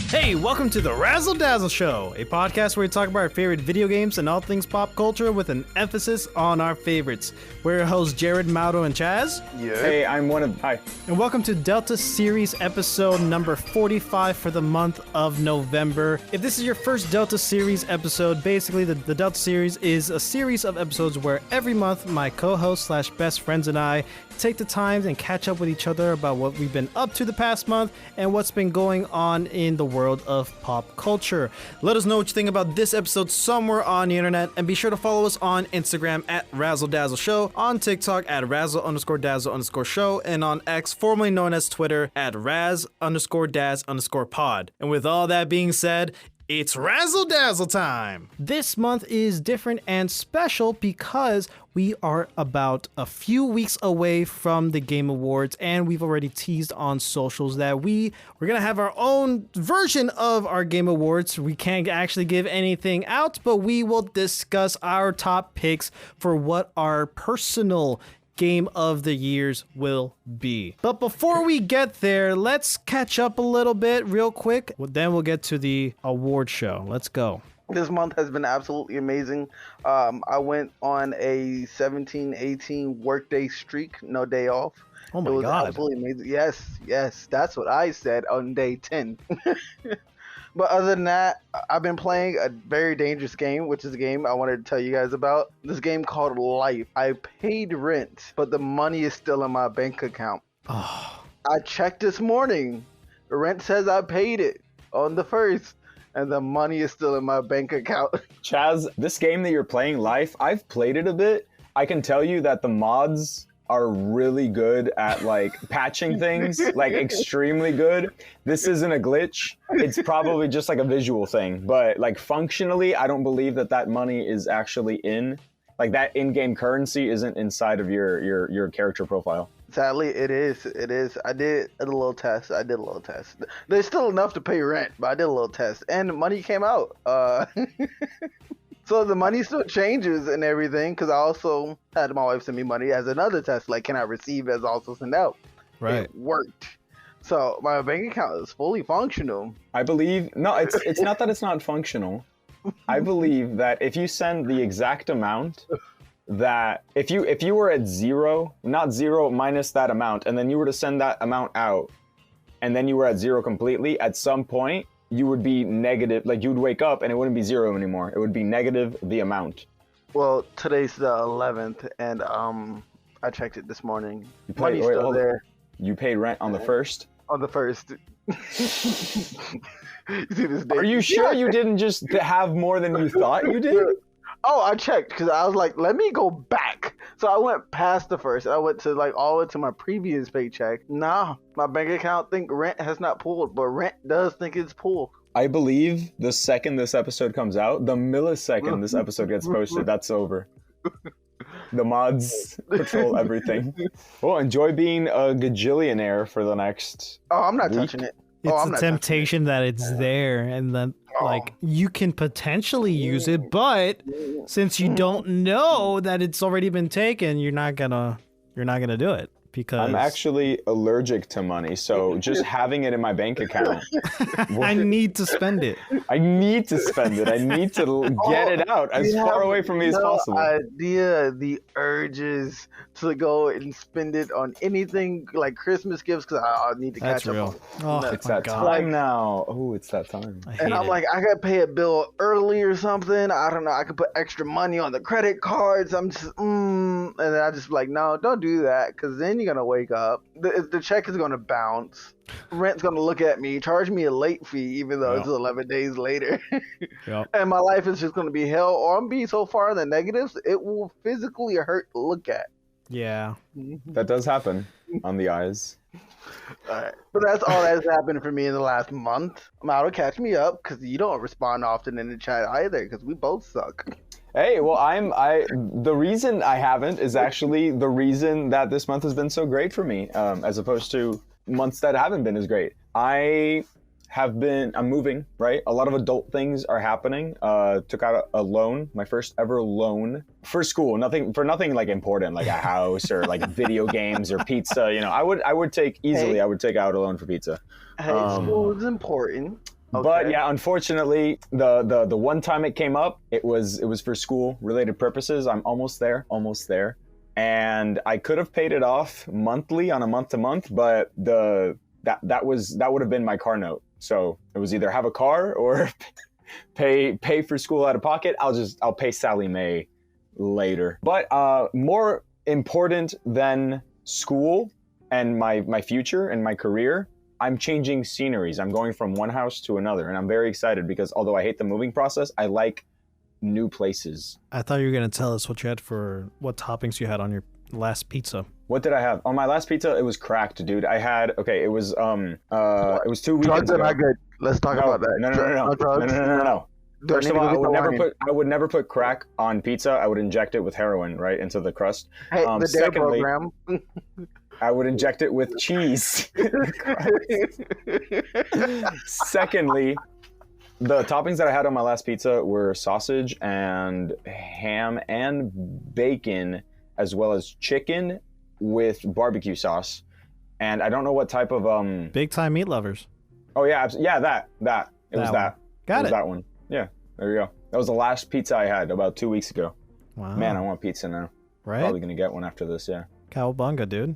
Hey, welcome to the Razzle Dazzle Show, a podcast where we talk about our favorite video games and all things pop culture with an emphasis on our favorites. We're your hosts, Jared, Mauro, and Chaz. Yeah. Hey, I'm one of... Hi. And welcome to Delta Series episode number 45 for the month of November. If this is your first Delta Series episode, basically the Delta Series is a series of episodes where every month my co-host slash best friends and I take the time and catch up with each other about what we've been up to the past month and what's been going on in the world of pop culture. Let us know what you think about this episode somewhere on the internet, and be sure to follow us on Instagram at Razzle Dazzle Show, on TikTok at Razzle_Dazzle_Show, and on X, formerly known as Twitter, at Raz_Daz_Pod. And with all that being said, it's Razzle Dazzle time! This month is different and special because we are about a few weeks away from the Game Awards, and we've already teased on socials that we're gonna have our own version of our Game Awards. We can't actually give anything out, but we will discuss our top picks for what our personal Game of the Years will be. But before we get there, let's catch up a little bit real quick. Then we'll get to the award show. Let's go. This month has been absolutely amazing. I went on a 17-18 workday streak, no day off. Oh my God. It was absolutely amazing. Yes, that's what I said on day 10. But other than that, I've been playing a very dangerous game, which is a game I wanted to tell you guys about. This game called Life. I paid rent, but the money is still in my bank account. Oh. I checked this morning. The rent says I paid it on the 1st, and the money is still in my bank account. Chaz, this game that you're playing, Life, I've played it a bit. I can tell you that the mods are really good at like patching things, like extremely good. This isn't a glitch. It's probably just like a visual thing, but like functionally, I don't believe that money is actually in, like that in-game currency isn't inside of your character profile. Sadly, it is. I did a little test. There's still enough to pay rent, but I did a little test, and the money came out. So the money still changes and everything, because I also had my wife send me money as another test, like, can I receive as also send out? Right. It worked. So my bank account is fully functional. I believe, no, it's not that it's not functional. I believe that if you send the exact amount, that if you were at zero, not zero minus that amount, and then you were to send that amount out, and then you were at zero completely, at some point, you would be negative, like you would wake up and it wouldn't be zero anymore. It would be negative the amount. Well, today's the 11th, and I checked it this morning. Money's wait, still there. You paid rent on the 1st? On the 1st. You see this date? Are you sure you didn't just have more than you thought you did? Oh, I checked because I was like, let me go back. So I went past the 1st. I went to like all the way to my previous paycheck. Nah, my bank account think rent has not pulled, but rent does think it's pulled. I believe the second this episode comes out, the millisecond this episode gets posted, that's over. The mods control everything. Well, enjoy being a gajillionaire for the next I'm not week. touching it. It's a temptation that it's there, and then like you can potentially use it, but since you don't know that it's already been taken, you're not gonna do it because I'm actually allergic to money, so just having it in my bank account. I need to spend it. I need to spend it. I need to get it out as far away from me as possible. Idea the urges to go and spend it on anything like Christmas gifts, because I need to That's catch real. up. Oh, It's that time now. Oh, it's that time. And I'm like, I gotta pay a bill early or something. I don't know. I could put extra money on the credit cards. I'm just, and then I just like, no, don't do that, because then you're gonna wake up. The check is gonna bounce. Rent's gonna look at me, charge me a late fee, even though it's 11 days later. Yep. And my life is just gonna be hell, or I'm being so far in the negatives, it will physically hurt to look at. Yeah. That does happen on the eyes. Alright. But that's all that's happened for me in the last month. Mauro, catch me up, because you don't respond often in the chat either, because we both suck. Hey, well, the reason I haven't is actually the reason that this month has been so great for me, as opposed to months that haven't been as great. I'm moving, right? A lot of adult things are happening. Took out a loan, my first ever loan for school. Nothing like important, like a house or like video games or pizza. You know, I would take out a loan for pizza. Hey, school is important. But yeah, unfortunately, the one time it came up, it was for school related purposes. I'm almost there. And I could have paid it off monthly on a month to month, but that would have been my car note. So it was either have a car or pay for school out of pocket. I'll pay Sally Mae later. But more important than school and my future and my career, I'm changing sceneries. I'm going from one house to another, and I'm very excited because although I hate the moving process, I like new places. I thought you were gonna tell us what toppings you had on your last pizza. What did I have on my last pizza? It was cracked, dude. It was 2 weekends Drugs are ago. not good. Let's talk about that. No. First of all, I would never put crack on pizza. I would inject it with heroin right into the crust. Hey, the DARE program. I would inject it with cheese. Secondly, the toppings that I had on my last pizza were sausage and ham and bacon, as well as chicken with barbecue sauce. And I don't know what type of Big time meat lovers. Oh yeah, that. It was that. Got it. That one. Yeah, there you go. That was the last pizza I had about 2 weeks ago. Wow. Man, I want pizza now. Right? Probably gonna get one after this. Yeah. Cowabunga, dude.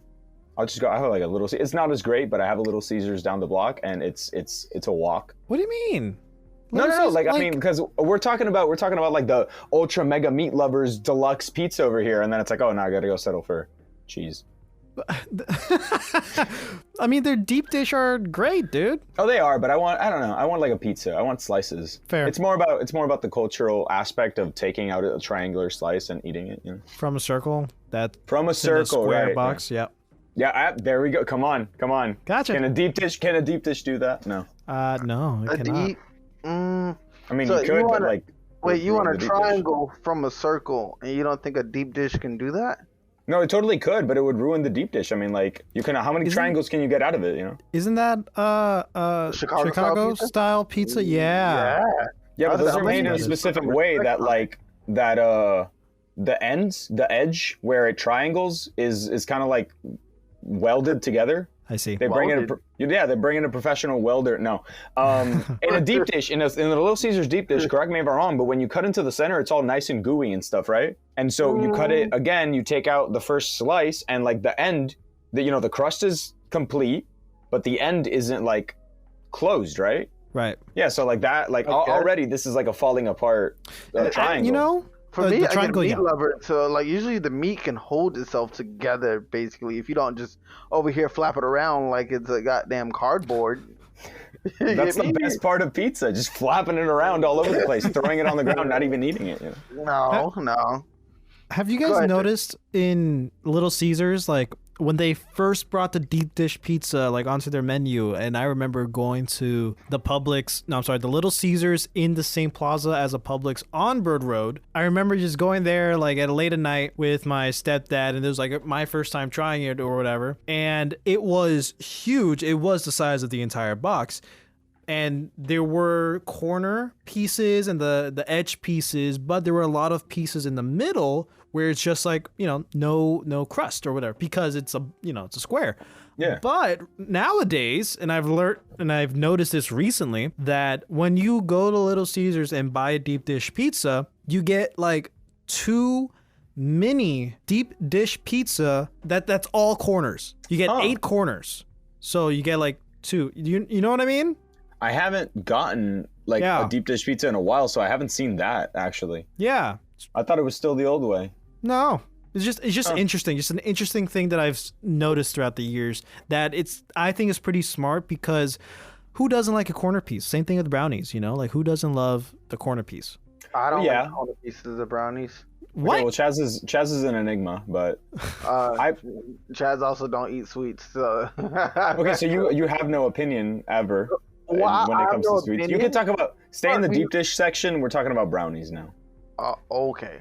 I'll just go. I have like a little. It's not as great, but I have a Little Caesars down the block, and it's a walk. What do you mean? No. I mean, because we're talking about like the ultra mega meat lovers deluxe pizza over here, and then it's like, oh, now I gotta go settle for cheese. I mean, their deep dish are great, dude. Oh, they are, but I don't know. I want like a pizza. I want slices. Fair. It's more about the cultural aspect of taking out a triangular slice and eating it. You know? From a circle. From a circle, square right? box. Yeah. Yeah, there we go. Come on. Gotcha. Can a deep dish do that? No. No, it cannot. I mean, so you could, but like. Wait, you want a triangle from a circle, and you don't think a deep dish can do that? No, it totally could, but it would ruin the deep dish. I mean, like, you can. How many triangles can you get out of it? You know. Isn't that Chicago style pizza? Yeah. Yeah, but those are made in a specific way that the edge where it triangles is kind of like welded together. I see. They bring in a professional welder. No, in a deep dish, in the Little Caesars deep dish. Correct me if I'm wrong, but when you cut into the center, it's all nice and gooey and stuff, right? And so you cut it again. You take out the first slice, and like the end, the crust is complete, but the end isn't like closed, right? Right. Yeah. So like that, like already, this is like a falling apart triangle. For me, I get meat lover, so like usually the meat can hold itself together basically if you don't just over here flap it around like it's a goddamn cardboard. That's the best part of pizza, just flapping it around all over the place, throwing it on the ground, not even eating it. You know? No. Have you guys noticed in Little Caesars, like when they first brought the deep dish pizza like onto their menu, and I remember going to the Little Caesars in the same plaza as a Publix on Bird Road. I remember just going there like at late at night with my stepdad, and it was like my first time trying it or whatever. And it was huge. It was the size of the entire box. And there were corner pieces and the edge pieces, but there were a lot of pieces in the middle where it's just like, no crust or whatever, because it's a square. Yeah. But nowadays, and I've noticed this recently, that when you go to Little Caesars and buy a deep dish pizza, you get like 2 mini deep dish pizza that's all corners. You get 8 corners. So you get like 2. You know what I mean? I haven't gotten like a deep dish pizza in a while, so I haven't seen that actually. Yeah. I thought it was still the old way. No. It's just interesting. Just an interesting thing that I've noticed throughout the years that I think is pretty smart, because who doesn't like a corner piece? Same thing with brownies, like who doesn't love the corner piece? I don't like corner pieces of brownies. What? Okay, well, Chaz is an enigma, but Chaz also don't eat sweets. So okay, so you have no opinion ever when it comes to sweets. You can talk about stay in the deep dish section. We're talking about brownies now. Okay.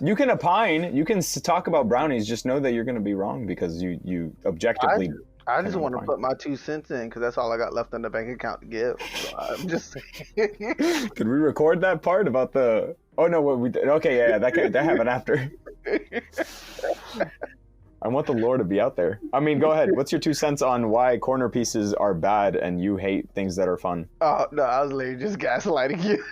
You can opine. You can talk about brownies. Just know that you're going to be wrong because you objectively. I just want to put my 2 cents in because that's all I got left in the bank account to give. So I'm just. Could we record that part about the? Oh no, what we did? Okay, yeah, that happened after. I want the lore to be out there. I mean, go ahead. What's your 2 cents on why corner pieces are bad and you hate things that are fun? Oh, no, I was literally just gaslighting you.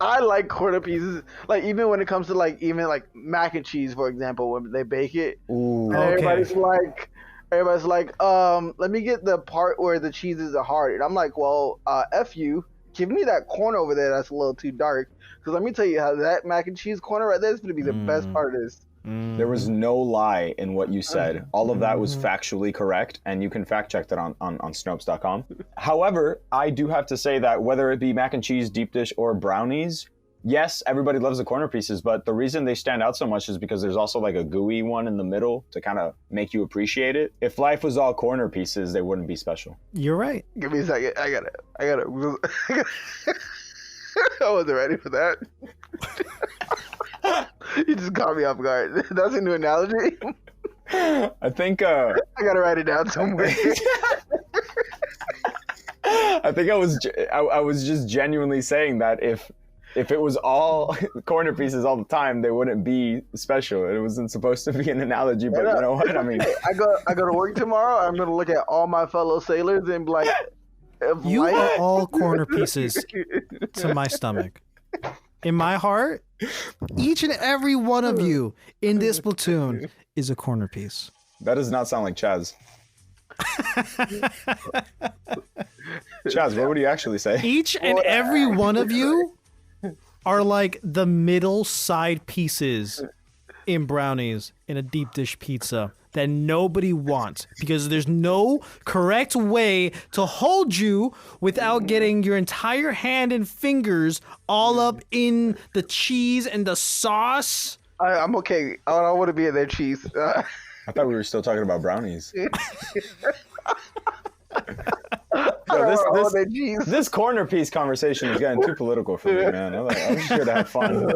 I like corner pieces. Like, even when it comes to, like, even, like, mac and cheese, for example, when they bake it. Ooh. And everybody's like, let me get the part where the cheese is hard. And I'm like, well, F you. Give me that corner over there that's a little too dark. Because let me tell you how that mac and cheese corner right there is going to be the best part of this. There was no lie in what you said. All of that was factually correct, and you can fact check that on Snopes.com. However, I do have to say that whether it be mac and cheese, deep dish, or brownies, yes, everybody loves the corner pieces, but the reason they stand out so much is because there's also like a gooey one in the middle to kind of make you appreciate it. If life was all corner pieces, they wouldn't be special. You're right. Give me a second. I got it. I wasn't ready for that. You just caught me off guard. That's a new analogy. I think I gotta write it down somewhere. I think I was just genuinely saying that if it was all corner pieces all the time, they wouldn't be special. It wasn't supposed to be an analogy, but you know what I mean. I go to work tomorrow. I'm gonna look at all my fellow sailors and be like, You are all corner pieces to my stomach. In my heart, each and every one of you in this platoon is a corner piece. That does not sound like Chaz. Chaz, what would you actually say? Each and every one of you are like the middle side pieces in brownies in a deep dish pizza that nobody wants because there's no correct way to hold you without getting your entire hand and fingers all up in the cheese and the sauce. I'm okay. I don't want to be in their cheese. I thought we were still talking about brownies. This corner piece conversation is getting too political for me, man. I'm just here to have fun.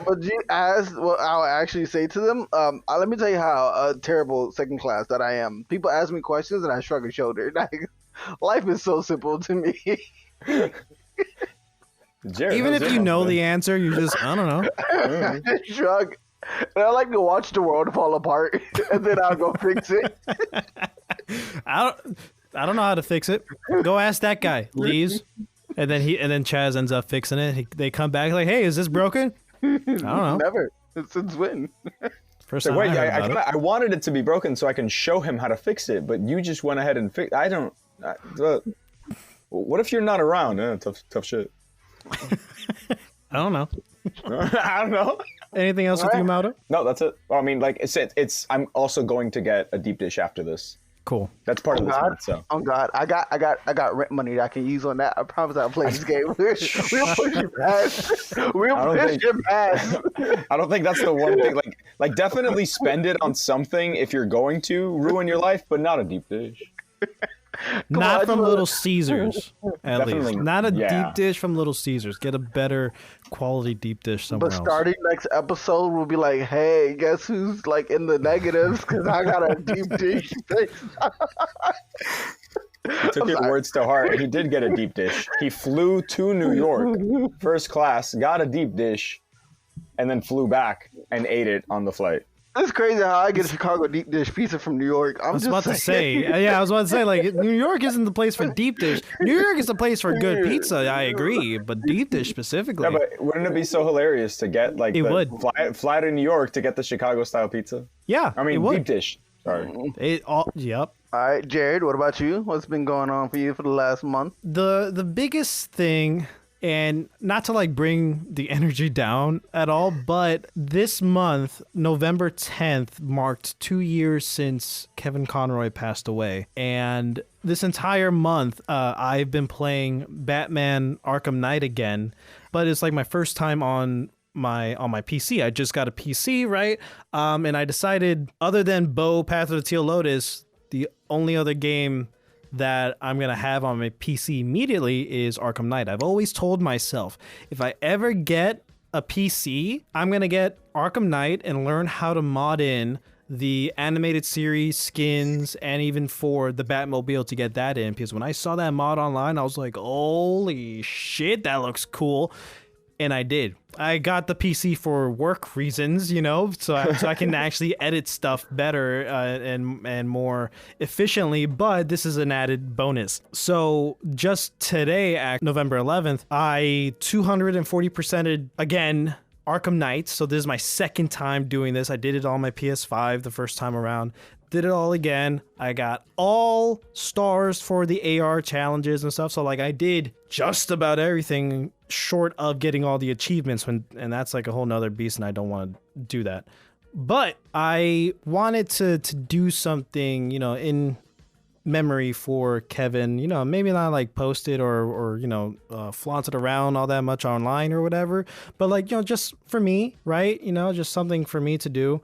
But I'll actually say to them, let me tell you how terrible second class that I am. People ask me questions and I shrug a shoulder. Like, life is so simple to me. Jared, even if you know the answer, you just, I don't know. I just shrug. And I like to watch the world fall apart, and then I'll go fix it. I don't know how to fix it. Go ask that guy. Leaves, and then Chaz ends up fixing it. They come back like, "Hey, is this broken?" I don't know. Never. Since when? First time I wanted it to be broken so I can show him how to fix it, but you just went ahead and fixed. What if you're not around? Tough shit. I don't know. I don't know. Anything else with you, Mauro? No, that's it. Well, I mean, like it's. I'm also going to get a deep dish after this. Cool. That's part of this month. So. Oh God, I got rent money that I can use on that. I promise I'll play this game. We'll push you past. We'll push you past. I don't think that's the one thing. Like definitely spend it on something if you're going to ruin your life, but not a deep dish. Not from Little Caesars, at Definitely, least. Not a yeah. deep dish from Little Caesars. Get a better quality deep dish somewhere But else. starting next episode, we'll be like, hey, guess who's like in the negatives? Because I got a deep dish. He took your words to heart. He did get a deep dish. He flew to New York, first class, got a deep dish, and then flew back and ate it on the flight. It's crazy how I get a Chicago deep dish pizza from New York. I was about to say, like, New York isn't the place for deep dish. New York is the place for good pizza, I agree, but deep dish specifically. Yeah, but wouldn't it be so hilarious to get, like, fly to New York to get the Chicago-style pizza? Yeah, I mean, deep dish. Sorry. Yep. All right, Jared, what about you? What's been going on for you for the last month? The biggest thing, and not to like bring the energy down at all, but this month, November 10th, marked 2 years since Kevin Conroy passed away. And this entire month, I've been playing Batman Arkham Knight again, but it's like my first time on my PC. I just got a PC, right? And I decided, other than Bo Path of the Teal Lotus, the only other game that I'm going to have on my PC immediately is Arkham Knight. I've always told myself, if I ever get a PC, I'm going to get Arkham Knight and learn how to mod in the animated series skins and even for the Batmobile to get that in. Because when I saw that mod online, I was like, holy shit, that looks cool. And I did. I got the PC for work reasons, you know, so I can actually edit stuff better and more efficiently. But this is an added bonus. So just today, November 11th, I 240%ed again Arkham Knight. So this is my second time doing this. I did it on my PS5 the first time around. Did it all again. I got all stars for the AR challenges and stuff. So like I did just about everything short of getting all the achievements, and that's like a whole nother beast, and I don't want to do that. But I wanted to do something, you know, in memory for Kevin, you know, maybe not like post it or you know, flaunt it around all that much online or whatever, but like, you know, just for me, right? You know, just something for me to do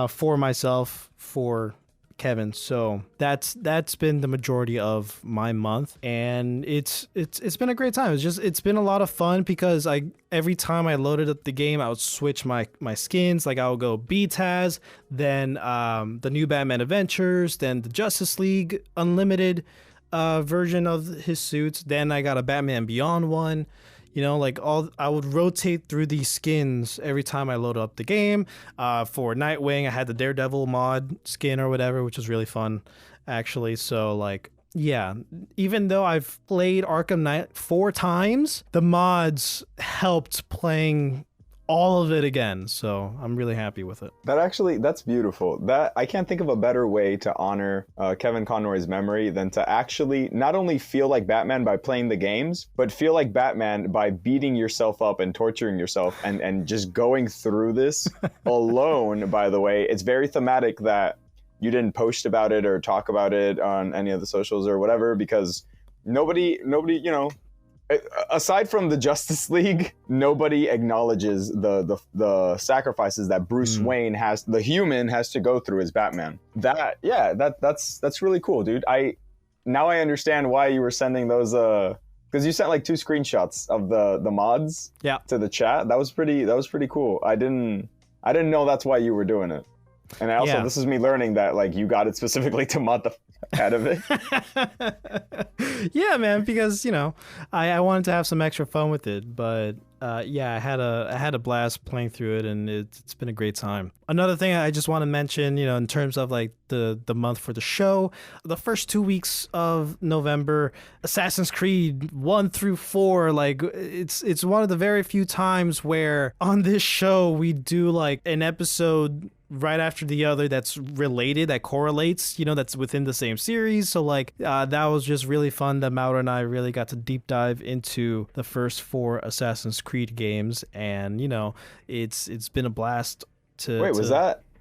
for myself, for Kevin. So that's been the majority of my month, and it's been a great time. It's been a lot of fun because every time I loaded up the game, I would switch my skins. Like I would go Chaz, then the new Batman Adventures, then the Justice League Unlimited version of his suits. Then I got a Batman Beyond one. You know, like I would rotate through these skins every time I load up the game. For Nightwing, I had the Daredevil mod skin or whatever, which was really fun, actually. So, like, yeah, even though I've played Arkham Knight 4 times, the mods helped playing all of it again. So I'm really happy with it. That's beautiful. That I can't think of a better way to honor Kevin Conroy's memory than to actually not only feel like Batman by playing the games, but feel like Batman by beating yourself up and torturing yourself and just going through this alone. By the way, it's very thematic that you didn't post about it or talk about it on any of the socials or whatever, because nobody, you know, aside from the Justice League, nobody acknowledges the sacrifices that Bruce Wayne the human has to go through as Batman. That's really cool, dude. Now I understand why you were sending those because you sent like 2 screenshots of the mods to the chat. That was pretty cool. I didn't know that's why you were doing it. And this is me learning that like you got it specifically to mod the out of it. Yeah, man, because you know I wanted to have some extra fun with it, but I had a blast playing through it, and it's been a great time. Another thing I just want to mention, you know, in terms of like the month for the show, the first 2 weeks of November, Assassin's Creed 1 through 4, like it's one of the very few times where on this show we do like an episode right after the other that's related, that correlates, you know, that's within the same series. So like that was just really fun that Mauro and I really got to deep dive into the first 4 Assassin's Creed games, and you know, it's been a blast to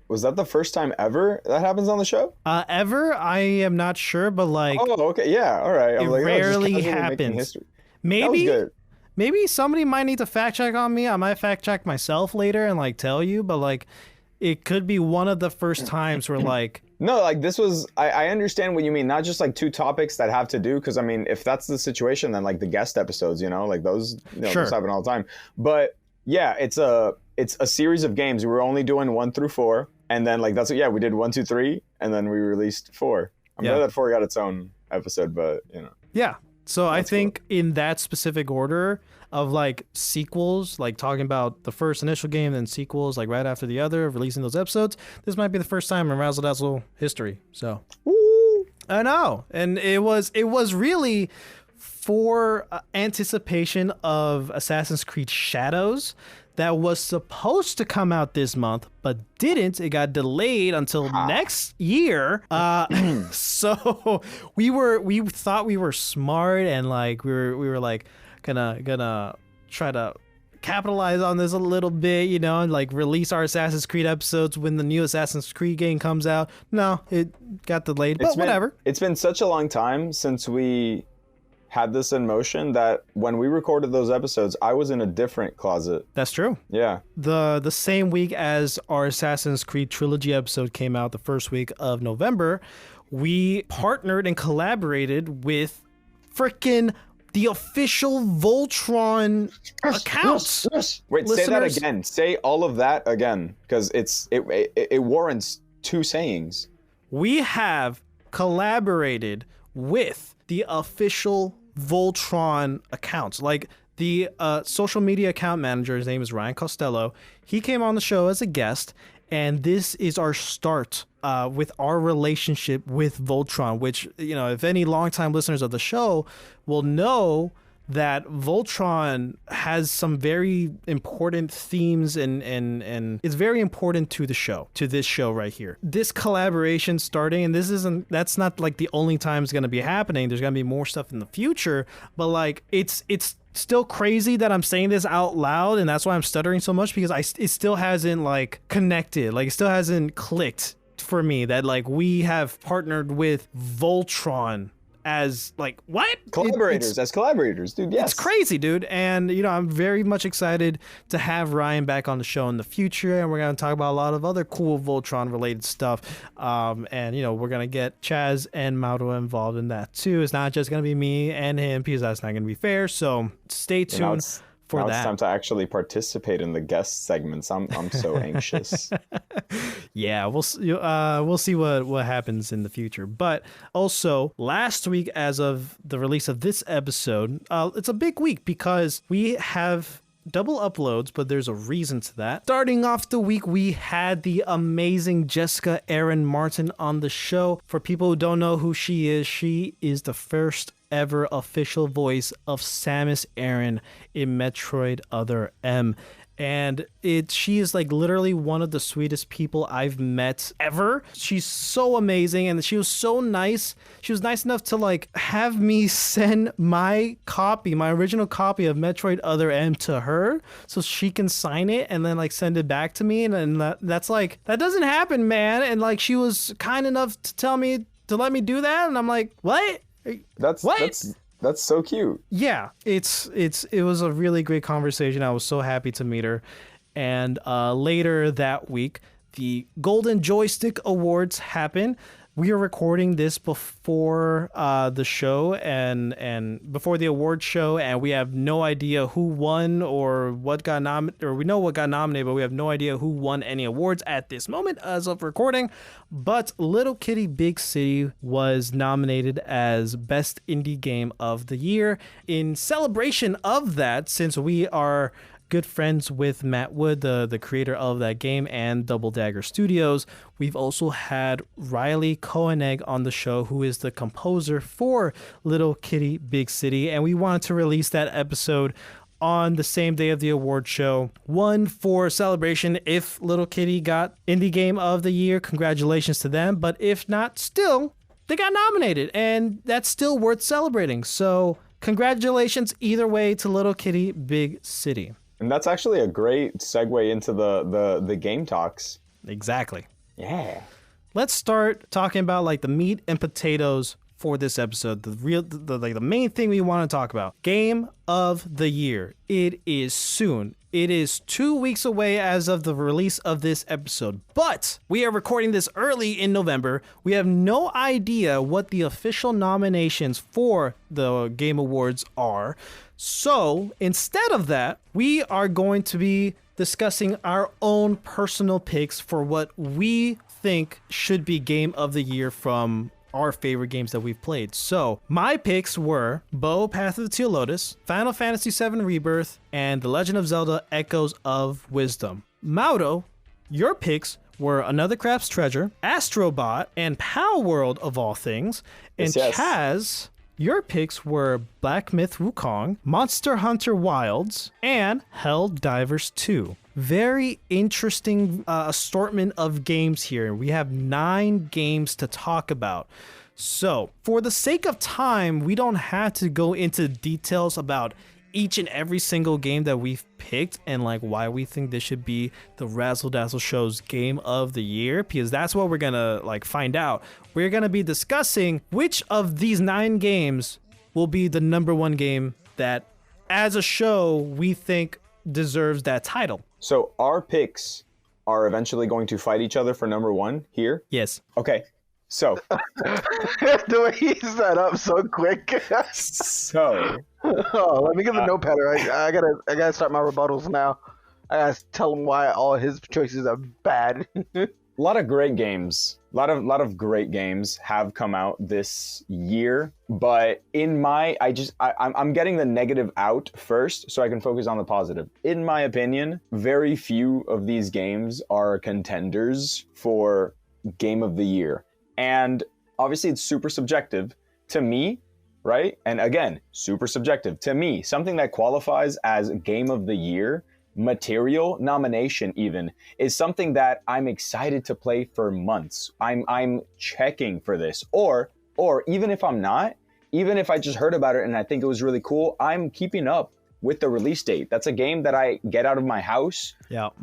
was that the first time ever that happens on the show? Ever? I am not sure, but like okay, yeah, all right. It rarely happens. Maybe somebody might need to fact check on me. I might fact check myself later and like tell you, but like it could be one of the first times where like no, like this was I understand what you mean, not just like 2 topics that have to do, because I mean if that's the situation, then like the guest episodes, you know, like those, you know, those happen all the time. But yeah, it's a series of games. We were only doing 1 through 4, and then like we did 1, 2, 3, and then we released 4. I'm glad that 4 got its own episode, but you know. Yeah. So I think in that specific order of like sequels, like talking about the first initial game, then sequels like right after the other, releasing those episodes, this might be the first time in Razzle Dazzle history. So I know, and it was really for anticipation of Assassin's Creed Shadows that was supposed to come out this month, but didn't. It got delayed until next year. So we thought we were smart, and like we were like gonna try to capitalize on this a little bit, you know, and like release our Assassin's Creed episodes when the new Assassin's Creed game comes out. No, it got delayed, but whatever. It's been such a long time since we had this in motion that when we recorded those episodes, I was in a different closet. That's true. Yeah. The same week as our Assassin's Creed trilogy episode came out, the first week of November, we partnered and collaborated with frickin' the official Voltron account. Wait, listeners, say that again. Say all of that again, because it warrants 2 sayings. We have collaborated with the official Voltron accounts, like The social media account manager, his name is Ryan Costello. He came on the show as a guest, and this is our start with our relationship with Voltron, which, you know, if any longtime listeners of the show will know that Voltron has some very important themes and it's very important to the show, to this show right here. This collaboration starting, and that's not like the only time it's going to be happening. There's going to be more stuff in the future, but like it's still crazy that I'm saying this out loud, and that's why I'm stuttering so much, because it still hasn't like connected, like it still hasn't clicked for me that like we have partnered with Voltron as like what collaborators, dude. Yes, it's crazy, dude. And you know, I'm very much excited to have Ryan back on the show in the future, and we're going to talk about a lot of other cool Voltron related stuff, and you know, we're going to get Chaz and Mauro involved in that too. It's not just going to be me and him, because that's not going to be fair, so stay tuned for that. It's time to actually participate in the guest segments. I'm so anxious. Yeah, we'll see what happens in the future. But also, last week, as of the release of this episode, it's a big week because we have double uploads, but there's a reason to that. Starting off the week, we had the amazing Jessica Aaron Martin on the show. For people who don't know who she is the first ever official voice of Samus Aran in Metroid Other M. And she is like literally one of the sweetest people I've met ever. She's so amazing, and she was so nice. She was nice enough to like have me send my original copy of Metroid Other M to her so she can sign it and then like send it back to me. And that's like, that doesn't happen, man. And like, she was kind enough to let me do that. And I'm like, what? That's so cute. Yeah, it was a really great conversation. I was so happy to meet her. And later that week, the Golden Joystick Awards happen. We are recording this before the show and before the award show, and we have no idea who won or what got nominated, or we know what got nominated, but we have no idea who won any awards at this moment as of recording. But Little Kitty Big City was nominated as Best Indie Game of the Year. In celebration of that, since we are good friends with Matt Wood, the creator of that game, and Double Dagger Studios, we've also had Riley Koenig on the show, who is the composer for Little Kitty Big City, and we wanted to release that episode on the same day of the award show. One for celebration. If Little Kitty got Indie Game of the Year, congratulations to them, but if not, still, they got nominated, and that's still worth celebrating. So congratulations either way to Little Kitty Big City. And that's actually a great segue into the game talks. Exactly. Yeah. Let's start talking about like the meat and potatoes for this episode. The main thing we want to talk about. Game of the Year. It is soon. It is 2 weeks away as of the release of this episode, but we are recording this early in November. We have no idea what the official nominations for the Game Awards are. So instead of that, we are going to be discussing our own personal picks for what we think should be Game of the Year from our favorite games that we've played. So my picks were Bo Path of the Teal Lotus, Final Fantasy VII Rebirth, and The Legend of Zelda Echoes of Wisdom. Mauro, your picks were Another Crafts Treasure, Astrobot, and Pow World of all things. And yes. Chaz, your picks were Black Myth Wukong, Monster Hunter Wilds, and Helldivers 2. Very interesting assortment of games here. We have 9 games to talk about. So, for the sake of time, we don't have to go into details about each and every single game that we've picked and like why we think this should be the Razzle Dazzle Show's Game of the Year, because that's what we're gonna like find out. We're gonna be discussing which of these 9 games will be the number 1 game that, as a show, we think deserves that title. So our picks are eventually going to fight each other for number 1 here? Yes. Okay. So the way he set up so quick. So let me get the notepad. I gotta start my rebuttals now. I gotta tell him why all his choices are bad. a lot of great games lot of great games have come out this year, but I'm getting the negative out first so I can focus on the positive. In my opinion, very few of these games are contenders for Game of the Year. And obviously it's super subjective to me, right? And again, super subjective to me. Something that qualifies as Game of the Year material nomination even is something that I'm excited to play for months. I'm checking for this, or even if I'm not, even if I just heard about it and I think it was really cool, I'm keeping up with the release date. That's a game that I get out of my house,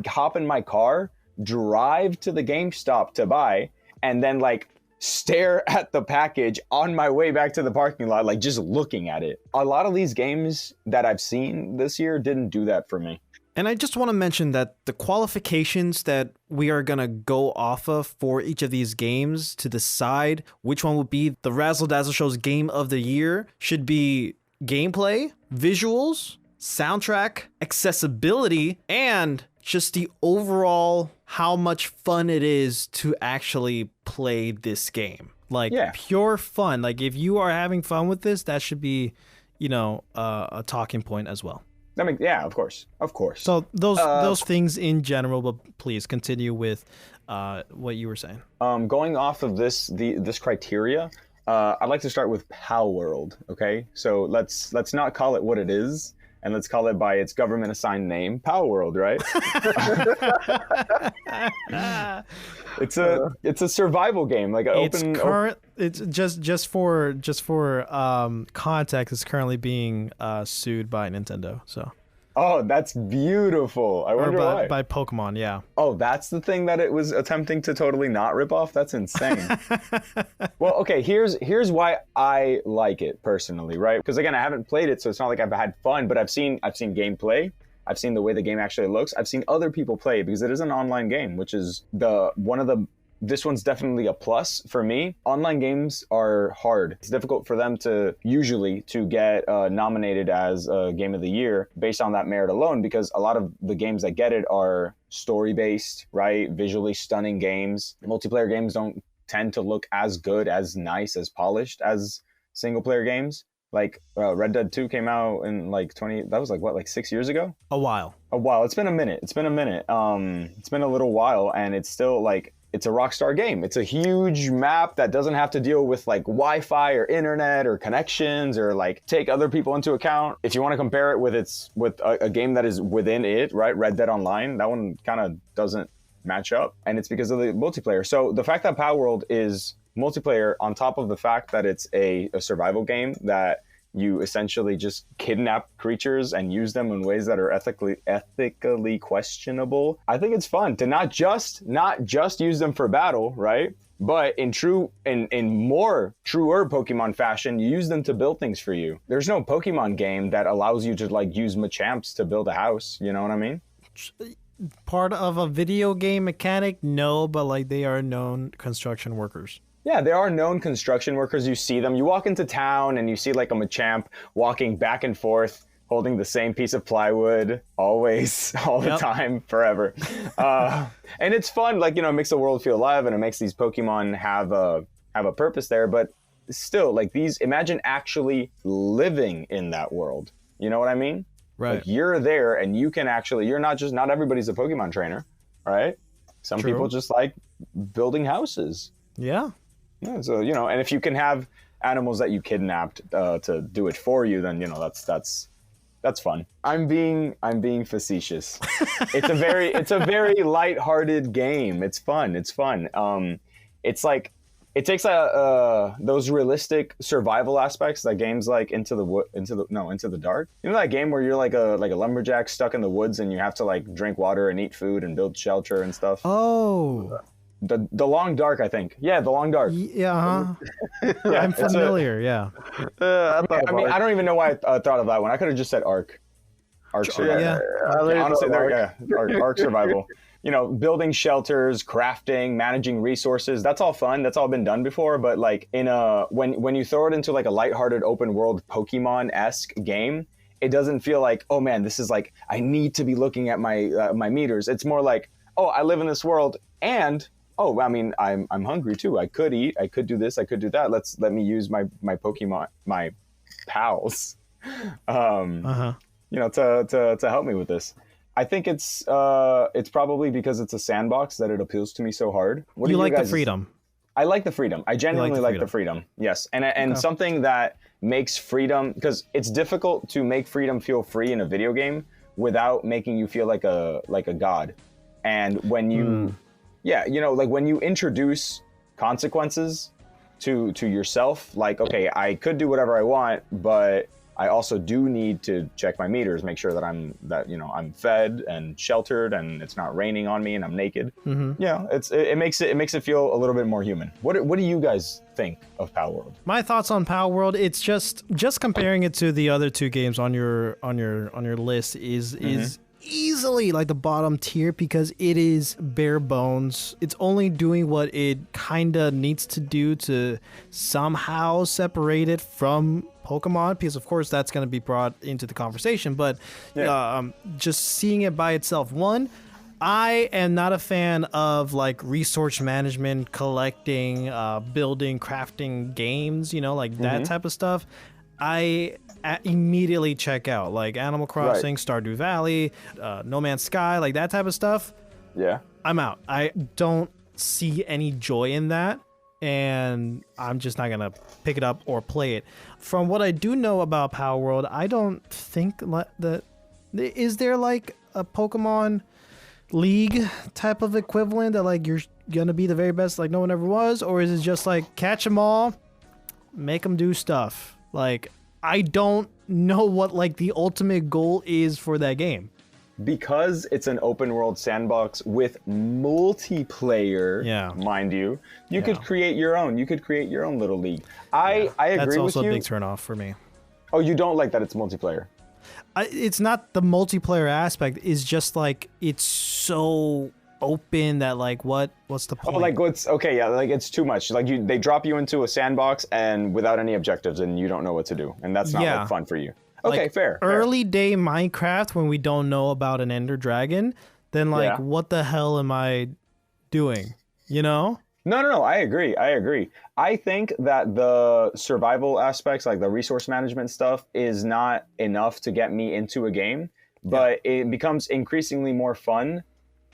hop in my car, drive to the GameStop to buy, and then like stare at the package on my way back to the parking lot, like just looking at it. A lot of these games that I've seen this year didn't do that for me. And I just want to mention that the qualifications that we are going to go off of for each of these games to decide which one would be the Razzle Dazzle Show's Game of the Year should be gameplay, visuals, soundtrack, accessibility, and just the overall how much fun it is to actually play this game. Like pure fun. Like if you are having fun with this, that should be, a talking point as well. I mean, yeah, of course. So those things in general, but please continue with what you were saying. Going off of this criteria, I'd like to start with Pal World. Okay, so let's not call it what it is, and let's call it by its government assigned name, Pal World, right? It's a survival game, like It's just for context. It's currently being sued by Nintendo. So. Oh, that's beautiful. I wonder why. By Pokemon, yeah. Oh, that's the thing that it was attempting to totally not rip off? That's insane. Well, okay, here's why I like it personally, right? Because again, I haven't played it, so it's not like I've had fun, but I've seen gameplay. I've seen the way the game actually looks. I've seen other people play it because it is an online game, which is this one's definitely a plus for me. Online games are hard. It's difficult for them to get nominated as a Game of the Year based on that merit alone, because a lot of the games that get it are story-based, right? Visually stunning games. Multiplayer games don't tend to look as good, as nice, as polished as single-player games. Like Red Dead 2 came out in that was like 6 years ago? A while. It's been a minute. It's been a little while, and it's still like, it's a Rockstar game. It's a huge map that doesn't have to deal with like Wi-Fi or internet or connections or like take other people into account. If you want to compare it with a game that is within it, right? Red Dead Online, that one kind of doesn't match up, and it's because of the multiplayer. So the fact that Pal World is multiplayer on top of the fact that it's a survival game that you essentially just kidnap creatures and use them in ways that are ethically questionable. I think it's fun to not just use them for battle, right? But in more truer Pokemon fashion, you use them to build things for you. There's no Pokemon game that allows you to like use Machamps to build a house. You know what I mean? Part of a video game mechanic? No, but like they are known construction workers. Yeah, there are known construction workers. You see them. You walk into town and you see like a Machamp walking back and forth, holding the same piece of plywood, always, all the time, forever. And it's fun, like, it makes the world feel alive, and it makes these Pokemon have a purpose there. But still, like, imagine actually living in that world. You know what I mean? Right. Like, you're there, and you can actually, not everybody's a Pokemon trainer, right? Some people just like building houses. Yeah. Yeah, so and if you can have animals that you kidnapped to do it for you, then that's fun. I'm being facetious. It's a very lighthearted game. It's fun. It's like it takes those realistic survival aspects that games like Into the Dark. You know that game where you're like a lumberjack stuck in the woods and you have to like drink water and eat food and build shelter and stuff. Oh. The Long Dark, I think. Yeah, The Long Dark. Yeah, yeah, I'm familiar. I don't even know why I thought of that one. I could have just said Ark. Ark survival. Yeah. Honestly, Ark survival. Building shelters, crafting, managing resources. That's all fun. That's all been done before. But like when you throw it into like a lighthearted open world Pokemon-esque game, it doesn't feel like, oh man, this is like I need to be looking at my my meters. It's more like, oh, I live in this world and oh, I mean, I'm hungry too. I could eat. I could do this. I could do that. Let me use my Pokemon, my pals, to help me with this. I think it's probably because it's a sandbox that it appeals to me so hard. What do you like guys? The freedom? I like the freedom. I genuinely like the freedom. Yes, and something that makes freedom, because it's difficult to make freedom feel free in a video game without making you feel like a god. And when you, like when you introduce consequences to yourself, like, okay, I could do whatever I want, but I also do need to check my meters, make sure that I'm fed and sheltered, and it's not raining on me, and I'm naked. Yeah, it makes it feel a little bit more human. What do you guys think of Power World? My thoughts on Power World, it's just comparing it to the other two games on your list is easily like the bottom tier, because it is bare bones. It's only doing what it kind of needs to do to somehow separate it from Pokemon, because of course that's going to be brought into the conversation, but just seeing it by itself. One, I am not a fan of like resource management, collecting, building, crafting games, like that type of stuff. I immediately check out, like Animal Crossing, Stardew Valley, No Man's Sky, like that type of stuff. Yeah, I'm out. I don't see any joy in that, and I'm just not gonna pick it up or play it. From what I do know about Power World, I don't think that is there like a Pokemon League type of equivalent that like you're gonna be the very best like no one ever was, or is it just like catch them all, make them do stuff? Like, I don't know what like the ultimate goal is for that game. Because it's an open world sandbox with multiplayer, mind you, you could create your own. You could create your own little league. I agree with you. That's also a big turnoff for me. Oh, you don't like that it's multiplayer? It's not the multiplayer aspect. It's just like it's so open that like what's the point? Oh, like like it's too much. Like they drop you into a sandbox and without any objectives, and you don't know what to do, and that's not like, fun for you. Okay, like, fair. Early day Minecraft when we don't know about an Ender Dragon, then like what the hell am I doing? No, I agree. I think that the survival aspects, like the resource management stuff, is not enough to get me into a game, but it becomes increasingly more fun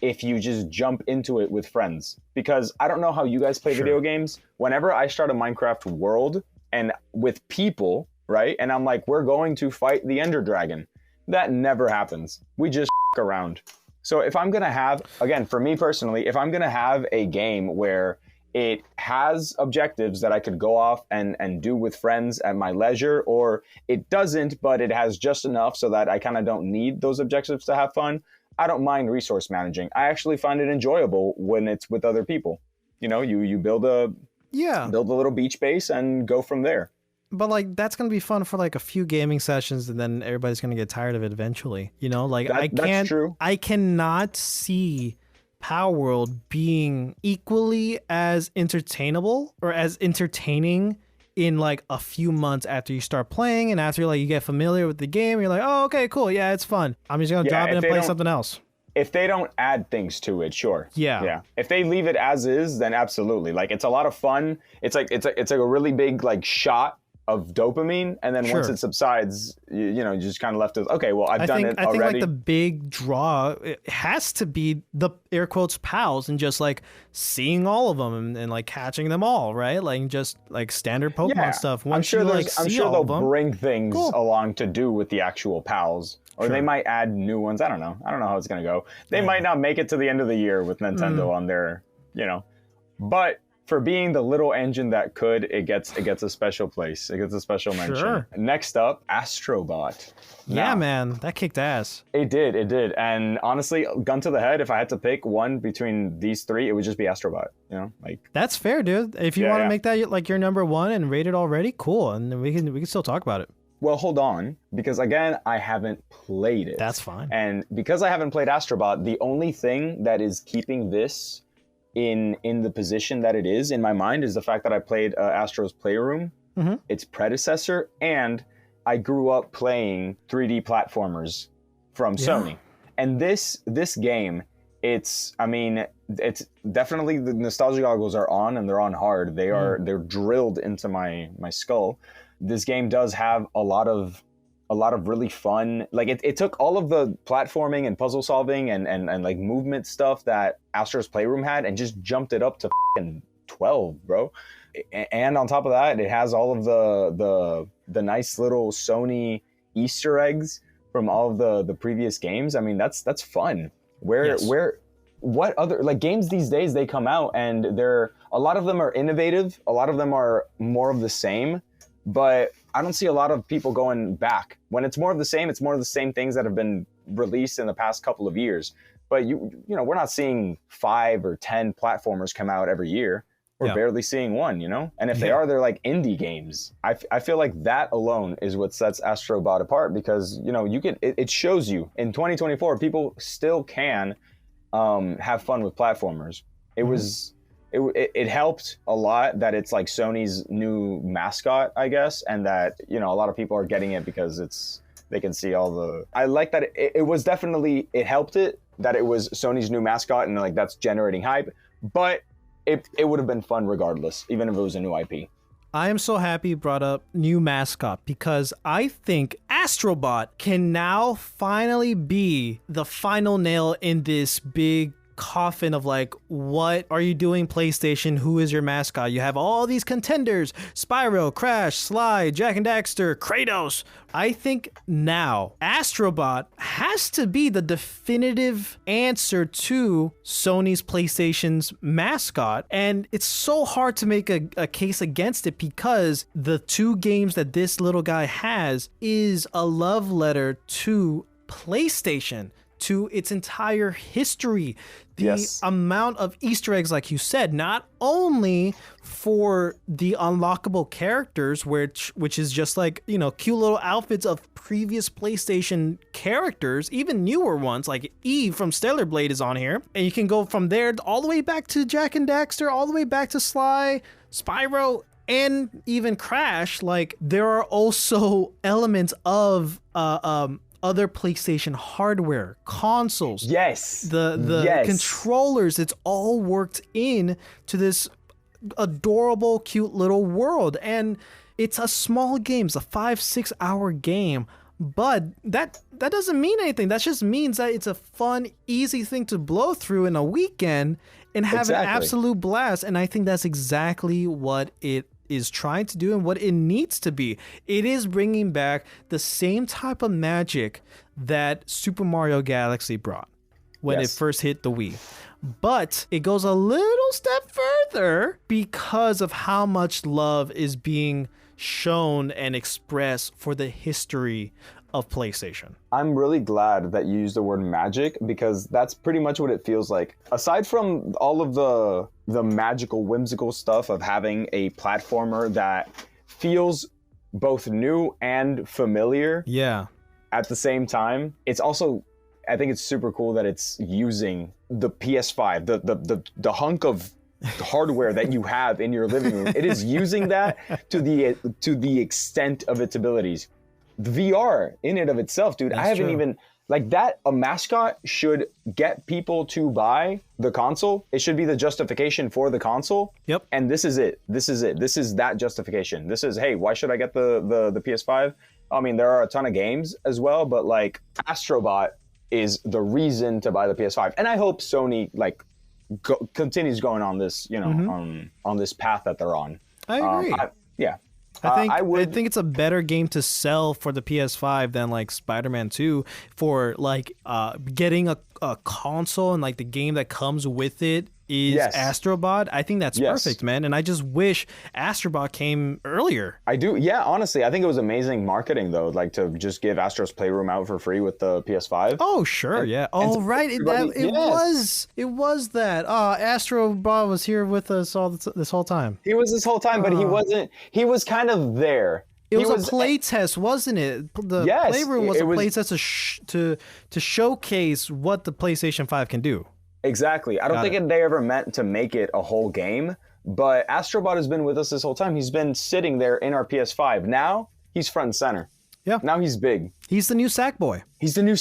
if you just jump into it with friends. Because I don't know how you guys play video games. Whenever I start a Minecraft world and with people, right? And I'm like, we're going to fight the Ender Dragon. That never happens. We just around. So if I'm going to have, again, for me personally, if I'm going to have a game where it has objectives that I could go off and do with friends at my leisure, or it doesn't, but it has just enough so that I kind of don't need those objectives to have fun, I don't mind resource managing. I actually find it enjoyable when it's with other people. You build a little beach base and go from there. But like that's gonna be fun for like a few gaming sessions, and then everybody's gonna get tired of it eventually. Like that's true. I cannot see Power World being equally as entertainable or as entertaining in like a few months after you start playing, and after like you get familiar with the game, you're like, oh, okay, cool, yeah, it's fun. I'm just gonna drop it and play something else. If they don't add things to it, sure. Yeah. If they leave it as is, then absolutely. Like it's a lot of fun. It's like a really big like shot of dopamine, and then once it subsides, you just kind of left with, okay, well, I've done it already. I think like the big draw, it has to be the air quotes pals, and just like seeing all of them and like catching them all, right? Like just like standard Pokemon stuff. I'm sure they'll bring things along to do with the actual pals, or they might add new ones. I don't know how it's gonna go. They might not make it to the end of the year with Nintendo on their, but for being the little engine that could, it gets a special place. It gets a special mention. Sure. Next up, Astrobot. Yeah, man, that kicked ass. It did. And honestly, gun to the head, if I had to pick one between these three, it would just be Astrobot. That's fair, dude. If you want to make that like your number one and rate it already, cool, and we can still talk about it. Well, hold on, because again, I haven't played it. That's fine. And because I haven't played Astrobot, the only thing that is keeping this in the position that it is in my mind is the fact that I played Astro's Playroom, its predecessor, and I grew up playing 3D platformers from Sony. And this game, it's definitely the nostalgia goggles are on, and they're on hard. They're drilled into my skull. This game does have a lot of really fun, like it took all of the platforming and puzzle solving and like movement stuff that Astro's Playroom had and just jumped it up to 12, bro. And on top of that, it has all of the nice little Sony Easter eggs from all of the previous games. I mean, that's fun. What other like games these days, they come out and a lot of them are innovative, a lot of them are more of the same, but I don't see a lot of people going back. When it's more of the same, it's more of the same things that have been released in the past couple of years. But you know, we're not seeing 5 or 10 platformers come out every year. We're barely seeing one, you know? And if they are, they're like indie games. I feel like that alone is what sets Astrobot apart, because, you know, it shows you in 2024, people still can have fun with platformers. It helped a lot that it's like Sony's new mascot, I guess, and that, you know, a lot of people are getting it because they can see all the... I like that it was definitely, it helped it that it was Sony's new mascot, and like that's generating hype, but it would have been fun regardless, even if it was a new IP. I am so happy you brought up new mascot, because I think Astrobot can now finally be the final nail in this big coffin of like, what are you doing, PlayStation? Who is your mascot? You have all these contenders: Spyro, Crash, Sly, Jak and Daxter, Kratos. I think now Astrobot has to be the definitive answer to Sony's PlayStation's mascot, and it's so hard to make a case against it, because the 2 games that this little guy has is a love letter to PlayStation, to its entire history. The amount of Easter eggs, like you said, not only for the unlockable characters, which is just like, you know, cute little outfits of previous PlayStation characters, even newer ones, like Eve from Stellar Blade is on here. And you can go from there all the way back to Jak and Daxter, all the way back to Sly, Spyro, and even Crash. Like, there are also elements of other PlayStation hardware, consoles. The controllers, it's all worked in to this adorable, cute little world. And it's a small game. It's a 5-6 hour game. But that doesn't mean anything. That just means that it's a fun, easy thing to blow through in a weekend and have an absolute blast. And I think that's exactly what it is trying to do and what it needs to be. It is bringing back the same type of magic that Super Mario Galaxy brought when it first hit the Wii. But it goes a little step further because of how much love is being shown and expressed for the history of PlayStation. I'm really glad that you used the word magic, because that's pretty much what it feels like. Aside from all of the magical, whimsical stuff of having a platformer that feels both new and familiar at the same time, it's also, I think it's super cool that it's using the PS5, the hunk of hardware that you have in your living room. It is using that to the extent of its abilities. The VR in and of itself, dude, I haven't even, like that, a mascot should get people to buy the console. It should be the justification for the console. Yep. And this is it. This is that justification. This is, hey, why should I get the PS5? I mean, there are a ton of games as well, but like Astrobot is the reason to buy the PS5. And I hope Sony like continues going on this, you know, on this path that they're on. I agree. I think it's a better game to sell for the PS5 than like Spider-Man 2 for like getting a console, and like the game that comes with it is Astrobot. I think that's perfect, man. And I just wish Astrobot came earlier. I do. Yeah, honestly, I think it was amazing marketing though, like to just give Astro's Playroom out for free with the PS5. Oh, sure. It was that. Astrobot was here with us this whole time. He was this whole time, but he was kind of there. It was a play test, wasn't it? The Playroom was a play test to showcase what the PlayStation 5 can do. Exactly. I don't think they ever meant to make it a whole game, but Astrobot has been with us this whole time. He's been sitting there in our PS5. Now he's front and center. Yeah. Now he's big. He's the new Sackboy. He's the new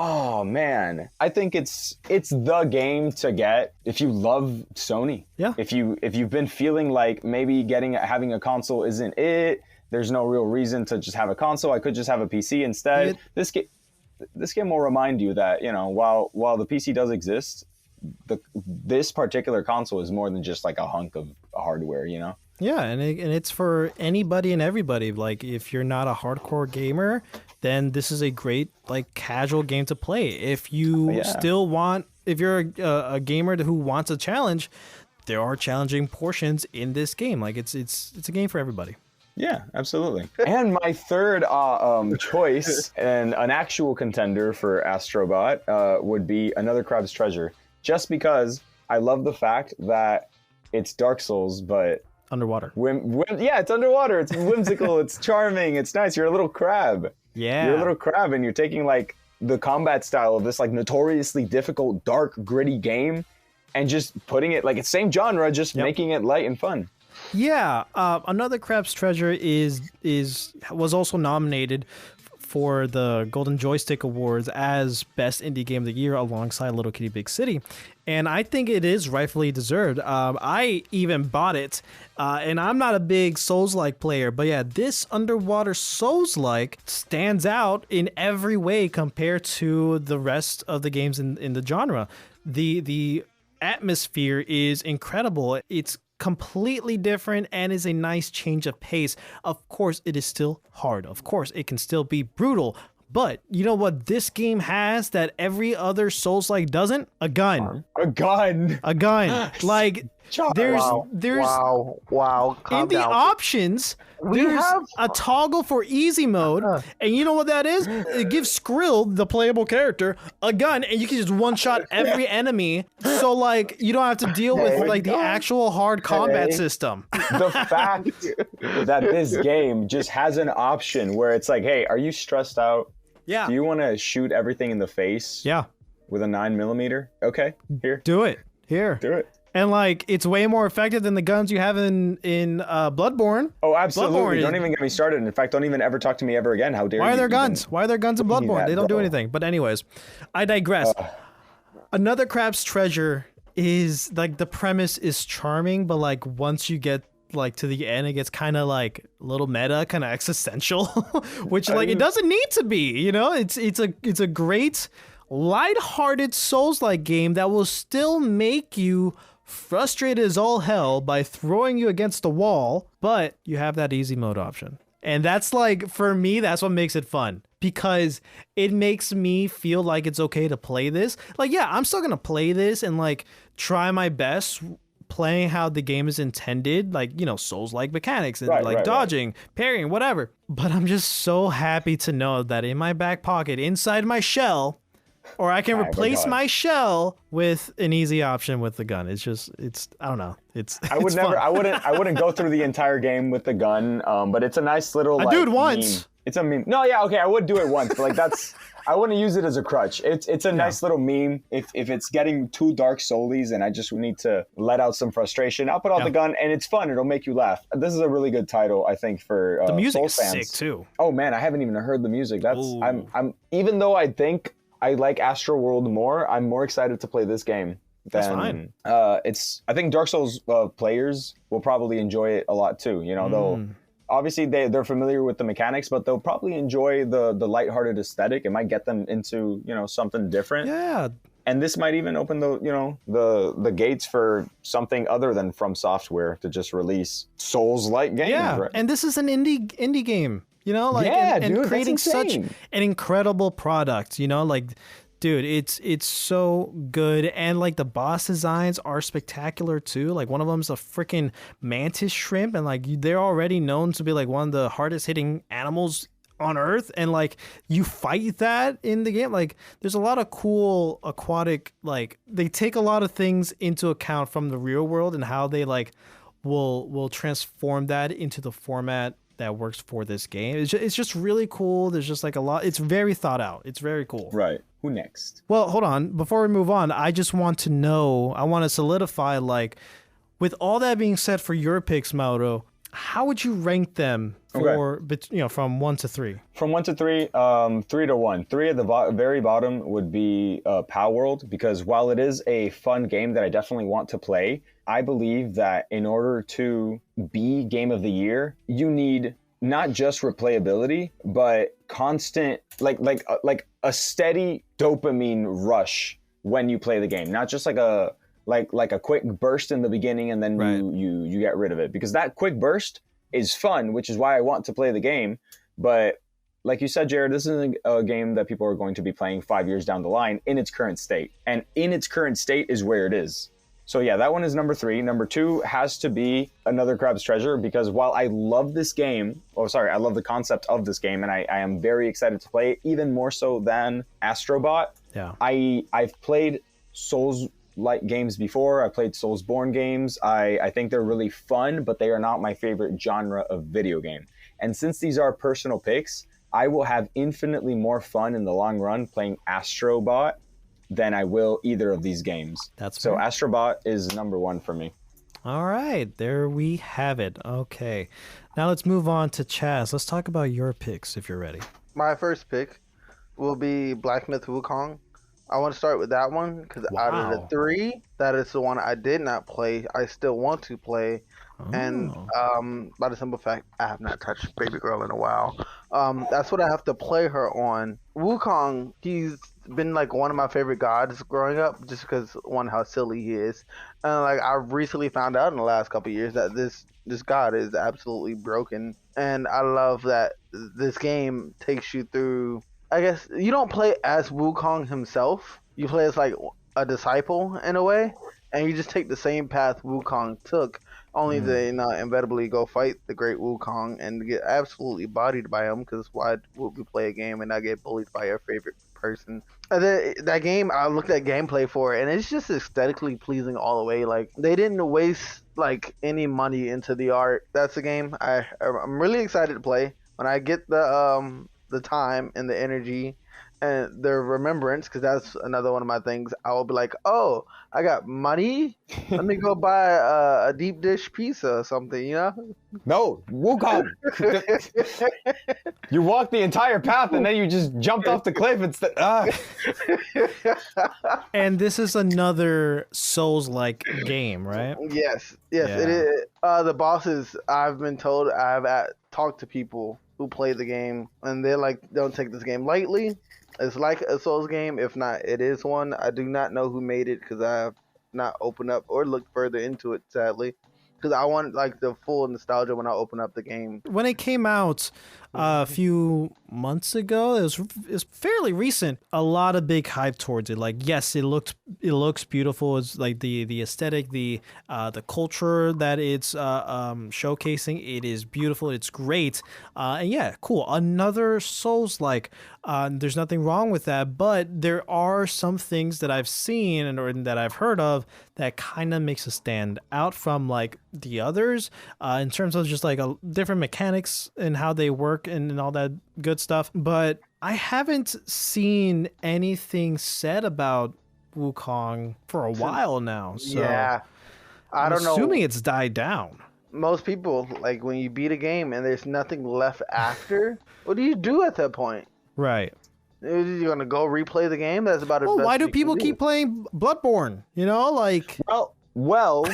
Oh man, I think it's the game to get if you love Sony. Yeah. If you've been feeling like maybe having a console isn't it, there's no real reason to just have a console. I could just have a PC instead. This game will remind you that, you know, while the PC does exist, this particular console is more than just like a hunk of hardware, you know? Yeah, and it's for anybody and everybody. Like, if you're not a hardcore gamer, then this is a great, like, casual game to play. If you if you're a gamer who wants a challenge, there are challenging portions in this game. Like, it's a game for everybody. Yeah, absolutely. And my third choice and an actual contender for Astrobot would be Another Crab's Treasure. Just because I love the fact that it's Dark Souls, but underwater. Yeah, it's underwater. It's whimsical. It's charming. It's nice. You're a little crab. Yeah. You're a little crab, and you're taking like the combat style of this like notoriously difficult, dark, gritty game, and just putting it like it's same genre, just making it light and fun. Yeah, Another Crab's Treasure was also nominated for the Golden Joystick Awards as Best Indie Game of the Year alongside Little Kitty Big City, and I think it is rightfully deserved. I even bought it, and I'm not a big Souls-like player, but yeah, this underwater Souls-like stands out in every way compared to the rest of the games in the genre. The atmosphere is incredible. It's completely different and is a nice change of pace. Of course, it is still hard. Of course, it can still be brutal. But you know what this game has that every other Souls-like doesn't? A gun. A gun. A gun. Like, there's wow. Calm in the down. options, there's a toggle for easy mode, and you know what that is? It gives Skrill, the playable character, a gun, and you can just one-shot every enemy. So like, you don't have to deal with like the actual hard combat system. The fact that this game just has an option where it's like, hey, are you stressed out? Yeah. Do you want to shoot everything in the face? Yeah. With a 9mm? Okay, here. Do it. Here. Do it. And like, it's way more effective than the guns you have in Bloodborne. Oh, absolutely. Bloodborne Don't even get me started. In fact, don't even ever talk to me ever again. How dare you? Why are there guns? Why are there guns in Bloodborne? They don't do anything. But anyways, I digress. Another Crab's Treasure is like, the premise is charming, but like once you get like to the end, it gets kind of like a little meta, kind of existential, which like it doesn't need to be. You know, it's a great lighthearted Souls-like game that will still make you frustrated as all hell by throwing you against the wall, but you have that easy mode option. And that's like, for me, that's what makes it fun, because it makes me feel like it's okay to play this. Like, yeah, I'm still gonna play this and like try my best playing how the game is intended, like, you know, Souls-like mechanics and dodging, parrying, whatever. But I'm just so happy to know that in my back pocket, inside my shell, or I can replace my shell with an easy option with the gun. It's I don't know. I wouldn't go through the entire game with the gun. But it's a nice little. I do it once. Meme. It's a meme. No, yeah, okay, I would do it once, but like I wouldn't use it as a crutch. It's a nice little meme. If it's getting too Dark Soulies and I just need to let out some frustration, I'll put out the gun, and it's fun. It'll make you laugh. This is a really good title, I think, for the music Souls is fans. sick too. Oh man, I haven't even heard the music. I'm even though I think I like Astro World more, I'm more excited to play this game than I think Dark Souls players will probably enjoy it a lot too. You know, they'll obviously they're familiar with the mechanics, but they'll probably enjoy the lighthearted aesthetic. It might get them into, you know, something different. Yeah. And this might even open the gates for something other than From Software to just release Souls-like games. Yeah, right? And this is an indie game. You know, like, and dude, creating such an incredible product, you know, like, dude, it's so good. And like, the boss designs are spectacular too. Like, one of them's a freaking mantis shrimp, and like, they're already known to be like one of the hardest hitting animals on Earth, and like, you fight that in the game. Like, there's a lot of cool aquatic, like, they take a lot of things into account from the real world and how they like will transform that into the format that works for this game. It's just really cool. There's just like a lot. It's very thought out. It's very cool. Right. Who next? Well, hold on. Before we move on, I just want to know, I want to solidify, like, with all that being said for your picks, Mauro, How would you rank them for, from 1 to 3? From 1 to 3, 3 to 1. 3 at the very bottom would be Pow World, because while it is a fun game that I definitely want to play, I believe that in order to be Game of the Year, you need not just replayability, but constant, like a steady dopamine rush when you play the game. Not just like a quick burst in the beginning and then you get rid of it. Because that quick burst is fun, which is why I want to play the game. But like you said, Jared, this is a game that people are going to be playing 5 years down the line in its current state. And in its current state is where it is. So yeah, that one is number 3. Number 2 has to be Another Crab's Treasure, because while I love this game, I love the concept of this game, and I am very excited to play it, even more so than Astrobot. Yeah. I've played Souls-like games before. I played Soulsborne games. I think they're really fun, but they are not my favorite genre of video game. And since these are personal picks, I will have infinitely more fun in the long run playing Astrobot than I will either of these games. That's so fair. Astrobot is number 1 for me. All right, there we have it. Okay, now let's move on to Chaz. Let's talk about your picks if you're ready. My first pick will be Black Myth Wukong. I want to start with that one because out of the 3, that is the one I did not play. I still want to play. Oh. And by the simple fact, I have not touched Baby Girl in a while. That's what I have to play her on. Wukong, he's been like one of my favorite gods growing up, just because how silly he is. And like I recently found out in the last couple of years that this god is absolutely broken. And I love that this game takes you through. I guess you don't play as Wukong himself. You play as like a disciple in a way, and you just take the same path Wukong took, only to inevitably go fight the great Wukong and get absolutely bodied by him. Because why would we play a game and not get bullied by our favorite person? And then, that game, I looked at gameplay for it, and it's just aesthetically pleasing all the way. Like they didn't waste like any money into the art. That's a game I'm really excited to play when I get the time and the energy and the remembrance, because that's another one of my things. I will be like, oh, I got money, let me go buy a deep dish pizza or something, you know? No, Wukong. You walked the entire path and then you just jumped off the cliff. And this is another Souls-like game, right? Yes, Yeah. it is. The bosses, I've been told, talked to people who play the game, and they're like, don't take this game lightly. It's like a Souls game. If not, it is one. I do not know who made it because I have not opened up or looked further into it, sadly. Because I want like the full nostalgia when I open up the game. When it came out a few months ago, it's fairly recent. A lot of big hype towards it. Like, yes, it looks beautiful. It's like the aesthetic, the culture that it's showcasing. It is beautiful. It's great. And yeah, cool. Another Souls-like. There's nothing wrong with that, but there are some things that I've seen or that I've heard of that kind of makes it stand out from like the others in terms of just like different mechanics and how they work and all that good stuff. But I haven't seen anything said about Wukong for a while now. So yeah, I don't know. Assuming it's died down. Most people, like when you beat a game and there's nothing left after, what do you do at that point? Right. You're gonna go replay the game? That's about it. Well, why do people keep playing Bloodborne? You know, like. Well.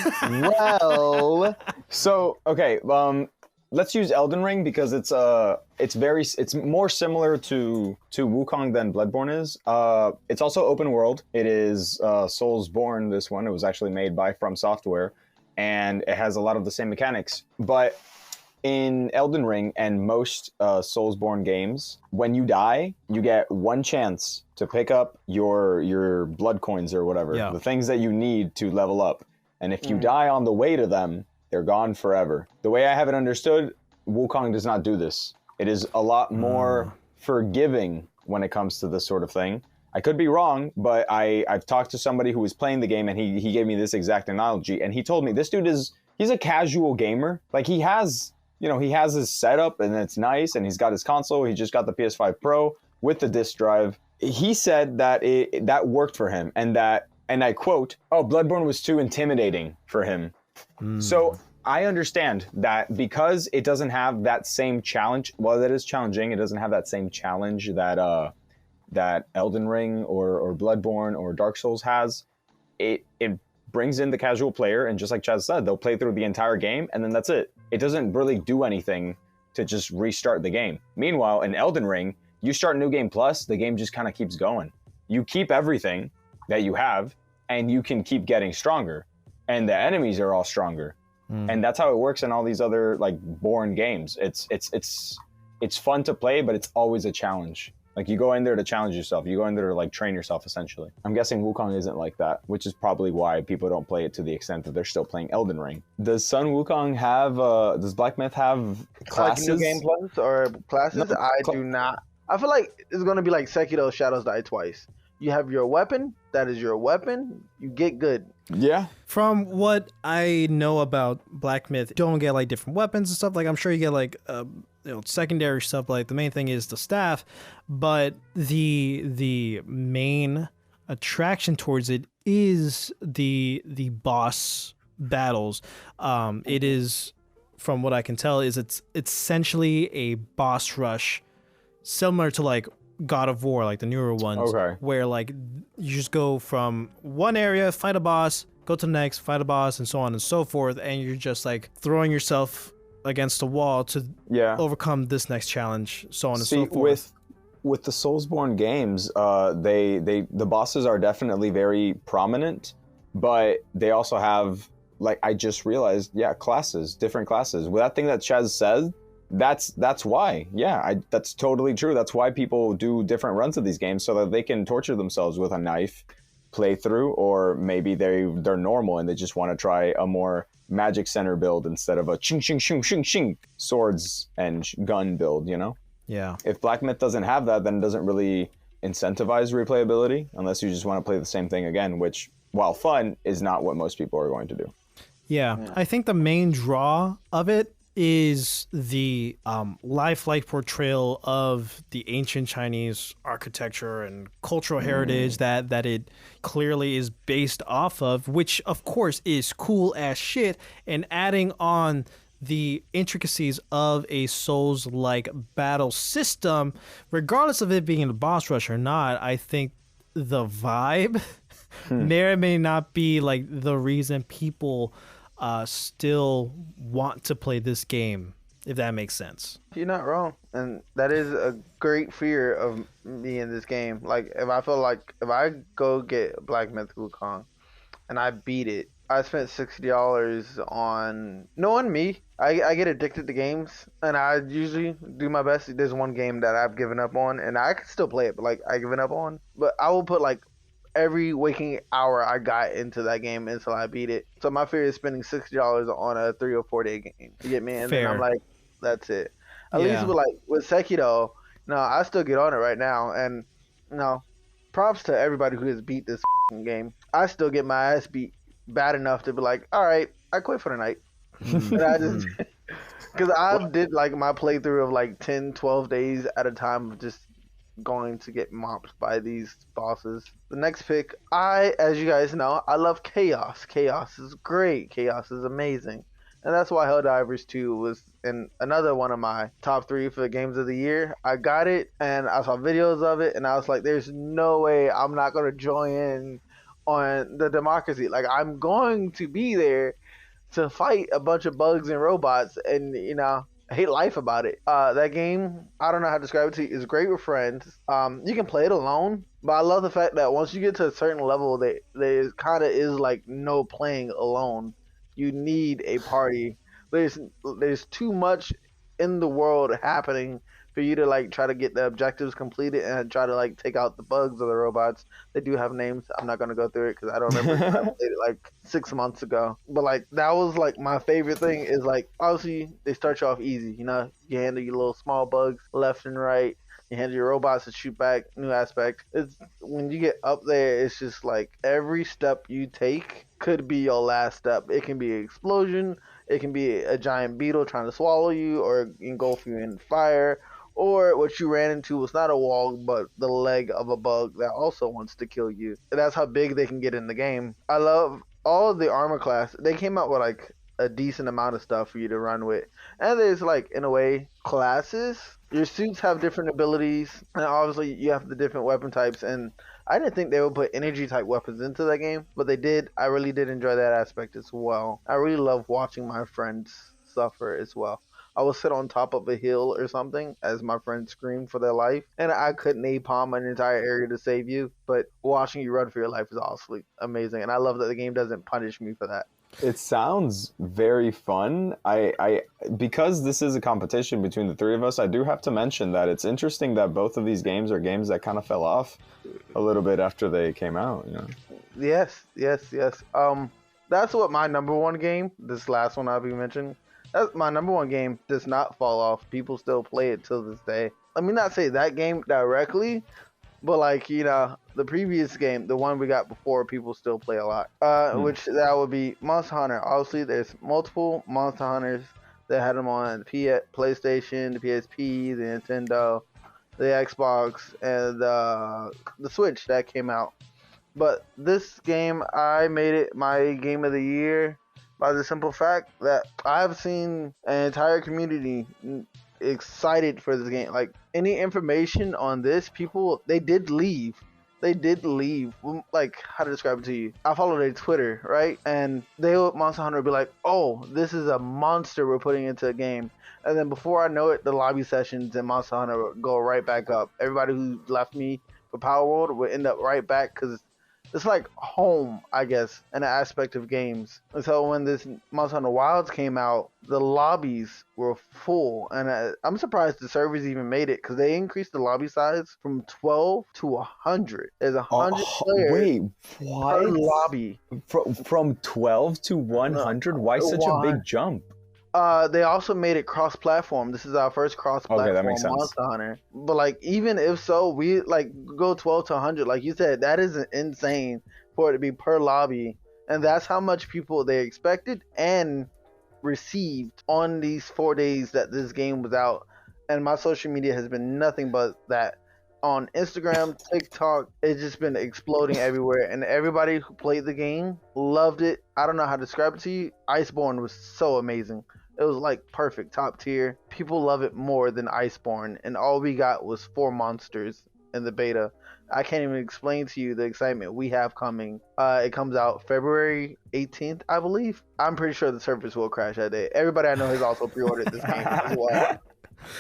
So okay, let's use Elden Ring because it's more similar to Wukong than Bloodborne is. It's also open world. It is Soulsborne. This one, it was actually made by From Software, and it has a lot of the same mechanics, but. In Elden Ring and most Soulsborne games, when you die, you get one chance to pick up your blood coins or whatever, the things that you need to level up. And if you die on the way to them, they're gone forever. The way I have it understood, Wukong does not do this. It is a lot more forgiving when it comes to this sort of thing. I could be wrong, but I've talked to somebody who was playing the game and he gave me this exact analogy. And he told me this dude he's a casual gamer. Like he has his setup and it's nice, and he's got his console. He just got the PS5 Pro with the disc drive. He said that that worked for him, and I quote, "Oh, Bloodborne was too intimidating for him." So I understand that because it doesn't have that same challenge. Well, that is challenging. It doesn't have that same challenge that that Elden Ring or Bloodborne or Dark Souls has. It brings in the casual player, and just like Chaz said, they'll play through the entire game, and then that's it. It doesn't really do anything to just restart the game. Meanwhile, in Elden Ring, you start New Game Plus, the game just kind of keeps going. You keep everything that you have, and you can keep getting stronger, and the enemies are all stronger. And that's how it works in all these other like boring games. It's fun to play, but it's always a challenge. Like you go in there to challenge yourself. You go in there to like train yourself essentially. I'm guessing Wukong isn't like that, which is probably why people don't play it to the extent that they're still playing Elden Ring. Does Sun Wukong have, does Black Myth have classes? New Game Plus or classes? No, I do not. I feel like it's going to be like Sekiro Shadows Die Twice. You have your weapon. That is your weapon. You get good. Yeah. From what I know about Black Myth, you don't get like different weapons and stuff. Like I'm sure you get like secondary stuff. Like the main thing is the staff, but the main attraction towards it is the boss battles. It is, from what I can tell, is it's essentially a boss rush, similar to like God of War, like the newer ones, where like you just go from one area, fight a boss, go to the next, fight a boss, and so on and so forth, and you're just like throwing yourself against the wall to overcome this next challenge, so on and so forth. With the Soulsborne games, the bosses are definitely very prominent, but they also have, like I just realized, classes, different classes. With that thing that Chaz said, that's why. That's totally true. That's why people do different runs of these games, so that they can torture themselves with a knife playthrough, or maybe they're normal and they just want to try a more magic center build instead of a ching ching ching ching ching swords and gun build, you know? Yeah. If Black Myth doesn't have that, then it doesn't really incentivize replayability, unless you just want to play the same thing again, which, while fun, is not what most people are going to do. Yeah. I think the main draw of it is the lifelike portrayal of the ancient Chinese architecture and cultural heritage that it clearly is based off of, which of course is cool as shit, and adding on the intricacies of a Souls-like battle system, regardless of it being a boss rush or not. I think the vibe may or may not be like the reason people still want to play this game, if that makes sense. You're not wrong, and that is a great fear of me in this game. Like if I go get Black Myth Wukong and I beat it, I spent $60 on me. I get addicted to games, and I usually do my best. There's one game that I've given up on, and I can still play it, but like I given up on. But I will put like every waking hour I got into that game until I beat it. So my fear is spending $60 on a 3 or 4 day game. You get me? And then I'm like, that's it. At least with Sekiro, no, I still get on it right now. And props to everybody who has beat this game. I still get my ass beat bad enough to be like, all right, I quit for the night. And I just, because I did like my playthrough of like 10, 12 days at a time of just going to get mopped by these bosses. The next pick, as you guys know, I love Chaos. Chaos is great. Chaos is amazing. And that's why Helldivers 2 was in another one of my top 3 for the games of the year. I got it, and I saw videos of it, and I was like, there's no way I'm not going to join in on the democracy. Like, I'm going to be there to fight a bunch of bugs and robots, and, I hate life about it. That game, I don't know how to describe it to you, is great with friends. You can play it alone, but I love the fact that once you get to a certain level, there kind of is like no playing alone. You need a party. There's too much in the world happening for you to like try to get the objectives completed and try to like take out the bugs or the robots. They do have names. I'm not gonna go through it because I don't remember. I played it like 6 months ago. But like that was like my favorite thing is like obviously they start you off easy. You handle your little small bugs left and right. You handle your robots to shoot back. New aspect. It's when you get up there, it's just like every step you take could be your last step. It can be an explosion. It can be a giant beetle trying to swallow you or engulf you in fire. Or what you ran into was not a wall, but the leg of a bug that also wants to kill you. And that's how big they can get in the game. I love all of the armor class. They came out with like a decent amount of stuff for you to run with. And there's like, in a way, classes. Your suits have different abilities, and obviously you have the different weapon types. And I didn't think they would put energy type weapons into that game, but they did. I really did enjoy that aspect as well. I really love watching my friends suffer as well. I would sit on top of a hill or something as my friends scream for their life, and I could napalm an entire area to save you, but watching you run for your life is also amazing, and I love that the game doesn't punish me for that. It sounds very fun. I because this is a competition between the three of us, I do have to mention that it's interesting that both of these games are games that kind of fell off a little bit after they came out, you know. Yes. That's what my number one game, this last one I'll be mentioning, that's my number one game, does not fall off. People still play it till this day. Let me not say that game directly, but like, you know, the previous game, the one we got before, people still play a lot. Which that would be Monster Hunter. Obviously, there's multiple Monster Hunters that had them on the PlayStation, the PSP, the Nintendo, the Xbox, and the Switch that came out. But this game, I made it my game of the year by the simple fact that I've seen an entire community excited for this game. Like, any information on this, people, they did leave. Like, how to describe it to you? I follow their Twitter, right? And Monster Hunter would be like, oh, this is a monster we're putting into a game. And then before I know it, the lobby sessions in Monster Hunter would go right back up. Everybody who left me for Power World would end up right back, because it's like home, I guess, in the aspect of games. And so when this Monster Hunter Wilds came out, the lobbies were full. And I'm surprised the servers even made it, because they increased the lobby size from 12 to 100. There's 100 players wait, what? per lobby. From 12 to 100? Why such a big jump? They also made it cross-platform. This is our first cross-platform Monster Hunter. But like, even if so, we like go 12 to 100. Like you said, that is insane for it to be per lobby, and that's how much people they expected and received on these 4 days that this game was out. And my social media has been nothing but that. On Instagram, TikTok, it's just been exploding everywhere, and everybody who played the game loved it. I don't know how to describe it to you. Iceborne was so amazing. It was like perfect, top tier. People love it more than Iceborne, and all we got was 4 monsters in the beta. I can't even explain to you the excitement we have coming. It comes out February 18th, I believe. I'm pretty sure the servers will crash that day. Everybody I know has also pre-ordered this game as well.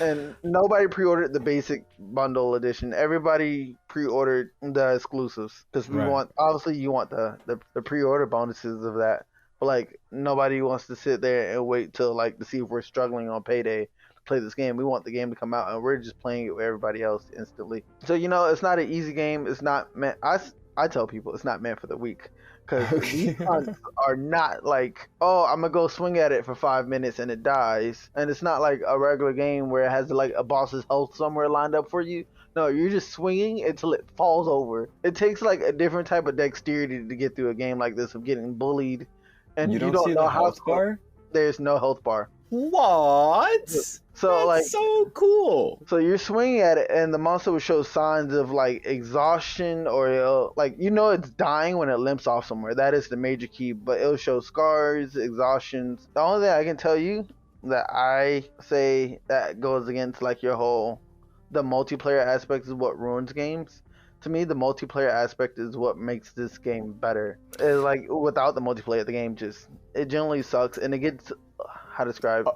And nobody pre-ordered the basic bundle edition. Everybody pre-ordered the exclusives, because we want, obviously you want the pre-order bonuses of that. But like, nobody wants to sit there and wait till like to see if we're struggling on payday to play this game. We want the game to come out, and we're just playing it with everybody else instantly. So, you know, it's not an easy game. It's not meant. I tell people it's not meant for the weak, because these hunts are not like, oh, I'm gonna go swing at it for 5 minutes and it dies. And it's not like a regular game where it has like a boss's health somewhere lined up for you. No, you're just swinging until it falls over. It takes like a different type of dexterity to get through a game like this of getting bullied. And you don't see know the how health bar? There's no health bar. What? So that's like, so cool. So you're swinging at it, and the monster will show signs of like exhaustion, or like, you know, it's dying when it limps off somewhere. That is the major key. But it'll show scars, exhaustions. The only thing I can tell you that I say that goes against like your whole, the multiplayer aspect is what ruins games. To me, the multiplayer aspect is what makes this game better. It's like, without the multiplayer, the game it generally sucks, and it gets, how to describe,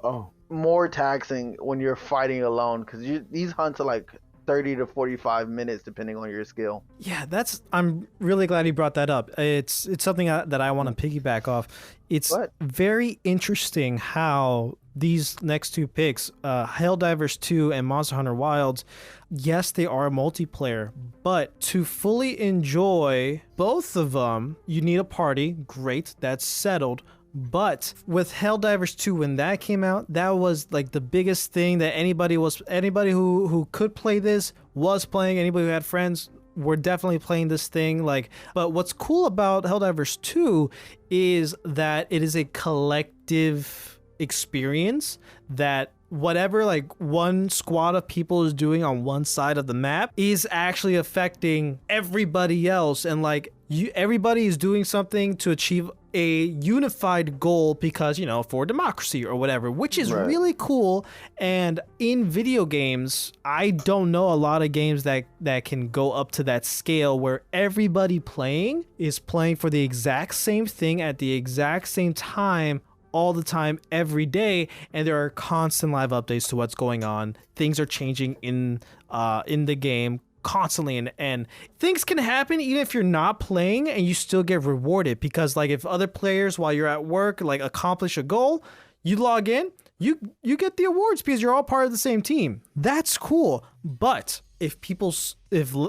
more taxing when you're fighting alone, because these hunts are like 30 to 45 minutes depending on your skill. Yeah, I'm really glad you brought that up. It's something that I want to piggyback off. It's very interesting how these next two picks, Helldivers 2 and Monster Hunter Wilds, yes, they are multiplayer, but to fully enjoy both of them, you need a party. Great, that's settled. But with Helldivers 2, when that came out, that was like the biggest thing that anybody who could play this was playing. Anybody who had friends were definitely playing this thing. Like, but what's cool about Helldivers 2 is that it is a collective experience, that whatever like one squad of people is doing on one side of the map is actually affecting everybody else, and like everybody is doing something to achieve a unified goal because, for democracy or whatever, which is really cool. And in video games, I don't know a lot of games that can go up to that scale where everybody playing is playing for the exact same thing at the exact same time all the time, every day, and there are constant live updates to what's going on. Things are changing in the game constantly, and things can happen even if you're not playing and you still get rewarded, because like if other players while you're at work like accomplish a goal, you log in, you get the awards because you're all part of the same team. That's cool. But if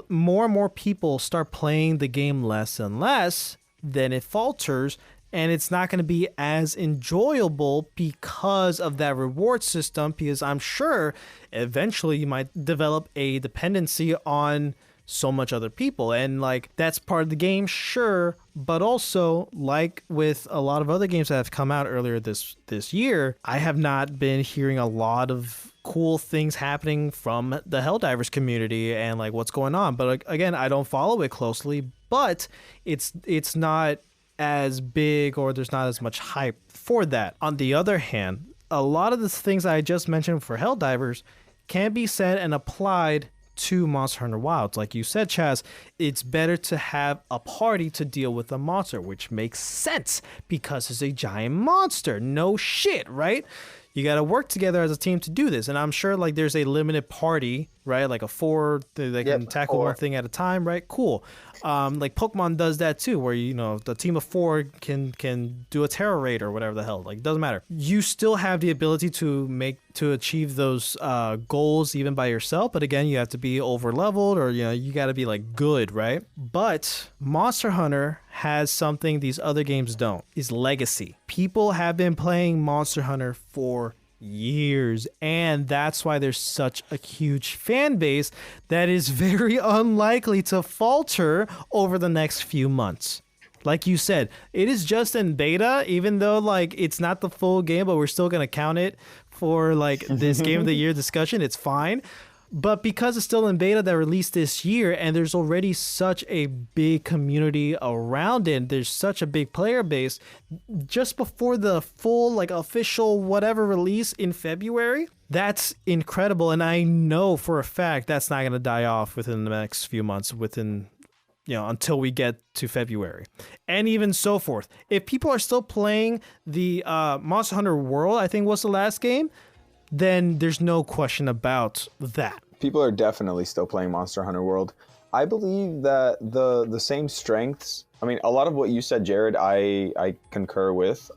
more and more people start playing the game less and less, then it falters. And it's not going to be as enjoyable because of that reward system, because I'm sure eventually you might develop a dependency on so much other people. And like, that's part of the game, sure. But also, like with a lot of other games that have come out earlier this year, I have not been hearing a lot of cool things happening from the Helldivers community and like what's going on. But again, I don't follow it closely, but it's not as big, or there's not as much hype for that. On the other hand, a lot of the things I just mentioned for Helldivers can be said and applied to Monster Hunter Wilds. Like you said, Chaz, it's better to have a party to deal with a monster, which makes sense because it's a giant monster. No shit, right? You got to work together as a team to do this. And I'm sure like there's a limited party, right? Like a 4, they can tackle 4. One thing at a time, right? Cool. Like Pokemon does that too, where, the team of 4 can do a terror raid or whatever the hell. Like, it doesn't matter. You still have the ability to achieve those goals even by yourself. But again, you have to be over leveled, or, you got to be like good, right? But Monster Hunter has something these other games don't, is legacy. People have been playing Monster Hunter for years, and that's why there's such a huge fan base that is very unlikely to falter over the next few months. Like you said, it is just in beta, even though like it's not the full game, but we're still gonna count it for like this game of the year discussion. It's fine. But because it's still in beta that released this year, and there's already such a big community around it, there's such a big player base, just before the full like official whatever release in February, that's incredible. And I know for a fact that's not going to die off within the next few months, until we get to February, and even so forth. If people are still playing the Monster Hunter World, I think was the last game, then there's no question about that. People are definitely still playing Monster Hunter World. I believe that the same strengths, I mean, a lot of what you said, Jared, I concur with.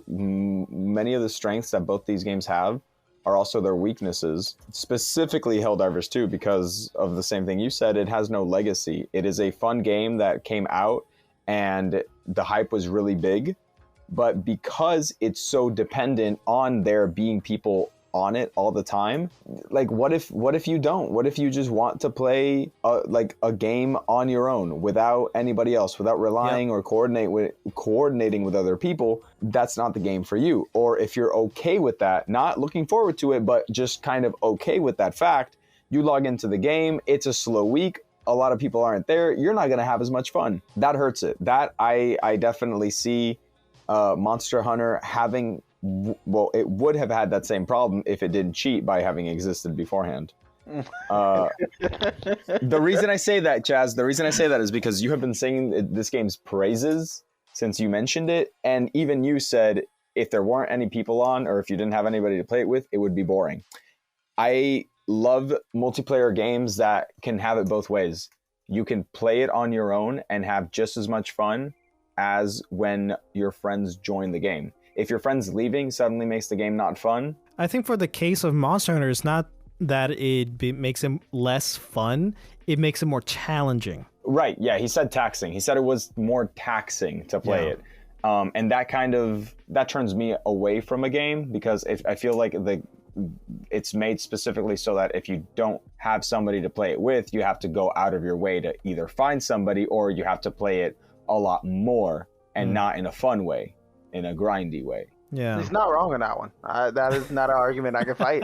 Many of the strengths that both these games have are also their weaknesses, specifically Helldivers 2, because of the same thing you said. It has no legacy. It is a fun game that came out and the hype was really big, but because it's so dependent on there being people on it all the time, like what if you don't? What if you just want to play a game on your own without anybody else, without relying or coordinating with other people? That's not the game for you. Or if you're okay with that, not looking forward to it, but just kind of okay with that fact, you log into the game, it's a slow week, a lot of people aren't there, you're not going to have as much fun. That hurts it. That I definitely see Monster Hunter having. Well, it would have had that same problem if it didn't cheat by having existed beforehand. The reason I say that, Chaz, is because you have been singing this game's praises since you mentioned it, and even you said if there weren't any people on, or if you didn't have anybody to play it with, it would be boring. I love multiplayer games that can have it both ways. You can play it on your own and have just as much fun as when your friends join the game. If your friend's leaving suddenly makes the game not fun. I think for the case of Monster Hunter, it's not that it makes it less fun, it makes it more challenging. Right, yeah, he said taxing. He said it was more taxing to play it. And that turns me away from a game, because I feel like it's made specifically so that if you don't have somebody to play it with, you have to go out of your way to either find somebody, or you have to play it a lot more and not in a fun way. In a grindy way. Yeah, he's not wrong on that one. That is not an argument I can fight.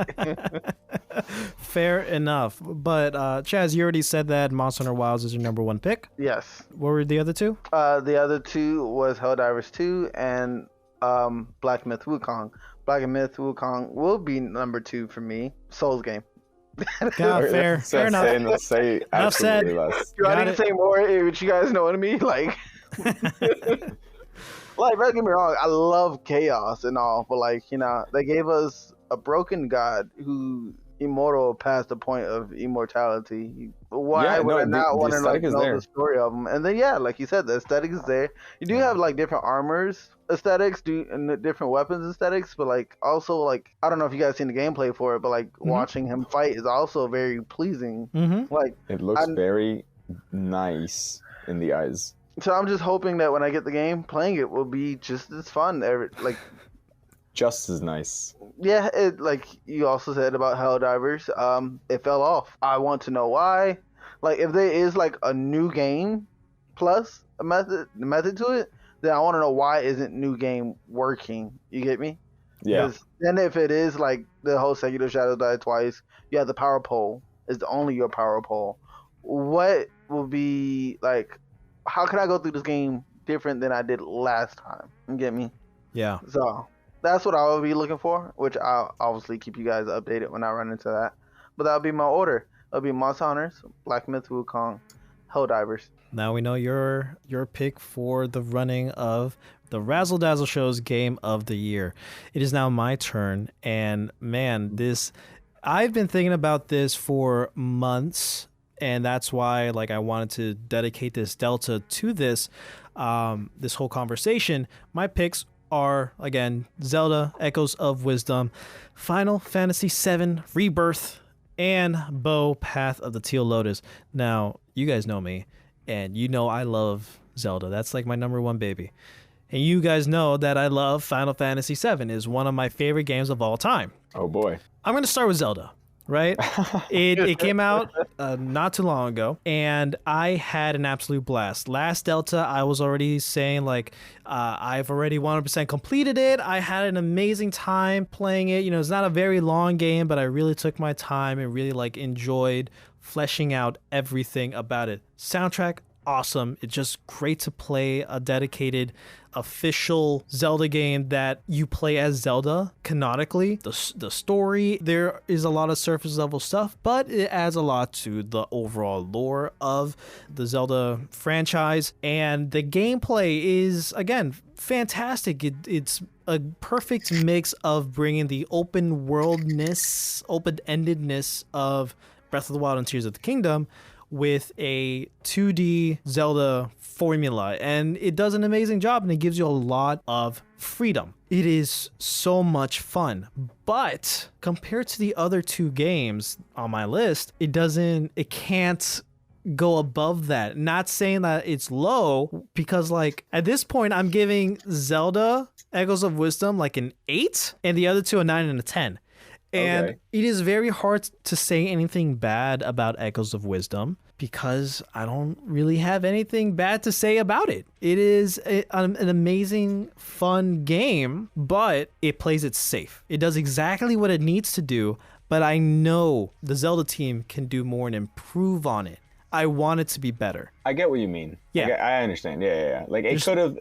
Fair enough. But Chaz, you already said that Monster Hunter Wilds is your number one pick. Yes. What were the other two? The other two was Helldivers 2 and Black Myth Wukong. Black Myth Wukong will be number 2 for me. Souls game. Yeah, fair enough. Enough said. Do I need to say more? But you guys know what I mean? Like, like, don't get me wrong. I love chaos and all, but like, you know, they gave us a broken god who immortal past the point of immortality. Why would I not want to know the story of him? And then like you said, the aesthetic is there. You do have like different armors aesthetics, and different weapons aesthetics, but like also like I don't know if you guys seen the gameplay for it, but like watching him fight is also very pleasing. Like it looks very nice in the eyes. So I'm just hoping that when I get the game, playing it will be just as fun. Like just as nice. Yeah, it like you also said about Helldivers, it fell off. I want to know why. Like if there is like a new game plus a method to it, then I want to know why isn't new game working. You get me? Yeah. Because then if it is like the whole Secular Shadows Die Twice, you have the power pole is only your power pole. What will be like? How can I go through this game different than I did last time? You get me? Yeah. So that's what I will be looking for, which I'll obviously keep you guys updated when I run into that. But that'll be my order. It'll be Monster Hunters, Black Myth Wukong, Helldivers. Now we know your pick for the running of the Razzle Dazzle Show's Game of the Year. It is now my turn, and man, I've been thinking about this for months, and that's why like I wanted to dedicate this Delta to this whole conversation. My picks are, again, Zelda, Echoes of Wisdom, Final Fantasy VII, Rebirth, and Bo, Path of the Teal Lotus. Now, you guys know me, and you know I love Zelda. That's like my number one baby. And you guys know that I love Final Fantasy VII. Is one of my favorite games of all time. Oh, boy. I'm going to start with Zelda. Right? It came out not too long ago, and I had an absolute blast. Last Delta, I was already saying, like, I've already 100% completed it. I had an amazing time playing it. You know, it's not a very long game, but I really took my time and really, like, enjoyed fleshing out everything about it. Soundtrack, awesome. It's just great to play a dedicated official Zelda game that you play as Zelda canonically. The story, there is a lot of surface level stuff, but it adds a lot to the overall lore of the Zelda franchise, and the gameplay is, again, fantastic. It's a perfect mix of bringing the open-endedness of Breath of the Wild and Tears of the Kingdom with a 2D Zelda formula, and it does an amazing job, and it gives you a lot of freedom. It is so much fun, but compared to the other two games on my list, it can't go above that. Not saying that it's low, because like at this point I'm giving Zelda Echoes of Wisdom like an 8 and the other two a 9 and a 10. And it is very hard to say anything bad about Echoes of Wisdom because I don't really have anything bad to say about it. It is an amazing, fun game, but it plays it safe. It does exactly what it needs to do, but I know the Zelda team can do more and improve on it. I want it to be better. I get what you mean. Yeah. I understand. Yeah. Like it could have...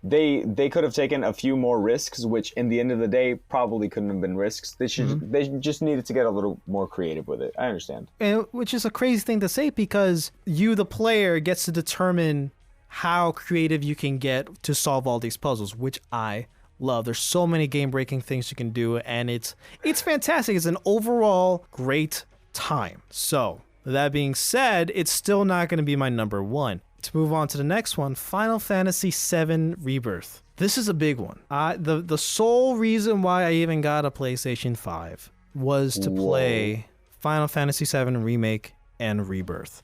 They could have taken a few more risks, which in the end of the day probably couldn't have been risks. They just needed to get a little more creative with it. I understand. And which is a crazy thing to say because you, the player, gets to determine how creative you can get to solve all these puzzles, which I love. There's so many game-breaking things you can do, and it's fantastic. It's an overall great time. So, that being said, it's still not going to be my number one. To move on to the next one, Final Fantasy VII Rebirth. This is a big one. The sole reason why I even got a PlayStation 5 was to play Final Fantasy VII Remake and Rebirth.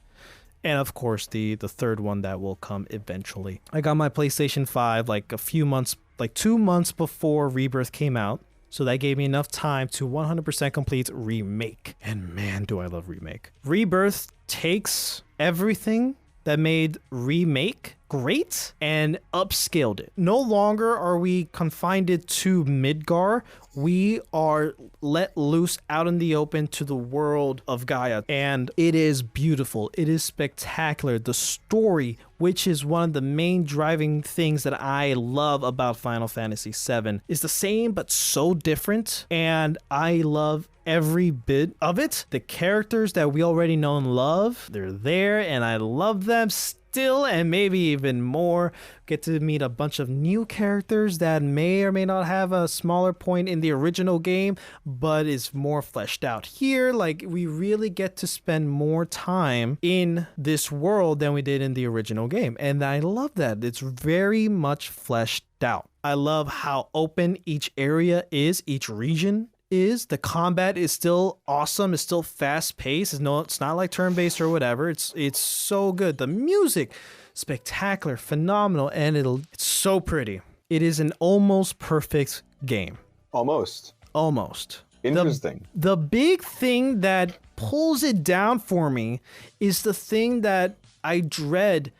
And of course, the third one that will come eventually. I got my PlayStation 5 like 2 months before Rebirth came out. So that gave me enough time to 100% complete Remake. And man, do I love Remake. Rebirth takes everything that made Remake great and upscaled it. No longer are we confined it to Midgar. We are let loose out in the open to the world of Gaia, and it is beautiful. It is spectacular. The story, which is one of the main driving things that I love about Final Fantasy VII, is the same but so different, and I love every bit of it. The characters that we already know and love, they're there, and I love them still, and maybe even more. Get to meet a bunch of new characters that may or may not have a smaller point in the original game, but is more fleshed out here. Like, we really get to spend more time in this world than we did in the original game, and I love that. It's very much fleshed out. I love how open each area is, each region is. The combat is still awesome. It's still fast paced. It's not like turn based or whatever. It's so good. The music, spectacular, phenomenal, and it's so pretty. It is an almost perfect game. Almost. Interesting. The big thing that pulls it down for me is the thing that I dread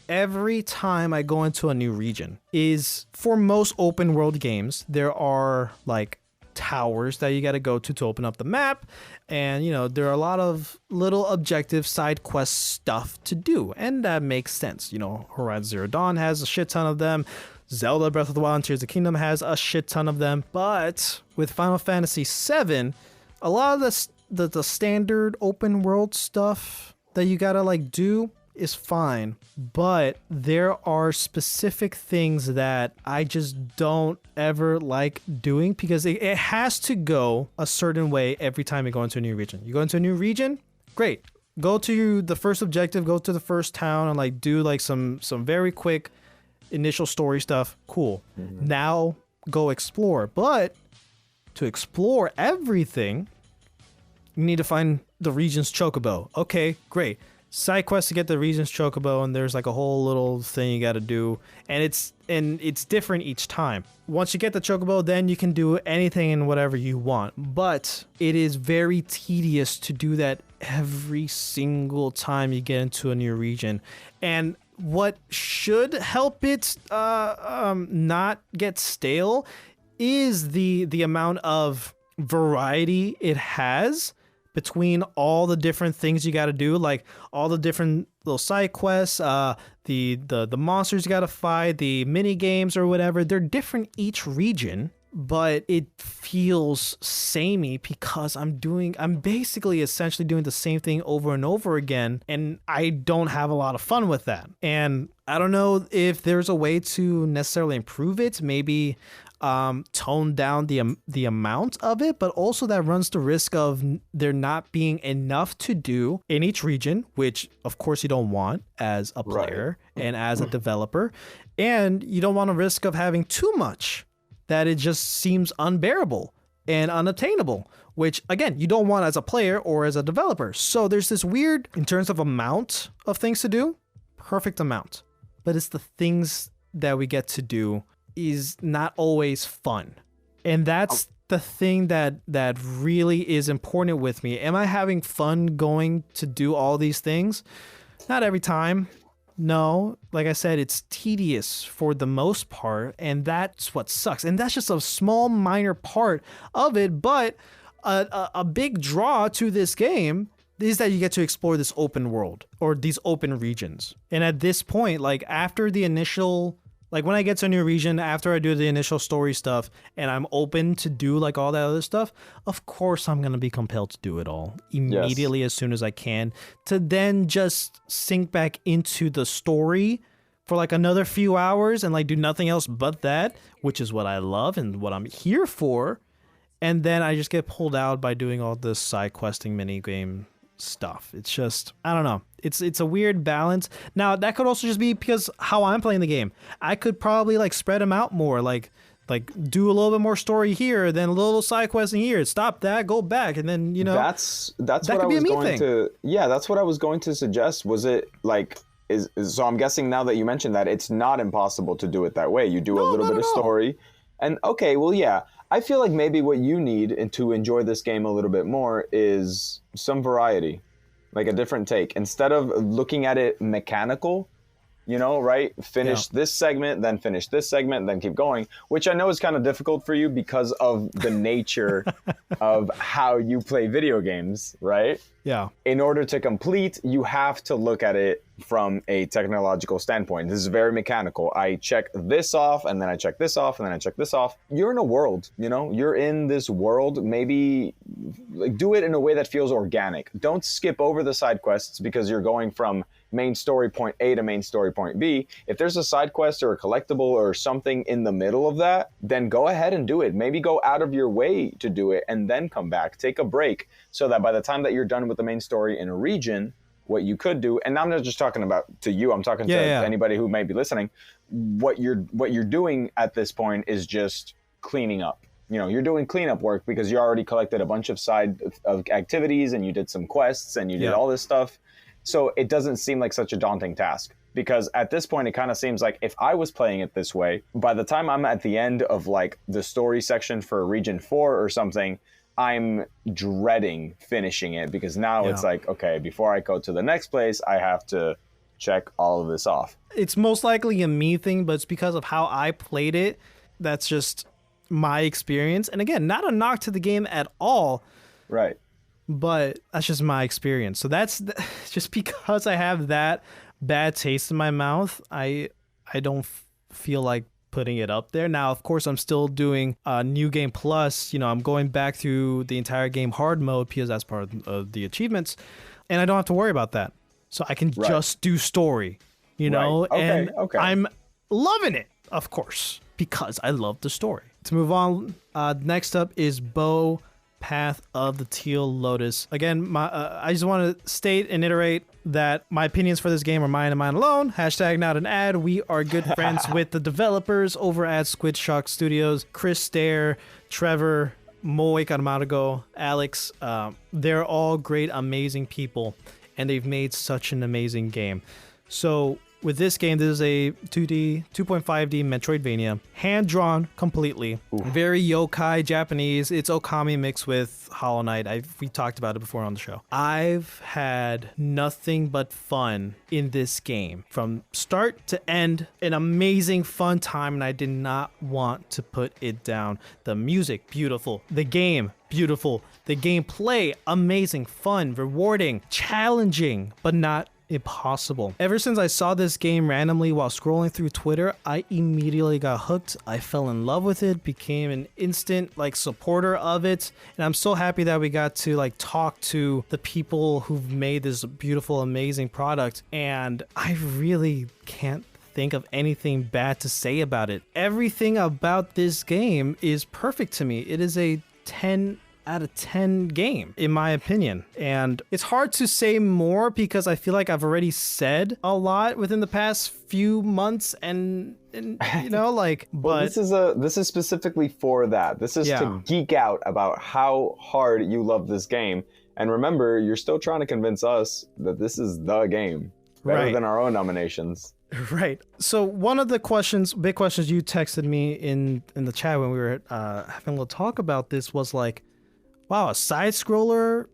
every time I go into a new region. Is for most open world games, there are like towers that you got to go to open up the map, and there are a lot of little objective side quest stuff to do, and that makes sense. Horizon Zero Dawn has a shit ton of them. Zelda Breath of the Wild and Tears of the Kingdom has a shit ton of them. But with Final Fantasy VII, a lot of the standard open world stuff that you gotta like do is fine, but there are specific things that I just don't ever like doing, because it has to go a certain way every time you go into a new region. You go into a new region, great. Go to the first objective, go to the first town, and like do like some very quick initial story stuff. Cool. Mm-hmm. Now go explore. But to explore everything, you need to find the region's chocobo. Okay, great. Side quest to get the region's chocobo, and there's like a whole little thing you got to do, and it's different each time. Once you get the chocobo, then you can do anything and whatever you want, but it is very tedious to do that every single time you get into a new region. And what should help it not get stale is the amount of variety it has between all the different things you got to do, like all the different little side quests, the monsters you got to fight, the mini games or whatever. They're different each region, but it feels samey because I'm basically essentially doing the same thing over and over again, and I don't have a lot of fun with that. And I don't know if there's a way to necessarily improve it. Maybe tone down the amount of it, but also that runs the risk of there not being enough to do in each region, which of course you don't want as a player and as a developer, and you don't want a risk of having too much that it just seems unbearable and unattainable, which again you don't want as a player or as a developer. So there's this weird, in terms of amount of things to do, perfect amount, but it's the things that we get to do is not always fun. And that's the thing that really is important with me. Am I having fun going to do all these things? Not every time. No, like I said, it's tedious for the most part, and that's what sucks. And that's just a small minor part of it, but a big draw to this game is that you get to explore this open world or these open regions. And at this point, like after the initial, like when I get to a new region, after I do the initial story stuff and I'm open to do like all that other stuff, of course I'm going to be compelled to do it all immediately as soon as I can, to then just sink back into the story for like another few hours and like do nothing else but that, which is what I love and what I'm here for. And then I just get pulled out by doing all this side questing mini game stuff. It's just, I don't know. It's a weird balance. Now that could also just be because how I'm playing the game. I could probably like spread them out more, like do a little bit more story here, then a little side questing here. Stop that, go back, and then that's what I was going to. Yeah, that's what I was going to suggest. Was it like so? I'm guessing now that you mentioned that, it's not impossible to do it that way. You do a little bit of story, and okay, well, yeah. I feel like maybe what you need to enjoy this game a little bit more is some variety, like a different take. Instead of looking at it mechanical, you know, right? Finish this segment, then finish this segment, then keep going, which I know is kind of difficult for you because of the nature of how you play video games, right? Yeah. In order to complete, you have to look at it from a technological standpoint. This is very mechanical. I check this off, and then I check this off, and then I check this off. You're in a world, you know? You're in this world. Maybe like do it in a way that feels organic. Don't skip over the side quests because you're going from main story point A to main story point B. If there's a side quest or a collectible or something in the middle of that, then go ahead and do it. Maybe go out of your way to do it and then come back. Take a break so that by the time that you're done with the main story in a region, what you could do, and I'm not just talking about to you, I'm talking to anybody who may be listening, what you're doing at this point is just cleaning up. You know, you're doing cleanup work because you already collected a bunch of side of activities and you did some quests and you did all this stuff. So it doesn't seem like such a daunting task, because at this point, it kind of seems like if I was playing it this way, by the time I'm at the end of like the story section for region 4 or something, I'm dreading finishing it, because now it's like, okay, before I go to the next place, I have to check all of this off. It's most likely a me thing, but it's because of how I played it. That's just my experience. And again, not a knock to the game at all. Right. But that's just my experience. So that's just because I have that bad taste in my mouth. I don't feel like putting it up there. Now, of course, I'm still doing New Game Plus. You know, I'm going back through the entire game hard mode because that's part of the achievements. And I don't have to worry about that. So I can just do story, you know? Okay, and I'm loving it, of course, because I love the story. To move on, next up is Bow Path of the Teal Lotus. Again, I just want to state and iterate that my opinions for this game are mine and mine alone. Hashtag not an ad. We are good friends with the developers over at Squid Shock Studios. Chris Stair, Trevor, Moe Camargo, Alex. They're all great, amazing people, and they've made such an amazing game. So with this game, this is a 2D, 2.5D Metroidvania, hand-drawn completely. Ooh. Very yokai Japanese. It's Okami mixed with Hollow Knight. We talked about it before on the show. I've had nothing but fun in this game. From start to end, an amazing fun time, and I did not want to put it down. The music, beautiful. The game, beautiful. The gameplay, amazing, fun, rewarding, challenging, but not impossible. Ever since I saw this game randomly while scrolling through Twitter, I immediately got hooked. I fell in love with it, became an instant supporter of it, and I'm so happy that we got to talk to the people who've made this beautiful, amazing product, and I really can't think of anything bad to say about it. Everything about this game is perfect to me. It is a 10 out of 10 game, in my opinion. And it's hard to say more because I feel like I've already said a lot within the past few months and you know, but well, this is specifically for that. This is to geek out about how hard you love this game. And remember, you're still trying to convince us that this is the game, better than our own nominations. Right. So one of the big questions you texted me in the chat when we were having a little talk about this was wow, a side scroller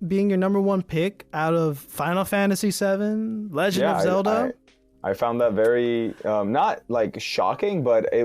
being your number one pick out of Final Fantasy VII, Legend of Zelda. I found that very not shocking, but I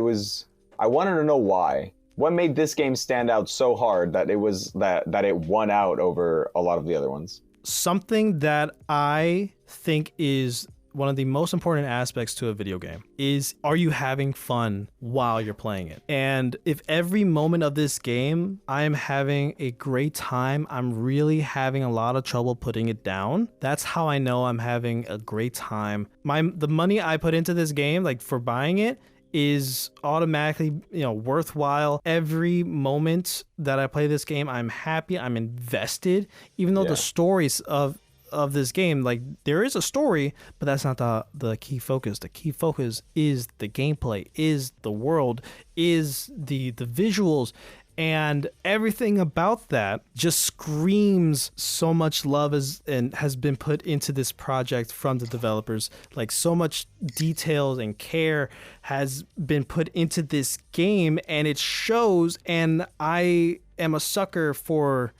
wanted to know why. What made this game stand out so hard that it won out over a lot of the other ones? Something that I think is one of the most important aspects to a video game is, are you having fun while you're playing it? And if every moment of this game I am having a great time, I'm really having a lot of trouble putting it down, that's how I know I'm having a great time. The money I put into this game, for buying it, is automatically worthwhile. Every moment that I play this game, I'm happy, I'm invested, even though the stories of this game, there is a story, but that's not the key focus. The key focus is the gameplay, is the world, is the visuals, and everything about that just screams so much love and has been put into this project from the developers. So much details and care has been put into this game, and it shows. And I am a sucker for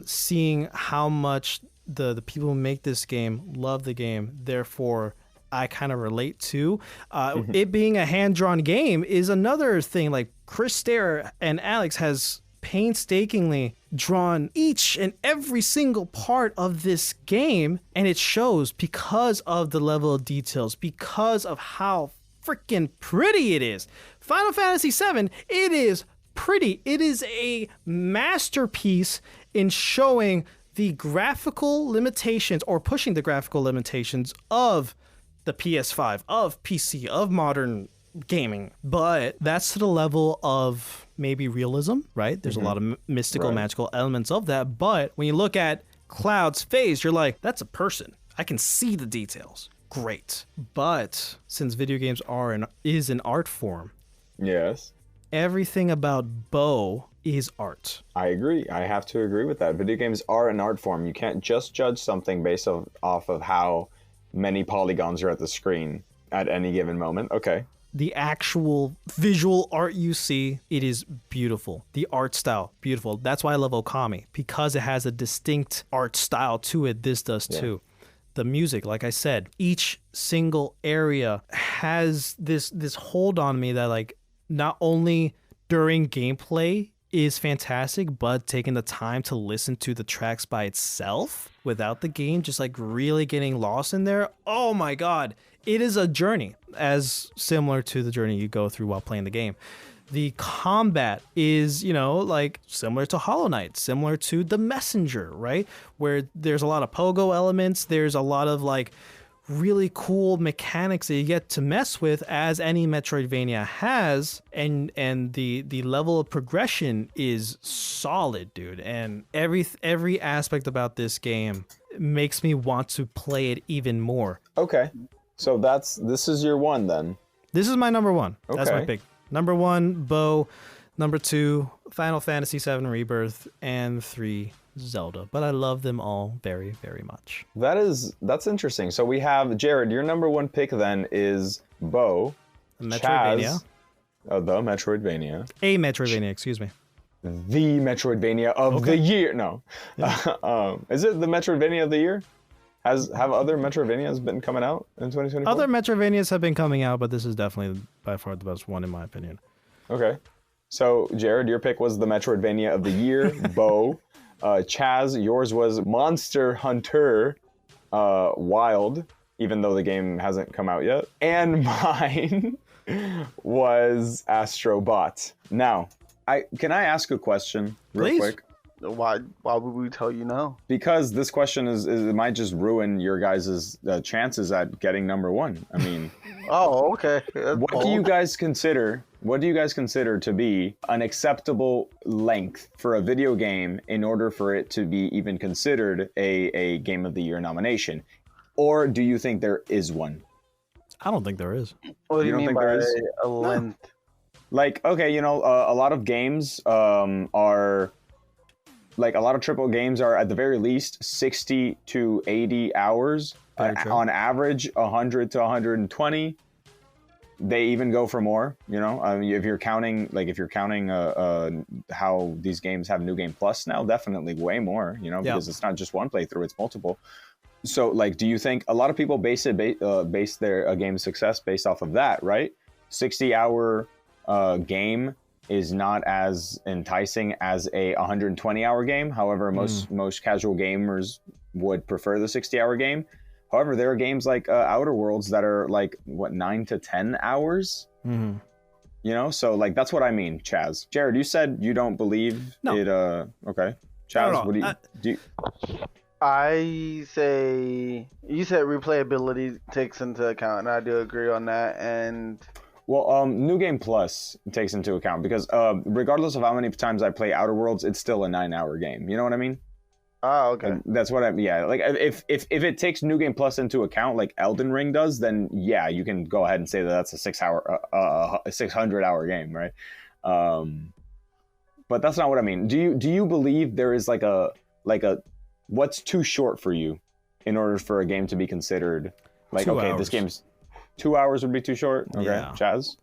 seeing how much the people who make this game love the game. Therefore, I kind of relate to. It being a hand-drawn game is another thing. Like Chris Stair and Alex has painstakingly drawn each and every single part of this game, and it shows because of the level of details, because of how freaking pretty it is. Final Fantasy VII, it is pretty. It is a masterpiece in showing the graphical limitations, or pushing the graphical limitations of the PS5, of PC, of modern gaming. But that's to the level of maybe realism, right? There's a lot of mystical, magical elements of that. But when you look at Cloud's face, you're like, that's a person. I can see the details. Great. But since video games is an art form, yes, everything about Bo is art. I agree. I have to agree with that. Video games are an art form. You can't just judge something based off of how many polygons are at the screen at any given moment. Okay. The actual visual art you see, it is beautiful. The art style, beautiful. That's why I love Okami, because it has a distinct art style to it. This does too. The music, like I said, each single area has this hold on me that, like, not only during gameplay is fantastic, but taking the time to listen to the tracks by itself without the game just like really getting lost in there. Oh my God. It is a journey, as similar to the journey you go through while playing the game. The combat is, like similar to Hollow Knight, similar to The Messenger, right? Where there's a lot of pogo elements. There's a lot of like really cool mechanics that you get to mess with, as any Metroidvania has, and the level of progression is solid, dude. And every aspect about this game makes me want to play it even more. Okay. So this is your one then. This is my number one. Okay. That's my pick. Number one, Bo. Number two, Final Fantasy VII Rebirth. And 3, Zelda. But I love them all very, very much. That's interesting. So we have Jared. Your number one pick then is Bo. Metroidvania. Chaz, the Metroidvania. A Metroidvania, excuse me. The Metroidvania of the year. No. Yeah. Is it the Metroidvania of the year? Have other Metroidvanias been coming out in 2024? Other Metroidvanias have been coming out, but this is definitely by far the best one in my opinion. Okay. So, Jared, your pick was the Metroidvania of the year, Bo. Chaz, yours was Monster Hunter Wild, even though the game hasn't come out yet. And mine was Astrobot. Now, can I ask a question real quick? Why would we tell you no? Because this question it might just ruin your guys' chances at getting number one. I mean, oh, okay. What do you guys consider to be an acceptable length for a video game in order for it to be even considered a Game of the Year nomination? Or do you think there is one? I don't think there is. What do you mean by a length? Like, okay, a lot of games are... Like, a lot of AAA games are, at the very least, 60 to 80 hours. On average, 100 to 120. They even go for more, if you're counting how these games have New Game Plus now, definitely way more, because it's not just one playthrough, it's multiple. So, like, do you think a lot of people base their game's success based off of that, right? 60-hour game is not as enticing as a 120-hour game. However, most casual gamers would prefer the 60-hour game. However, there are games like Outer Worlds that are like 9 to 10 hours. Mm-hmm. So like that's what I mean, Chaz. Jared, you said you don't believe it. Okay, Chaz, what do you? I say you said replayability takes into account, and I do agree on that. And well, New Game Plus takes into account because regardless of how many times I play Outer Worlds, it's still a 9-hour game. You know what I mean? Oh, okay. And that's what like if it takes New Game Plus into account, like Elden Ring does, then yeah, you can go ahead and say that that's a 600-hour game, right? But that's not what I mean. Do you believe there is like a what's too short for you in order for a game to be considered like 2 okay, hours. this game's 2 hours would be too short? Okay, Yeah. Chaz?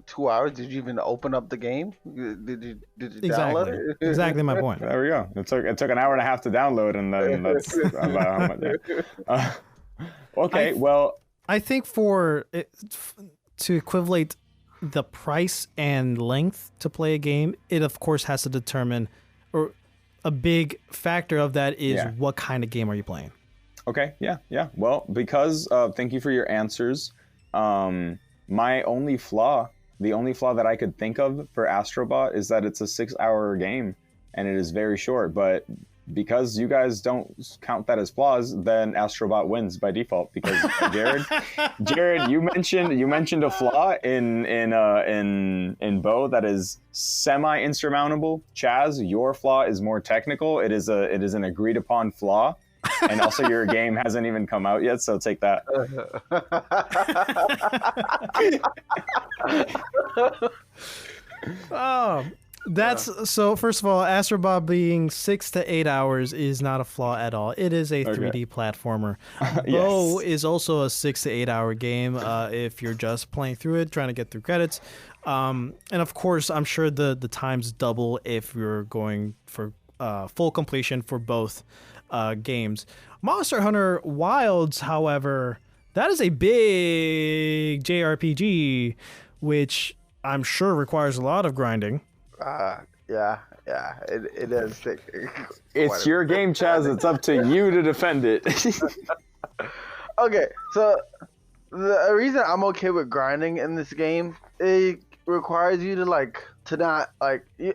2 hours? Did you even open up the game? Did you download it? Exactly my point. There we go. It took an hour and a half to download, and then that's about how much. Okay, well, I think to equivalent the price and length to play a game, it of course has to determine, or a big factor of that is what kind of game are you playing? Okay, yeah. Well, because thank you for your answers. My only flaw, the only flaw that I could think of for Astrobot is that it's a 6-hour game and it is very short. But because you guys don't count that as flaws, then Astrobot wins by default. Because Jared, you mentioned a flaw in Bo that is semi-insurmountable. Chaz, your flaw is more technical. It is an agreed upon flaw. And also your game hasn't even come out yet, so take that. So first of all, Astrobot being 6 to 8 hours is not a flaw at all. It is a 3D platformer. Bo is also a 6 to 8 hour game if you're just playing through it, trying to get through credits. And of course, I'm sure the times double if you're going for full completion for both games. Monster Hunter Wilds, however, that is a big JRPG, which I'm sure requires a lot of grinding. Yeah, it is. It's your game, Chaz. It's up to you to defend it. Okay, so the reason I'm okay with grinding in this game, it requires you to not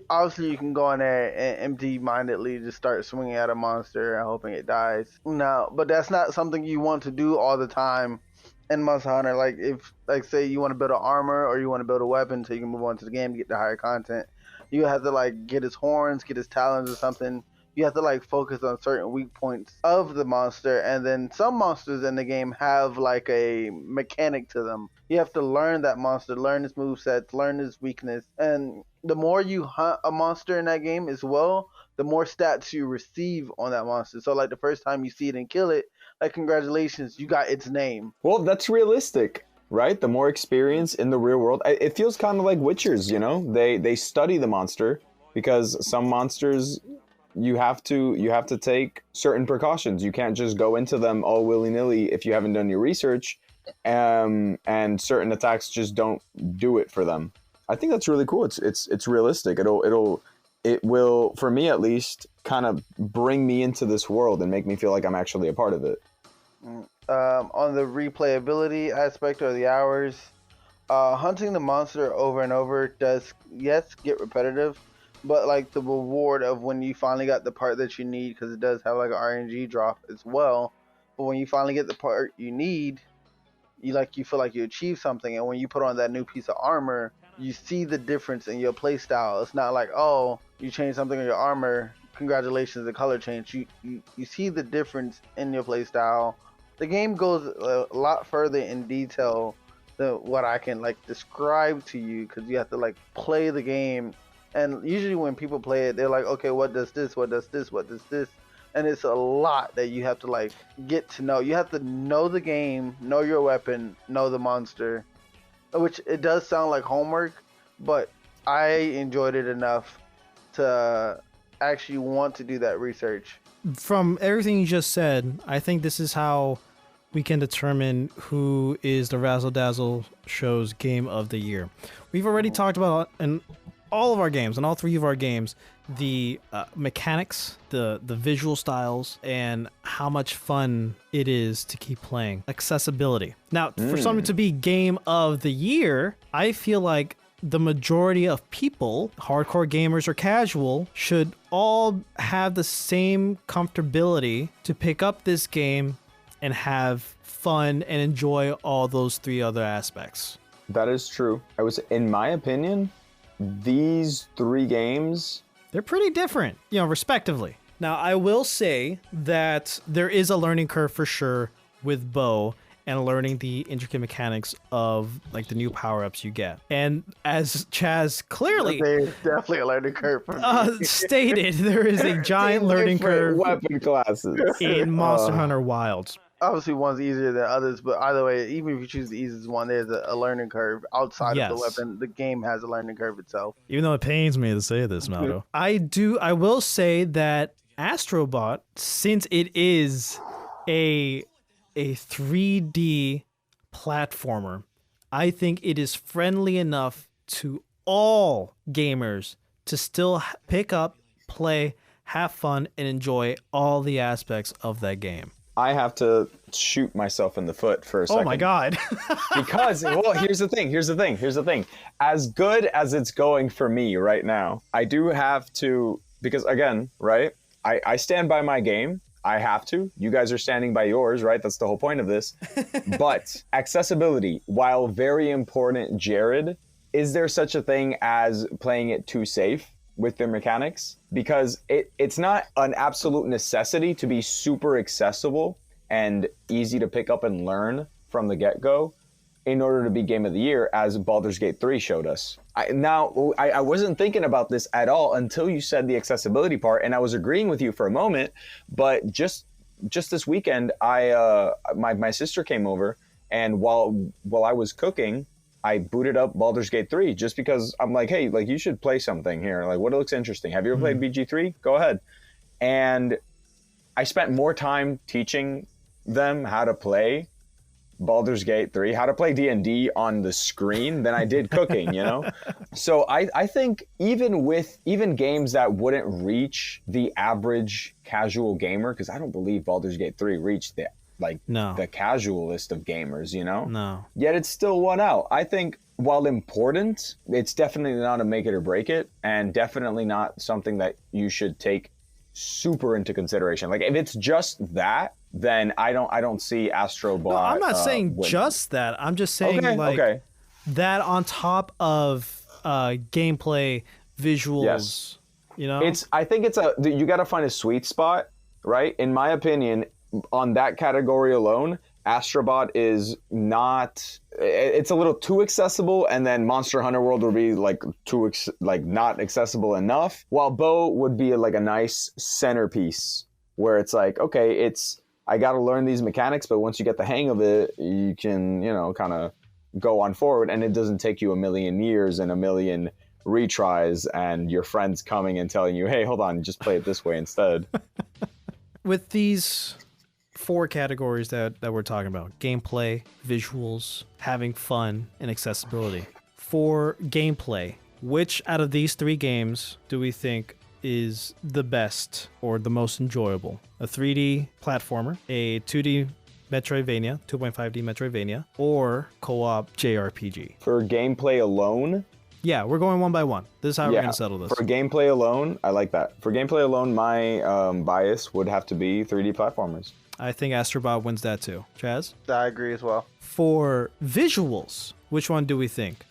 obviously you can go in there and empty-mindedly just start swinging at a monster and hoping it dies. No, but that's not something you want to do all the time in Monster Hunter. Like if say you want to build an armor or you want to build a weapon so you can move on to the game to get the higher content, you have to get his horns, get his talons or something. You have to focus on certain weak points of the monster, and then some monsters in the game have a mechanic to them. You have to learn that monster, learn his movesets, learn his weakness, and the more you hunt a monster in that game as well, the more stats you receive on that monster. So the first time you see it and kill it, congratulations, you got its name. Well, that's realistic, right? The more experience in the real world, it feels kind of like Witchers, they study the monster, because some monsters you have to take certain precautions. You can't just go into them all willy-nilly if you haven't done your research, and certain attacks just don't do it for them. I think that's really cool. It's realistic. It will, for me at least, kind of bring me into this world and make me feel like I'm actually a part of it. On the replayability aspect or the hours, hunting the monster over and over does get repetitive, but the reward of when you finally got the part that you need, because it does have an RNG drop as well, but when you finally get the part you need, you feel like you achieved something. And when you put on that new piece of armor, you see the difference in your playstyle. It's not oh, you changed something in your armor, congratulations, the color change. You see the difference in your playstyle. The game goes a lot further in detail than what I can describe to you, because you have to play the game. And usually when people play it, they're okay, what does this, what does this, what does this? And it's a lot that you have to get to know. You have to know the game, know your weapon, know the monster, which it does sound like homework, but I enjoyed it enough to actually want to do that research. From everything you just said, I think this is how we can determine who is the Razzle Dazzle show's game of the year. We've already talked about in all of our games, and all three of our games, the mechanics, the visual styles, and how much fun it is to keep playing. Accessibility. Now, for something to be game of the year, I feel like the majority of people, hardcore gamers or casual, should all have the same comfortability to pick up this game and have fun and enjoy all those three other aspects. That is true. In my opinion, these three games, they're pretty different, respectively. Now, I will say that there is a learning curve for sure with Bo and learning the intricate mechanics of the new power-ups you get. And as Chaz clearly there's definitely a learning curve for me. Stated, there is a giant learning curve weapon classes in Monster Hunter Wilds. Obviously, one's easier than others, but either way, even if you choose the easiest one, there's a learning curve outside of the weapon. The game has a learning curve itself. Even though it pains me to say this, Mauro, I will say that Astrobot, since it is a 3D platformer, I think it is friendly enough to all gamers to still pick up, play, have fun, and enjoy all the aspects of that game. I have to shoot myself in the foot for a second. Oh my God. Because, well, here's the thing. As good as it's going for me right now, I do have to, because again, right, I stand by my game. I have to. You guys are standing by yours, right? That's the whole point of this. But accessibility, while very important, Jared, is there such a thing as playing it too safe with their mechanics? Because it's not an absolute necessity to be super accessible and easy to pick up and learn from the get-go in order to be Game of the Year, as Baldur's Gate 3 showed us. I wasn't thinking about this at all until you said the accessibility part, and I was agreeing with you for a moment, but just this weekend, my sister came over, and while I was cooking, I booted up Baldur's Gate 3 just because I'm like, hey, like, you should play something here. Like, what looks interesting? Have you ever played BG3? Go ahead. And I spent more time teaching them how to play Baldur's Gate 3, how to play D&D on the screen than I did cooking, you know? So I think even games that wouldn't reach the average casual gamer, because I don't believe Baldur's Gate 3 reached the casual list of gamers, you know? No. Yet it's still won out. I think while important, it's definitely not a make it or break it, and definitely not something that you should take super into consideration. Like, if it's just that, then I don't see Astro Bot. No, I'm not saying winning. Just that. I'm just saying that on top of gameplay, visuals. Yes. You know, I think you got to find a sweet spot, right? In my opinion, on that category alone, Astrobot is not. It's a little too accessible, and then Monster Hunter World would be like not accessible enough. While Bo would be like a nice centerpiece, where it's like, okay, I got to learn these mechanics, but once you get the hang of it, you can, kind of go on forward, and it doesn't take you a million years and a million retries and your friends coming and telling you, hey, hold on, just play it this way instead. With these 4 categories that we're talking about: gameplay, visuals, having fun, and accessibility. For gameplay, which out of these 3 games do we think is the best or the most enjoyable? A 3D platformer, a 2D Metroidvania, 2.5D Metroidvania, or co-op JRPG? For gameplay alone? Yeah, we're going one by one. This is how we're going to settle this. For gameplay alone, I like that. For gameplay alone, my bias would have to be 3D platformers. I think Astrobot wins that too. Chaz? I agree as well. For visuals, which one do we think?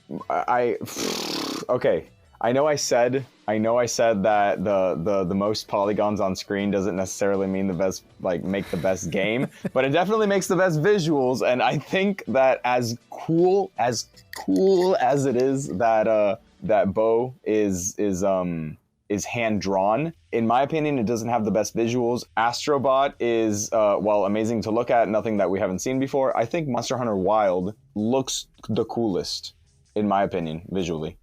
Okay. I know I said that the most polygons on screen doesn't necessarily mean the best, like, make the best game, but it definitely makes the best visuals. And I think that as cool as it is that Bo is hand drawn, in my opinion, it doesn't have the best visuals. Astrobot is, while amazing to look at, nothing that we haven't seen before. I think Monster Hunter Wild looks the coolest, in my opinion, visually.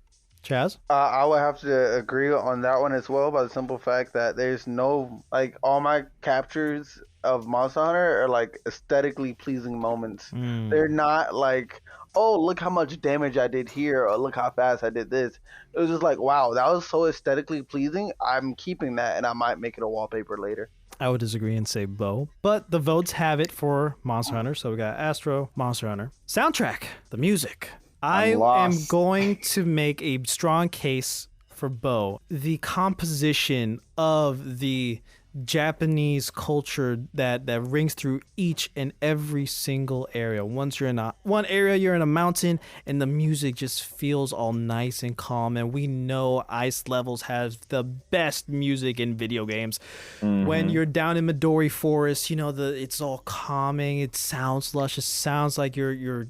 Chaz? I would have to agree on that one as well, by the simple fact that there's no, like, all my captures of Monster Hunter are like aesthetically pleasing moments. They're not like, oh, look how much damage I did here, or look how fast I did this. It was just like, wow, that was so aesthetically pleasing. I'm keeping that, and I might make it a wallpaper later. I would disagree and say Bo, but the votes have it for Monster Hunter. So we got Astro, Monster Hunter. Soundtrack, the music. I am going to make a strong case for Bo. The composition of the Japanese culture that rings through each and every single area. Once you're in one area, you're in a mountain, and the music just feels all nice and calm. And we know Ice Levels has the best music in video games. Mm-hmm. When you're down in Midori Forest, it's all calming. It sounds lush. It sounds like you're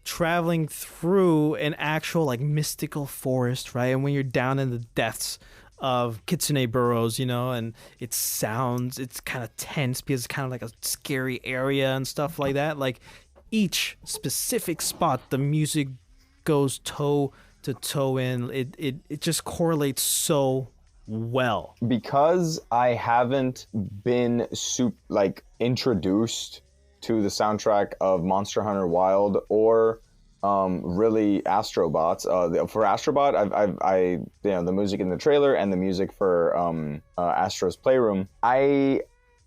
traveling through an actual, like, mystical forest, right? And when you're down in the depths of Kitsune burrows, and it's kind of tense because it's kind of like a scary area and stuff like that. Like, each specific spot, the music goes toe to toe in. It just correlates so well. Because I haven't been introduced to the soundtrack of Monster Hunter Wild or really Astrobots. For Astrobot, I the music in the trailer and the music for Astro's Playroom. I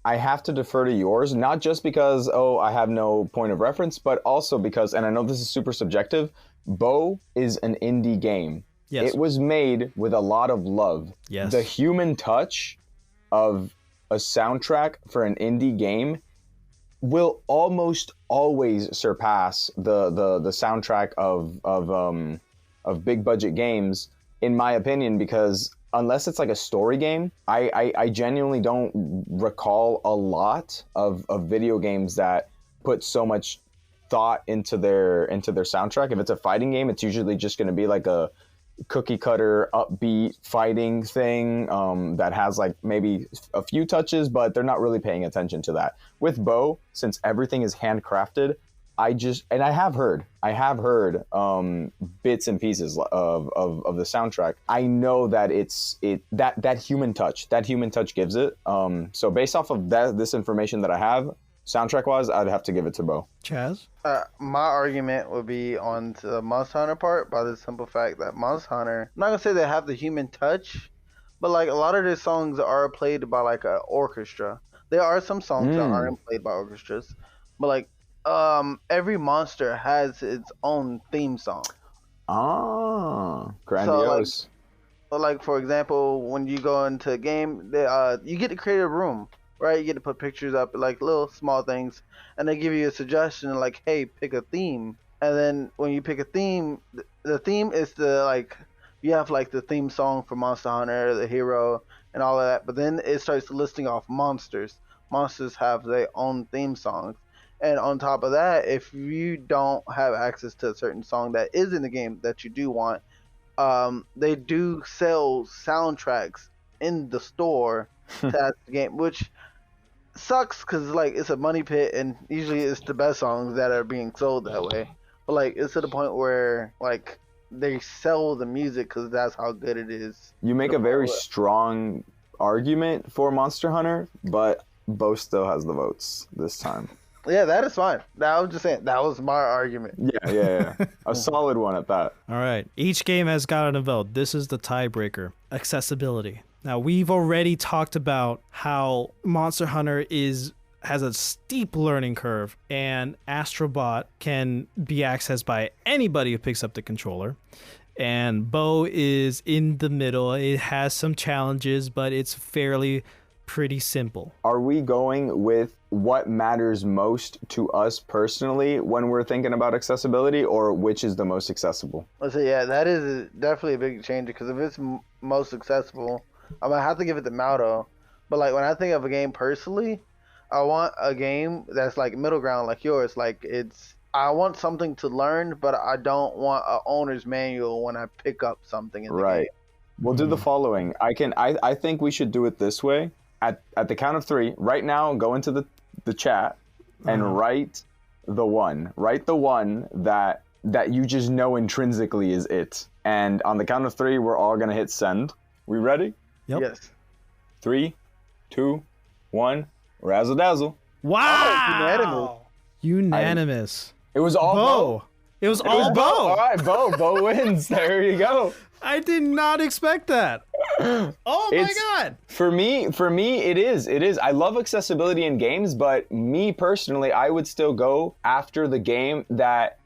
have to defer to yours, not just because I have no point of reference, but also because, and I know this is super subjective, Bo is an indie game. Yes. It was made with a lot of love. Yes. The human touch of a soundtrack for an indie game will almost always surpass the soundtrack of big budget games, in my opinion, because unless it's like a story game, I genuinely don't recall a lot of video games that put so much thought into their soundtrack. If it's a fighting game, it's usually just going to be like a cookie cutter upbeat fighting thing that has like maybe a few touches, but they're not really paying attention to that. With Bo, since everything is handcrafted, I have heard bits and pieces of the soundtrack. I know that that human touch gives it. So based off of this information that I have, soundtrack wise, I'd have to give it to Bo. Chaz? My argument would be on the Monster Hunter part by the simple fact that Monster Hunter, I'm not gonna say they have the human touch, but like a lot of their songs are played by like an orchestra. There are some songs that aren't played by orchestras, but like every monster has its own theme song. Ah, grandiose. So like for example, when you go into a game, you get to create a room, right? You get to put pictures up, like little small things, and they give you a suggestion like, hey, pick a theme. And then when you pick a theme, the theme is you have like the theme song for Monster Hunter, the hero, and all of that. But then it starts listing off monsters. Monsters have their own theme songs. And on top of that, if you don't have access to a certain song that is in the game that you do want, they do sell soundtracks in the store to add the game, which sucks because like it's a money pit, and usually it's the best songs that are being sold that way. But like it's to the point where like they sell the music because that's how good it is. You make a very strong argument for Monster Hunter, but Bo still has the votes this time. Yeah, that is fine. I was just saying, that was my argument. Yeah. A solid one at that. All right. Each game has gotten a vote. This is the tiebreaker. Accessibility. Now, we've already talked about how Monster Hunter has a steep learning curve, and Astrobot can be accessed by anybody who picks up the controller. And Bo is in the middle. It has some challenges, but it's fairly pretty simple. Are we going with what matters most to us personally when we're thinking about accessibility, or which is the most accessible? Let's say, yeah, that is definitely a big change, because if it's most accessible, I'm gonna have to give it to Mauro. But like when I think of a game personally, I want a game that's like middle ground, like yours. Like I want something to learn, but I don't want an owner's manual when I pick up something in the game. We'll do the following. I think we should do it this way. At the count of 3, right now, go into the chat and write the one. Write the one that you just know intrinsically is it. And on the count of 3, we're all gonna hit send. We ready? Yep. Yes. 3, 2, 1. Razzle dazzle. Wow! Unanimous. It was all Bo. It was all Bo. All right, Bo wins. There you go. I did not expect that. Oh my God. For me, it is. I love accessibility in games, but me personally, I would still go after the game that,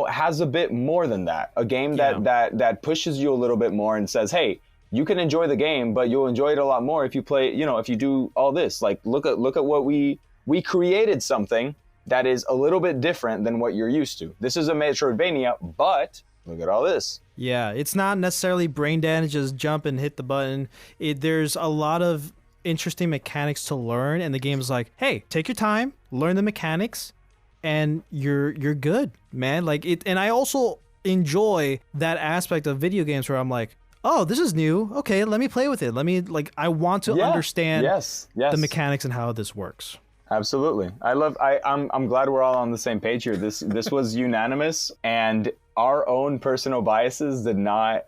has a bit more than that. A game that pushes you a little bit more and says, hey, you can enjoy the game, but you'll enjoy it a lot more if you play, if you do all this. Like, look at what we created something that is a little bit different than what you're used to. This is a Metroidvania, but look at all this. Yeah, it's not necessarily brain damage, just jump and hit the button. There's a lot of interesting mechanics to learn, and the game's like, hey, take your time, learn the mechanics, and you're good, man. And I also enjoy that aspect of video games where I'm like, oh, this is new. Okay, let me play with it. I want to understand the mechanics and how this works. Absolutely. I'm glad we're all on the same page here. This was unanimous, and our own personal biases did not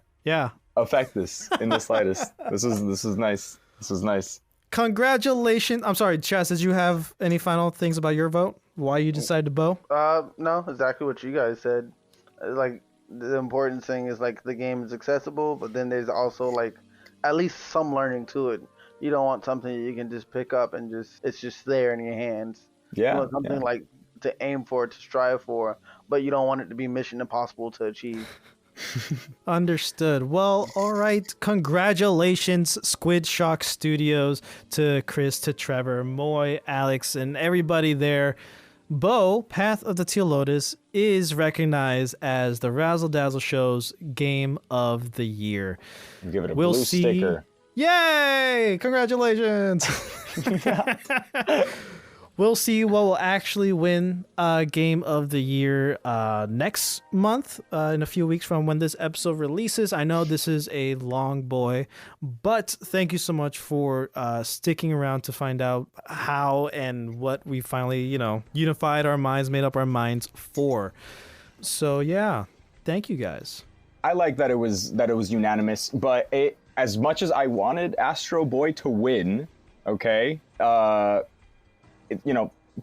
affect this in the slightest. This is nice. This is nice. Congratulations. I'm sorry, Chaz, did you have any final things about your vote? why you decided to bow? No, exactly what you guys said. Like, the important thing is, like, the game is accessible, but then there's also, like, at least some learning to it. You don't want something you can just pick up and it's just there in your hands. Yeah. You want something like to aim for, to strive for, but you don't want it to be mission impossible to achieve. Understood. Well, all right. Congratulations, Squid Shock Studios, to Chris, to Trevor, Moy, Alex, and everybody there. Bo, Path of the Teal Lotus, is recognized as the Razzle Dazzle Show's Game of the Year. Give it a blue sticker. Yay! Congratulations! We'll see what will actually win Game of the Year next month, in a few weeks from when this episode releases. I know this is a long boy, but thank you so much for sticking around to find out how and what we finally, unified our minds, made up our minds for. So yeah, thank you guys. I like that it was unanimous, but as much as I wanted Astro Boy to win, okay,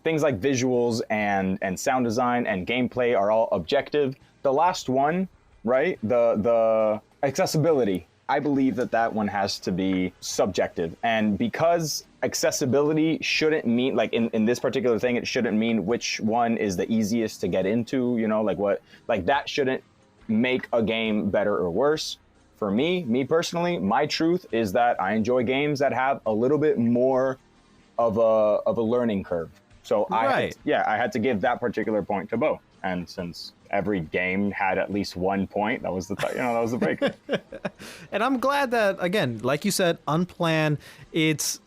things like visuals and sound design and gameplay are all objective. The last one, right? The accessibility, I believe that one has to be subjective. And because accessibility shouldn't mean, like in this particular thing, it shouldn't mean which one is the easiest to get into, that shouldn't make a game better or worse. For me personally, my truth is that I enjoy games that have a little bit more of a learning curve. So I had to give that particular point to Bo. And since every game had at least 1 point, that was the break. And I'm glad that, again, like you said, unplanned. It's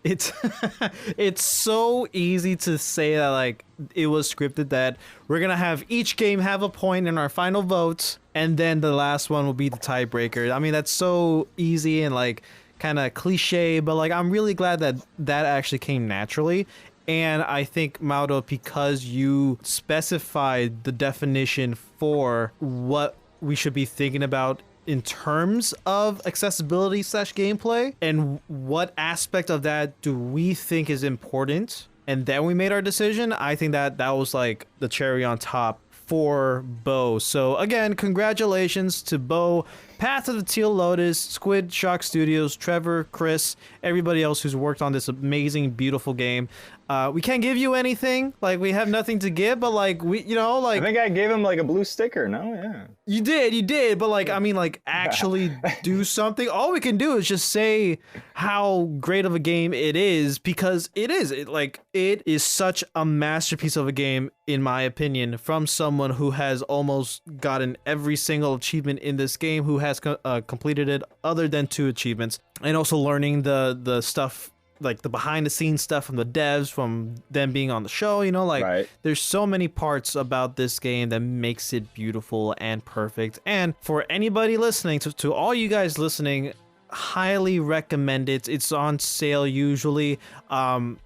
it's so easy to say that like it was scripted, that we're gonna have each game have a point in our final votes, and then the last one will be the tiebreaker. I mean, that's so easy and like kind of cliche, but like I'm really glad that actually came naturally. And I think, Mauro, because you specified the definition for what we should be thinking about in terms of accessibility / gameplay, and what aspect of that do we think is important, and then we made our decision, I think that was like the cherry on top for Bo. So again, congratulations to Bo, Path of the Teal Lotus, Squid Shock Studios, Trevor, Chris, everybody else who's worked on this amazing, beautiful game. We can't give you anything, like we have nothing to give, but like I think I gave him like a blue sticker. No, yeah. You did, but like, I mean, like actually do something. All we can do is just say how great of a game it is, because it is such a masterpiece of a game, in my opinion, from someone who has almost gotten every single achievement in this game, who has completed it other than 2 achievements, and also learning the stuff, like the behind the scenes stuff from the devs, from them being on the show, right. There's so many parts about this game that makes it beautiful and perfect. And for anybody listening, to all you guys listening, highly recommend it. It's on sale usually, and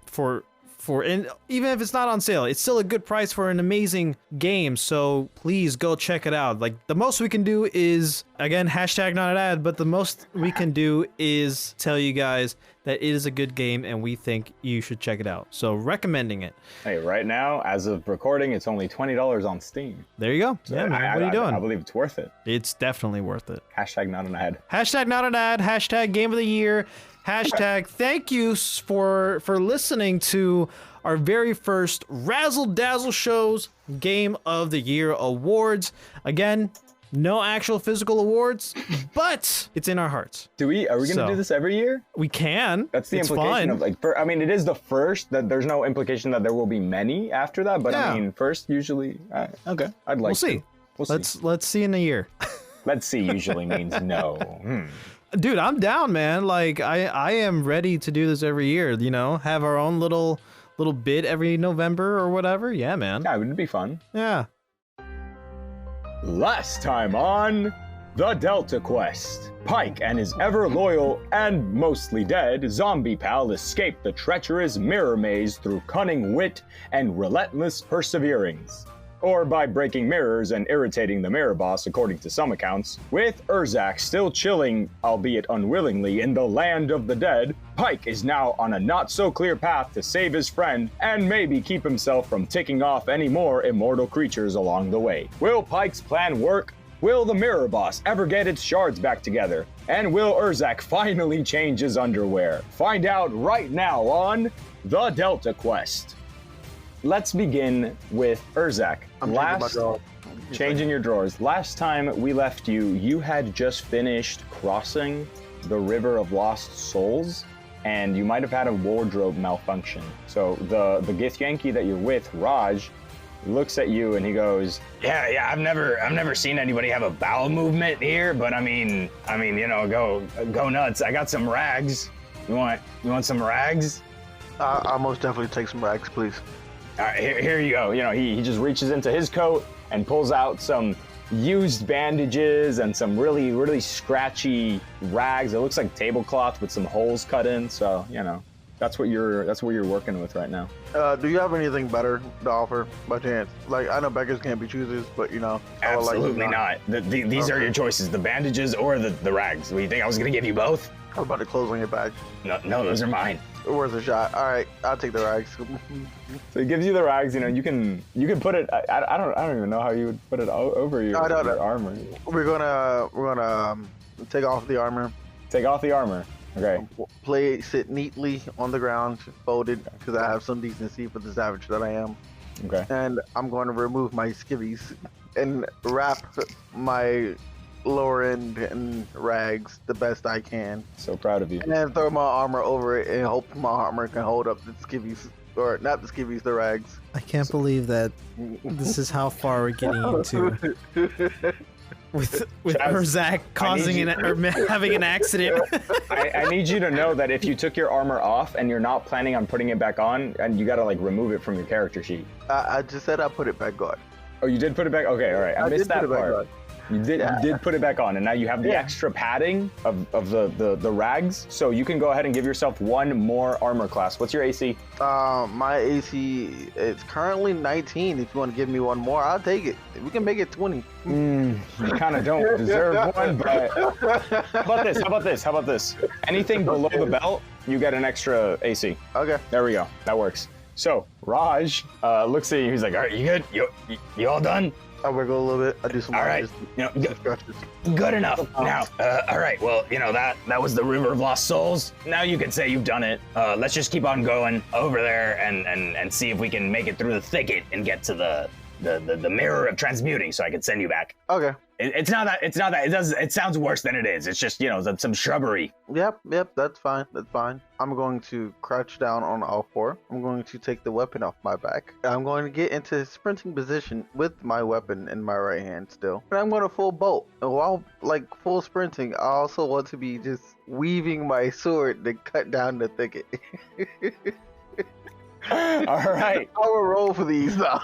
even if it's not on sale, it's still a good price for an amazing game. So please go check it out. Like, the most we can do is, again, hashtag not an ad, but the most we can do is tell you guys that it is a good game and we think you should check it out. So recommending it. Hey, right now, as of recording, it's only $20 on Steam. There you go. So yeah, man. What are you doing? I believe it's worth it. It's definitely worth it. Hashtag not an ad. Hashtag not an ad. Hashtag game of the year. Hashtag thank you for listening to our very first Razzle Dazzle Show's Game of the Year awards. Again, no actual physical awards, but it's in our hearts. Are we going to do this every year? We can. That's the implication of it is the first, that there's no implication that there will be many after that, but yeah. I mean, first usually, okay. We'll see. Let's see in a year. Let's see usually means no. Dude, I'm down, man. Like, I am ready to do this every year, have our own little bit every November or whatever. Yeah, man. Yeah, it would be fun. Yeah. Last time on The Delta Quest, Pike and his ever-loyal and mostly dead zombie pal escape the treacherous mirror maze through cunning wit and relentless perseverance. or by breaking mirrors and irritating the mirror boss, according to some accounts. With Erzahc still chilling, albeit unwillingly, in the land of the dead, Pike is now on a not-so-clear path to save his friend and maybe keep himself from ticking off any more immortal creatures along the way. Will Pike's plan work? Will the mirror boss ever get its shards back together? And will Erzahc finally change his underwear? Find out right now on The Delta Quest. Let's begin with Erzahc. Changing your drawers. Last time we left you, you had just finished crossing the River of Lost Souls, and you might have had a wardrobe malfunction. So the Githyanki that you're with, Raj, looks at you and he goes, Yeah, I've never seen anybody have a bowel movement here, but I mean, you know, go nuts. I got some rags. You want some rags? I'll most definitely take some rags, please. all right, here you go. You know, he just reaches into his coat and pulls out some used bandages and some really, really scratchy rags. It looks like tablecloth with some holes cut in. So, you know, that's what you're working with right now. Do you have anything better to offer by chance? Like, I know beggars can't be choosers, but you know, Absolutely not. These are your choices: the bandages or the rags. What, do you think I was gonna give you both? How about the clothes on your back? No, those are mine. Worth a shot. All right, I'll take the rags. So he gives you the rags. You know, you can put it. I don't even know how you would put it over your armor. We're gonna take off the armor. Take off the armor. Okay. Place it neatly on the ground, folded, because I have some decency for the savage that I am. Okay. And I'm going to remove my skivvies and wrap my lower end in rags the best I can. So proud of you. And then throw my armor over it and hope my armor can hold up the skivvies, or not the skivvies, the rags. I can't believe that this is how far we're getting into. With Erzahc causing having an accident. I need you to know that if you took your armor off and you're not planning on putting it back on, and you gotta like remove it from your character sheet. I just said I put it back on. Oh, you did put it back? Okay, all right. I missed that part. You did put it back on, and now you have the extra padding of the rags, so you can go ahead and give yourself one more armor class. What's your AC? My AC is currently 19. If you want to give me one more, I'll take it. We can make it 20. You kind of don't deserve one, but how about this? Anything below the belt, you get an extra AC. Okay. There we go. That works. So Raj looks at you. He's like, all right, you good? You all done? I'll wiggle a little bit. I do some. All right, good enough. Now, all right. Well, you know that was the River of Lost Souls. Now you can say you've done it. Let's just keep on going over there and see if we can make it through the thicket and get to the mirror of transmuting, so I can send you back. Okay. It's not that. It sounds worse than it is. It's just, you know, some shrubbery. Yep. That's fine. I'm going to crouch down on all four. I'm going to take the weapon off my back. I'm going to get into sprinting position with my weapon in my right hand still. And I'm going to full bolt. And while like full sprinting, I also want to be just weaving my sword to cut down the thicket. All right. I will roll for these now.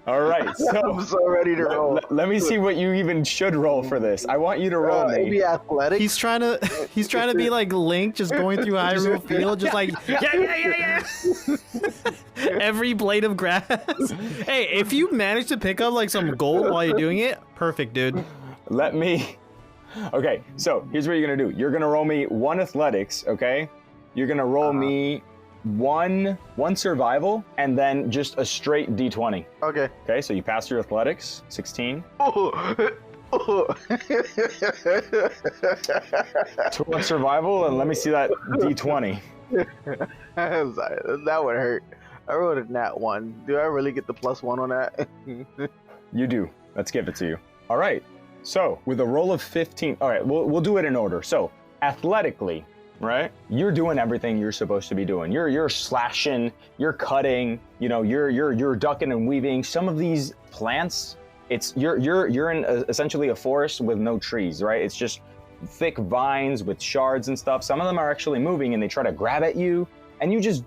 All right. So I'm so ready to roll. Let me see what you even should roll for this. I want you to roll me. Maybe athletic. He's trying to be like Link, just going through Hyrule Field, just like yeah. Every blade of grass. Hey, if you manage to pick up like some gold while you're doing it, perfect, dude. Okay, so here's what you're gonna do. You're gonna roll me one athletics, okay? You're gonna roll me one survival, and then just a straight D20. Okay. Okay, so you pass your athletics, 16. To one survival, and let me see that D20. I'm sorry, that would hurt. I rolled a nat 1. Do I really get the +1 on that? You do. Let's give it to you. All right. So with a roll of 15, all right, we'll do it in order. So athletically, right? You're doing everything you're supposed to be doing. You're slashing, you're cutting, you know, you're ducking and weaving. Some of these plants, you're in essentially a forest with no trees, right? It's just thick vines with shards and stuff. Some of them are actually moving and they try to grab at you, and you just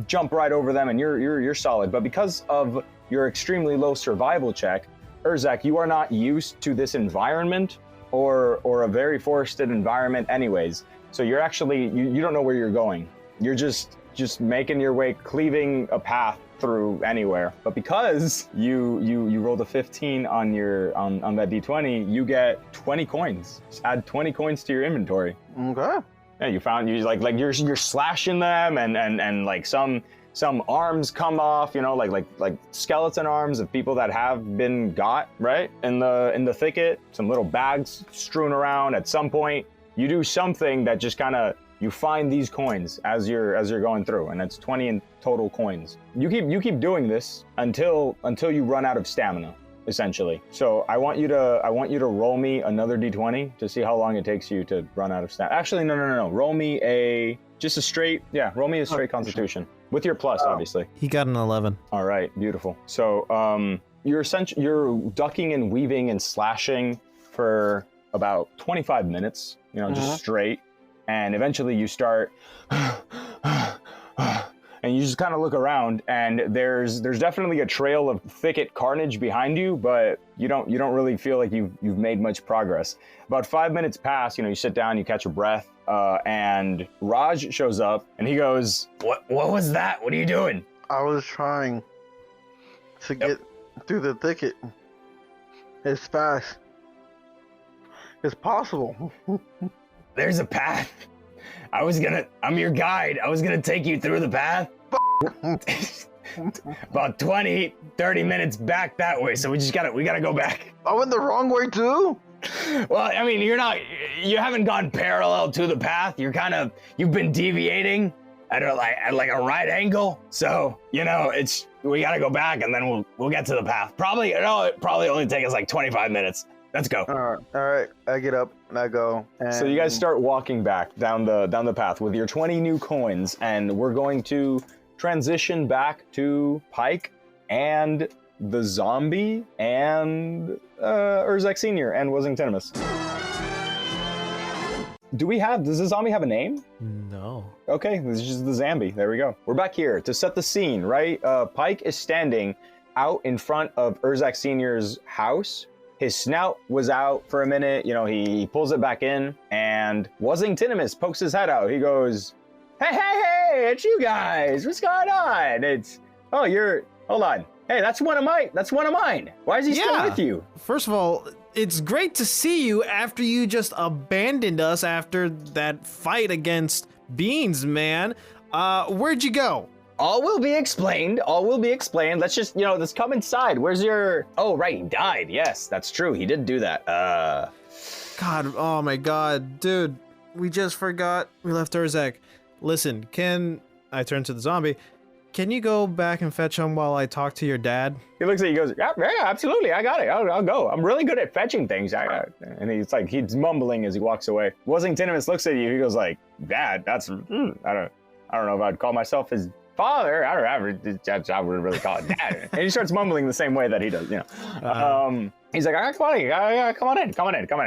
jump right over them and you're solid. But because of your extremely low survival check, Erzahc, you are not used to this environment or a very forested environment anyways. So you're actually, you don't know where you're going. You're just making your way, cleaving a path through anywhere. But because you rolled a 15 on that d20, you get 20 coins. Just add 20 coins to your inventory. Okay. Yeah, you're slashing them, and like some arms come off, like skeleton arms of people that have been got right in the thicket. Some little bags strewn around. At some point, you do something that just kind of, you find these coins as you're going through, and it's 20 in total coins. You keep doing this until you run out of stamina, essentially. So I want you to roll me another d20 to see how long it takes you to run out of stamina. Actually, no. Roll me a straight Constitution with your plus, obviously. He got an 11. All right, beautiful. So you're ducking and weaving and slashing for about 25 minutes, just straight. And eventually you start, and you just kind of look around, and there's definitely a trail of thicket carnage behind you, but you don't really feel like you've made much progress. About 5 minutes pass, you sit down, you catch your breath, and Raj shows up, and he goes, What was that? What are you doing? I was trying to get through the thicket as fast as possible. There's a path. I'm your guide. I was gonna take you through the path. About 20, 30 minutes back that way, so we gotta go back. I went the wrong way too? Well, I mean, you haven't gone parallel to the path. You've been deviating at a right angle. So, we gotta go back, and then we'll get to the path. It probably only take us like 25 minutes. Let's go. All right. I get up and I go. And So you guys start walking back down the path with your 20 new coins, and we're going to transition back to Pike and the zombie and Erzahc Sr. and Wuzingtinomus. Does the zombie have a name? No. Okay, this is just the zombie. There we go. We're back here to set the scene, right? Pike is standing out in front of Erzahc Sr.'s house. His snout was out for a minute, he pulls it back in, and Wuzingtinomus pokes his head out. He goes, hey, it's you guys. What's going on? Hold on. Hey, that's one of mine. Why is he still with you? First of all, it's great to see you after you just abandoned us after that fight against Beans, man. Where'd you go? All will be explained. Let's just, let's come inside. Where's your... Oh, right, he died. Yes, that's true. He did do that. God, oh my God. Dude, we just forgot we left Erzahc. Listen, I turn to the zombie. Can you go back and fetch him while I talk to your dad? He looks at you, he goes, yeah, absolutely, I got it. I'll go. I'm really good at fetching things. And he's mumbling as he walks away. Wuzingtinomus looks at you. He goes like, Dad, I don't know if I'd call myself his father. I would really call it dad. And he starts mumbling the same way that he does, He's like, all right, come on in.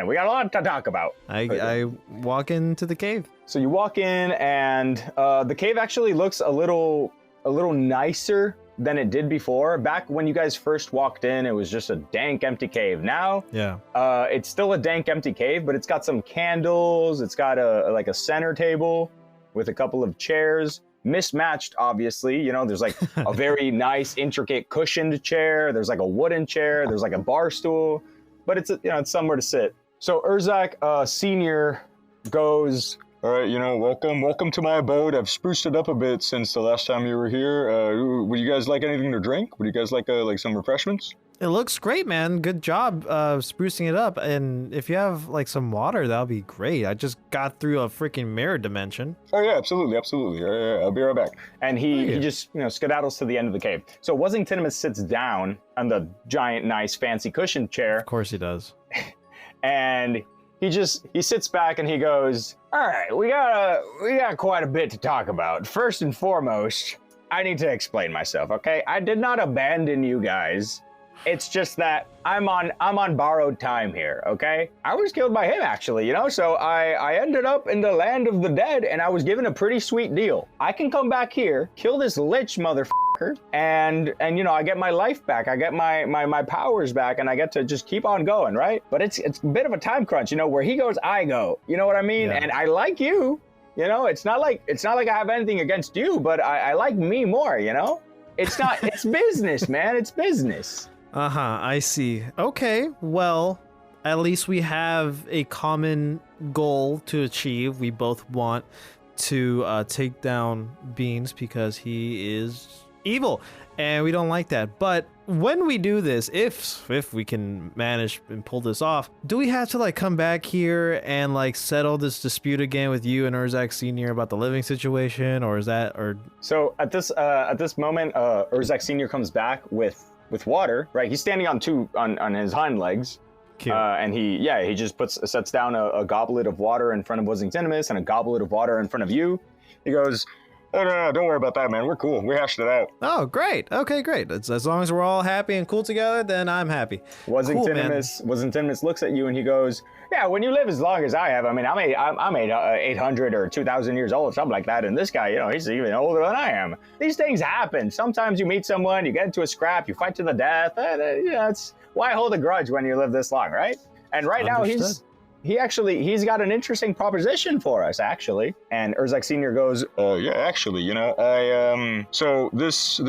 We got a lot to talk about. I walk into the cave. So you walk in, and the cave actually looks a little nicer than it did before. Back when you guys first walked in, it was just a dank, empty cave. Now, it's still a dank, empty cave, but it's got some candles. It's got a center table with a couple of chairs. Mismatched, obviously. There's like a very nice, intricate cushioned chair. There's like a wooden chair. There's like a bar stool, but it's it's somewhere to sit. So Erzahc Sr. goes, all right, welcome to my abode. I've spruced it up a bit since the last time you were here. Would you guys like anything to drink? Would you guys like some refreshments? It looks great, man. Good job sprucing it up. And if you have some water, that'll be great. I just got through a freaking mirror dimension. Oh yeah, absolutely. I'll be right back. And he just skedaddles to the end of the cave. So Wuzingtinomus sits down on the giant, nice, fancy cushioned chair. Of course he does. And he sits back and he goes, all right, we got quite a bit to talk about. First and foremost, I need to explain myself, okay? I did not abandon you guys. It's just that I'm on borrowed time here, okay? I was killed by him, actually, so I ended up in the land of the dead, and I was given a pretty sweet deal. I can come back here, kill this lich motherfucker, and I get my life back, I get my powers back, and I get to just keep on going, right? But it's a bit of a time crunch, where he goes, I go. You know what I mean? Yeah. And I like you. It's not like I have anything against you, but I like me more, It's not. It's business, man. It's business. I see. Okay, well, at least we have a common goal to achieve. We both want to take down Beans because he is evil, and we don't like that. But when we do this, if we can manage and pull this off, do we have to like come back here and like settle this dispute again with you and Erzahc Sr. about the living situation, or is that or? So at this moment, Erzahc Sr. comes back with water. Right, he's standing on his hind legs. And he just sets down a goblet of water in front of Wuzingtinomus and a goblet of water in front of you. He goes, "Oh, no, don't worry about that, man. We're cool. We hashed it out." Oh, great. Okay, great. As long as we're all happy and cool together, then I'm happy. Wuzingtinomus looks at you and he goes, "Yeah, when you live as long as I have, I mean, I'm 800 or 2,000 years old, something like that. And this guy, he's even older than I am. These things happen. Sometimes you meet someone, you get into a scrap, you fight to the death. And, it's why hold a grudge when you live this long, right? And right now he's got an interesting proposition for us, actually." And Erzahc Sr. goes, "Yeah, actually, so this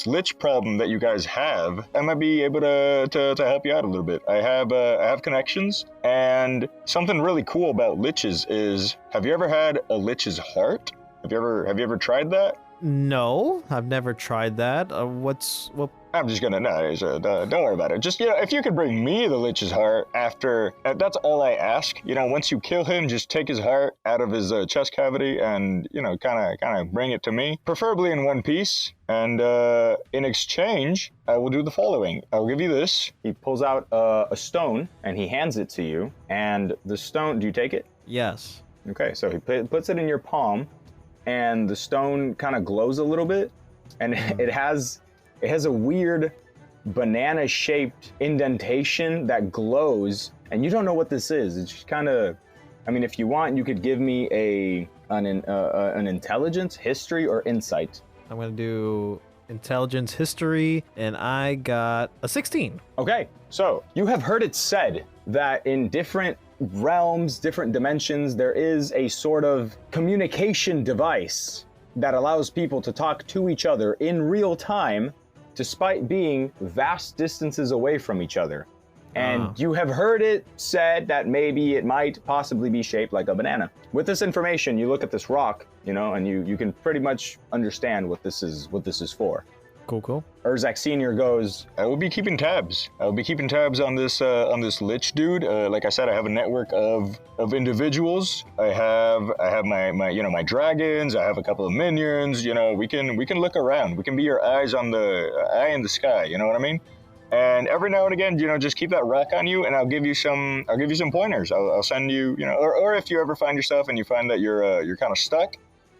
lich problem that you guys have, I might be able to help you out a little bit. I have connections, and something really cool about liches is, have you ever had a lich's heart? Have you ever tried that?" No, I've never tried that. What? I'm just gonna, don't worry about it. Just, if you could bring me the lich's heart after, that's all I ask. Once you kill him, just take his heart out of his chest cavity and, kind of bring it to me, preferably in one piece. And in exchange, I will do the following. I'll give you this. He pulls out a stone and he hands it to you. And the stone, do you take it? Yes. Okay, so he puts it in your palm, and the stone kind of glows a little bit, and it has a weird banana-shaped indentation that glows, and you don't know what this is. It's just kind of, if you want, you could give me an intelligence, history, or insight. I'm gonna do intelligence, history, and I got a 16. Okay, so you have heard it said that in different realms, different dimensions, there is a sort of communication device that allows people to talk to each other in real time, despite being vast distances away from each other. And you have heard it said that maybe it might possibly be shaped like a banana. With this information, you look at this rock, and you can pretty much understand what this is for. Cool. Erzahc Sr. goes, "I will be keeping tabs. I will be keeping tabs on this lich dude. Like I said, I have a network of individuals. I have my dragons. I have a couple of minions. We can look around. We can be your eyes on the eye in the sky. You know what I mean? And every now and again, just keep that rock on you, and I'll give you some pointers. I'll send you, or if you ever find yourself and you find that you're kind of stuck,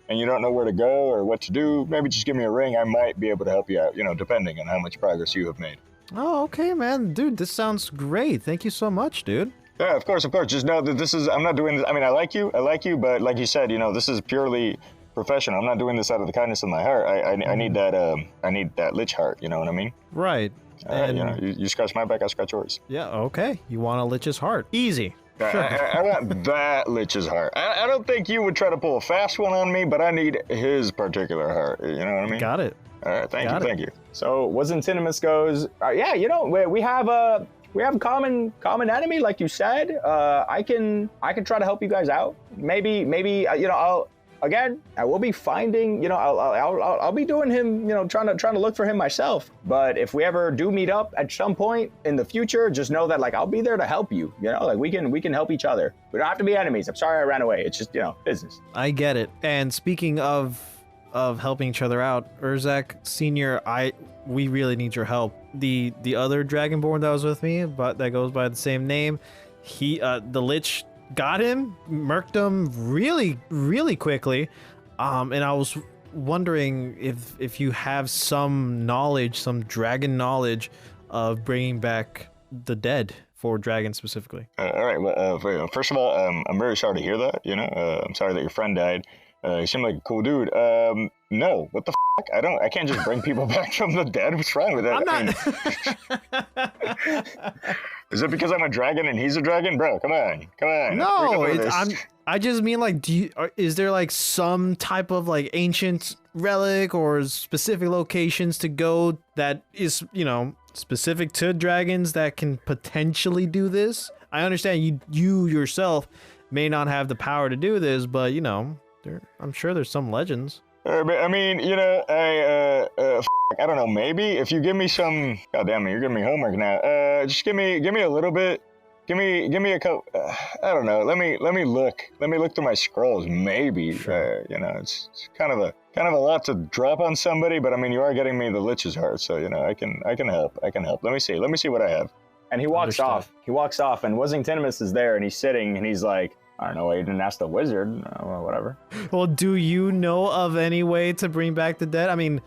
and you don't know where to go or what to do, maybe just give me a ring. I might be able to help you out, depending on how much progress you have made." Oh, okay, man. Dude, this sounds great. Thank you so much, dude. Yeah, of course. Just know that I'm not doing this. I like you, but like you said, this is purely professional. I'm not doing this out of the kindness of my heart. I need that lich heart, you know what I mean? Right. You scratch my back, I scratch yours. Yeah, okay. You want a lich's heart. Easy. Sure. I want that lich's heart. I don't think you would try to pull a fast one on me, but I need his particular heart. You know what I mean? Got it. All right, thank you. So Wuzingtinomus goes, we have a common enemy, like you said. I can try to help you guys out. Maybe I will be finding, I'll be doing him, trying to look for him myself. But if we ever do meet up at some point in the future, just know that I'll be there to help you. We can help each other. We don't have to be enemies. I'm sorry I ran away. It's just, business. I get it. And speaking of helping each other out, Erzahc Sr., we really need your help. The other Dragonborn that was with me, but that goes by the same name, the Lich got him, murked him really, really quickly. And I was wondering if you have some knowledge, some dragon knowledge of bringing back the dead for dragons specifically. All right. Well, first of all, I'm very sorry to hear that. I'm sorry that your friend died. He seemed like a cool dude. No, what the f***? I can't just bring people back from the dead. What's wrong with that? I'm not. Is it because I'm a dragon and he's a dragon? Bro, come on. No, I just mean like, is there like some type of like ancient relic or specific locations to go that is, you know, specific to dragons that can potentially do this? I understand you yourself may not have the power to do this, but you know, I'm sure there's some legends. But I mean, you know, I don't know. Maybe if you give me some, God damn it, you're giving me homework now. Just give me a little bit. Give me a couple. I don't know. Let me look. Let me look through my scrolls. Maybe. Sure. You know, it's kind of a lot to drop on somebody. But I mean, you are getting me the lich's heart, so you know, I can help. Let me see what I have. And he walks off. He walks off, and Wuzingtinomus is there, and he's sitting, and he's like, I don't know why you didn't ask the wizard. Well, whatever. Well, do you know of any way to bring back the dead? I mean,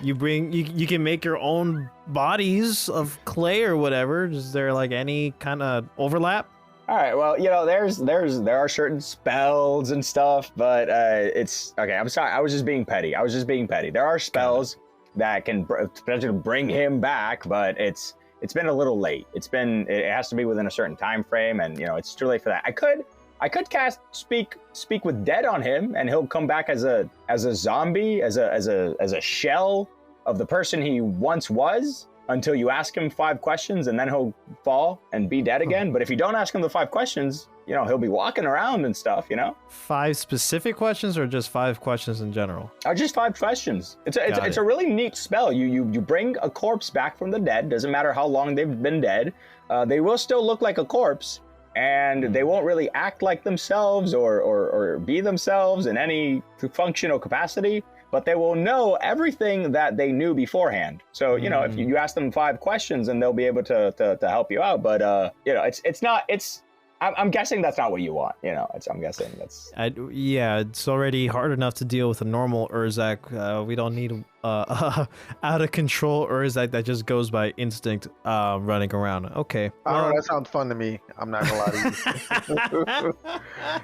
you can make your own bodies of clay or whatever. Is there like any kind of overlap? All right. Well, you know, there are certain spells and stuff, but it's okay. I'm sorry. I was just being petty. There are spells that can potentially bring him back, but it's been a little late. It has to be within a certain time frame, and you know, it's too late for that. I could cast speak with dead on him, and he'll come back as a zombie, as a shell of the person he once was, until you ask him 5 questions, and then he'll fall and be dead again. But if you don't ask him the 5 questions, you know, he'll be walking around and stuff, you know? 5 specific questions or just 5 questions in general? Just 5 questions. It's a really neat spell. You bring a corpse back from the dead. Doesn't matter how long they've been dead. They will still look like a corpse, and they won't really act like themselves or be themselves in any functional capacity, but they will know everything that they knew beforehand. So, you know, if you ask them 5 questions, and they'll be able to help you out. But, you know, I'm guessing that's not what you want. You know, I'm guessing that's... Yeah, it's already hard enough to deal with a normal Erzahc. We don't need out of control Erzahc that just goes by instinct running around. Okay. I don't know, that sounds fun to me. I'm not gonna lie to you.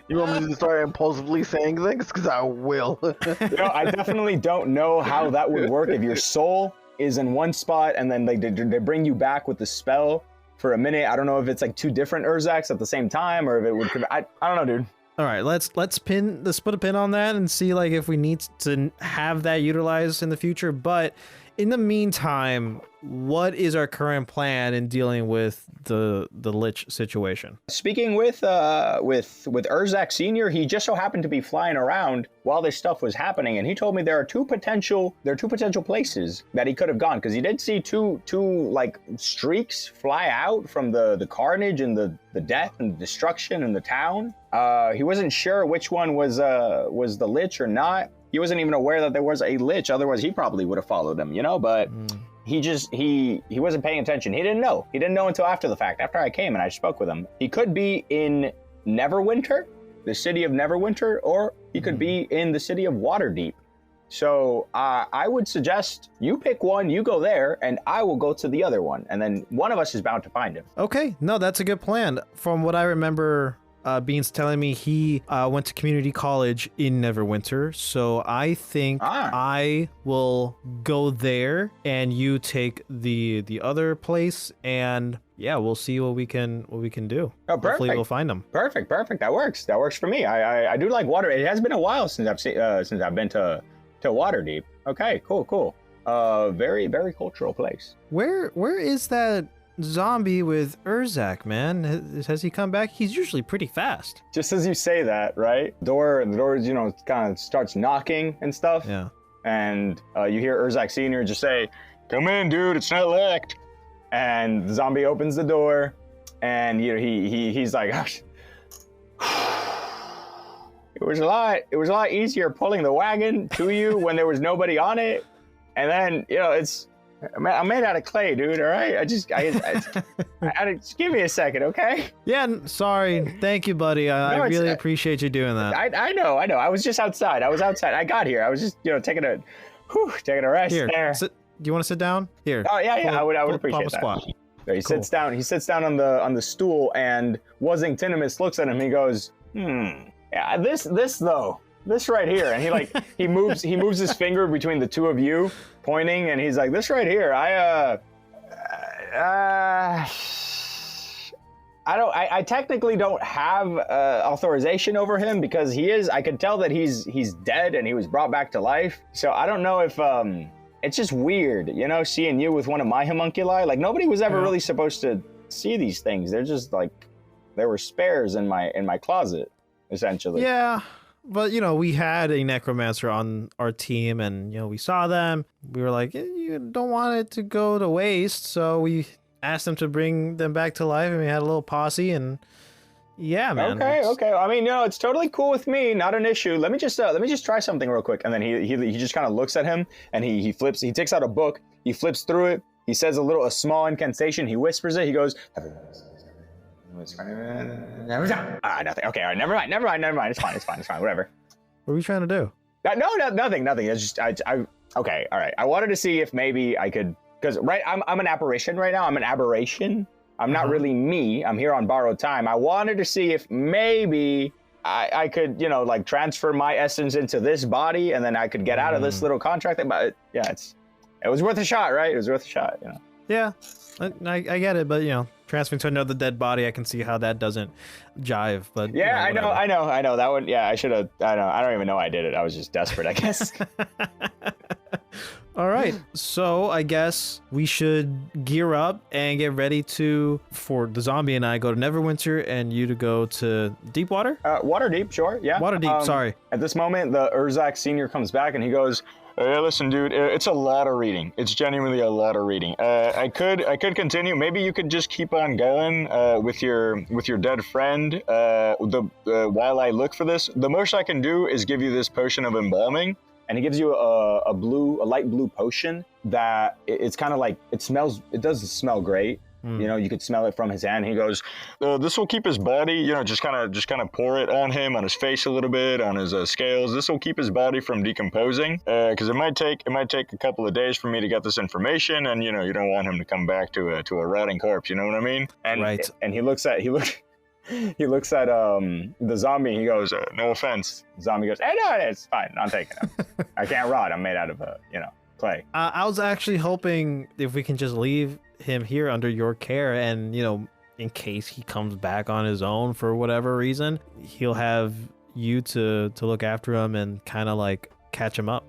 You want me to start impulsively saying things? Because I will. You know, I definitely don't know how that would work if your soul is in one spot and then they bring you back with the spell for a minute. I don't know if it's like 2 different Erzahcs at the same time, or if it would... I don't know, dude. All right, let's put a pin on that and see like if we need to have that utilized in the future. But in the meantime, what is our current plan in dealing with the lich situation? Speaking with Erzahc Sr, he just so happened to be flying around while this stuff was happening, and he told me there are two potential places that he could have gone, because he did see two like streaks fly out from the carnage and the death and the destruction in the town. He wasn't sure which one was the lich or not. He wasn't even aware that there was a lich, otherwise he probably would have followed him, you know, but he wasn't paying attention. He didn't know until after the fact, after I came and I spoke with him. He could be in Neverwinter, the city of Neverwinter, or he could be in the city of Waterdeep. So I would suggest you pick one, you go there, and I will go to the other one, and then one of us is bound to find him. Okay, no, that's a good plan. From what I remember, Beans telling me he went to community college in Neverwinter, so I think I will go there and you take the other place, and yeah, we'll see what we can do. Oh, perfect. Hopefully we'll find them. Perfect. That works for me. I do like water. It has been a while since I've been to Waterdeep. Okay, cool. Very, very cultural place. Where is that zombie with Erzahc, man? Has he come back? He's usually pretty fast. Just as you say that, right? The door, you know, kind of starts knocking and stuff. Yeah. And you hear Erzahc Sr. just say, "Come in, dude. It's not locked." And the zombie opens the door, and you know, he's like, it was a lot easier pulling the wagon to you when there was nobody on it. And then, you know, I'm made out of clay, dude. All right, I just give me a second, okay? Yeah, sorry. Thank you, buddy. I really appreciate you doing that. I know. I was just outside. I got here. I was just, you know, taking a rest here, there. Do you want to sit down? Here. Oh yeah. I would appreciate that. Squat. So he sits down. He sits down on the stool, and Wuzingtinomus looks at him. He goes, yeah, this right here, and he moves his finger between the two of you, pointing, and he's like, this right here, I I technically don't have authorization over him because I could tell that he's dead and he was brought back to life. So I don't know if, it's just weird, you know, seeing you with one of my homunculi. Like nobody was ever really supposed to see these things. They're just like, there were spares in my closet, essentially. Yeah. But, you know, we had a necromancer on our team and, you know, we saw them. We were like, you don't want it to go to waste. So we asked them to bring them back to life, and we had a little posse, and yeah, man. Okay. I mean, you know, it's totally cool with me. Not an issue. Let me just try something real quick. And then he just kind of looks at him, and he takes out a book. He flips through it. He says a small incantation. He whispers it. He goes, nothing. Okay, all right, never mind. It's fine. Whatever. What are we trying to do? No, nothing. It's just okay, all right. I wanted to see if maybe I could, because I'm an apparition right now. I'm an aberration. I'm not really me. I'm here on borrowed time. I wanted to see if maybe I could, you know, like transfer my essence into this body, and then I could get out of this little contract. But yeah, it was worth a shot, right? It was worth a shot, you know. Yeah, I get it, but you know, transferring to another dead body, I can see how that doesn't jive. But yeah, I know that one. Yeah, I should have. I don't even know I did it. I was just desperate, I guess. All right, so I guess we should gear up and get ready for the zombie and I go to Neverwinter and you to go to Deepwater? Waterdeep, sure, yeah. Waterdeep, sorry. At this moment, the Erzahc Sr. comes back and he goes, listen, dude, it's a lot of reading. It's genuinely a lot of reading. I could continue. Maybe you could just keep on going with your dead friend while I look for this. The most I can do is give you this potion of embalming. And he gives you a light blue potion that it's kind of like, it does smell great. You know, you could smell it from his hand. He goes, this will keep his body, you know, just kind of pour it on him, on his face a little bit, on his scales. This will keep his body from decomposing, because it might take a couple of days for me to get this information, and you know, you don't want him to come back to a rotting corpse. You know what I mean? And right. And he looks at the zombie. He goes, no offense. The zombie goes, hey, no, it's fine. I'm taking him. I can't rot. I'm made out of clay. I was actually hoping if we can just leave him here under your care, and you know, in case he comes back on his own for whatever reason, he'll have you to look after him and kind of like catch him up.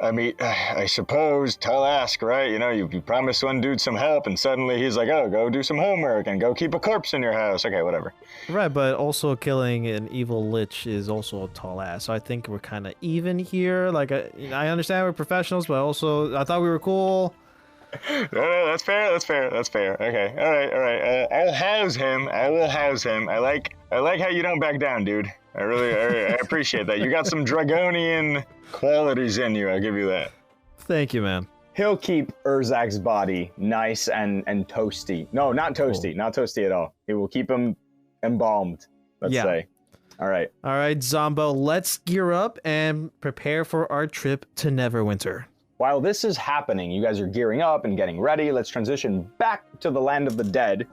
I mean, I suppose, tall ask, right? You know, you promised one dude some help, and suddenly he's like, oh, go do some homework and go keep a corpse in your house. Okay, whatever. Right, but also killing an evil lich is also a tall ask. So I think we're kind of even here. Like, I understand we're professionals, but also I thought we were cool. No, that's fair. Okay, all right. I'll house him. I will house him. I like how you don't back down, dude. I appreciate that. You got some dragonian qualities in you. I'll give you that. Thank you, man. He'll keep Erzach's body nice and toasty. No, not toasty. Cool. Not toasty at all. He will keep him embalmed, let's say. All right, Zombo, let's gear up and prepare for our trip to Neverwinter. While this is happening, you guys are gearing up and getting ready. Let's transition back to the land of the dead.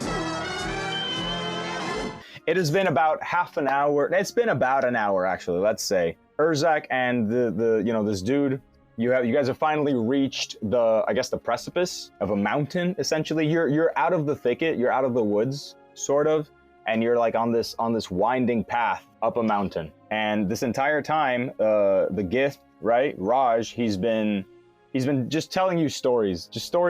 It has been about half an hour. It's been about an hour, actually, let's say. Erzahc and this dude, you guys have finally reached the precipice of a mountain, essentially. You're out of the thicket, you're out of the woods, sort of, and you're like on this winding path up a mountain. And this entire time, the gift, right, Raj, he's been just telling you stories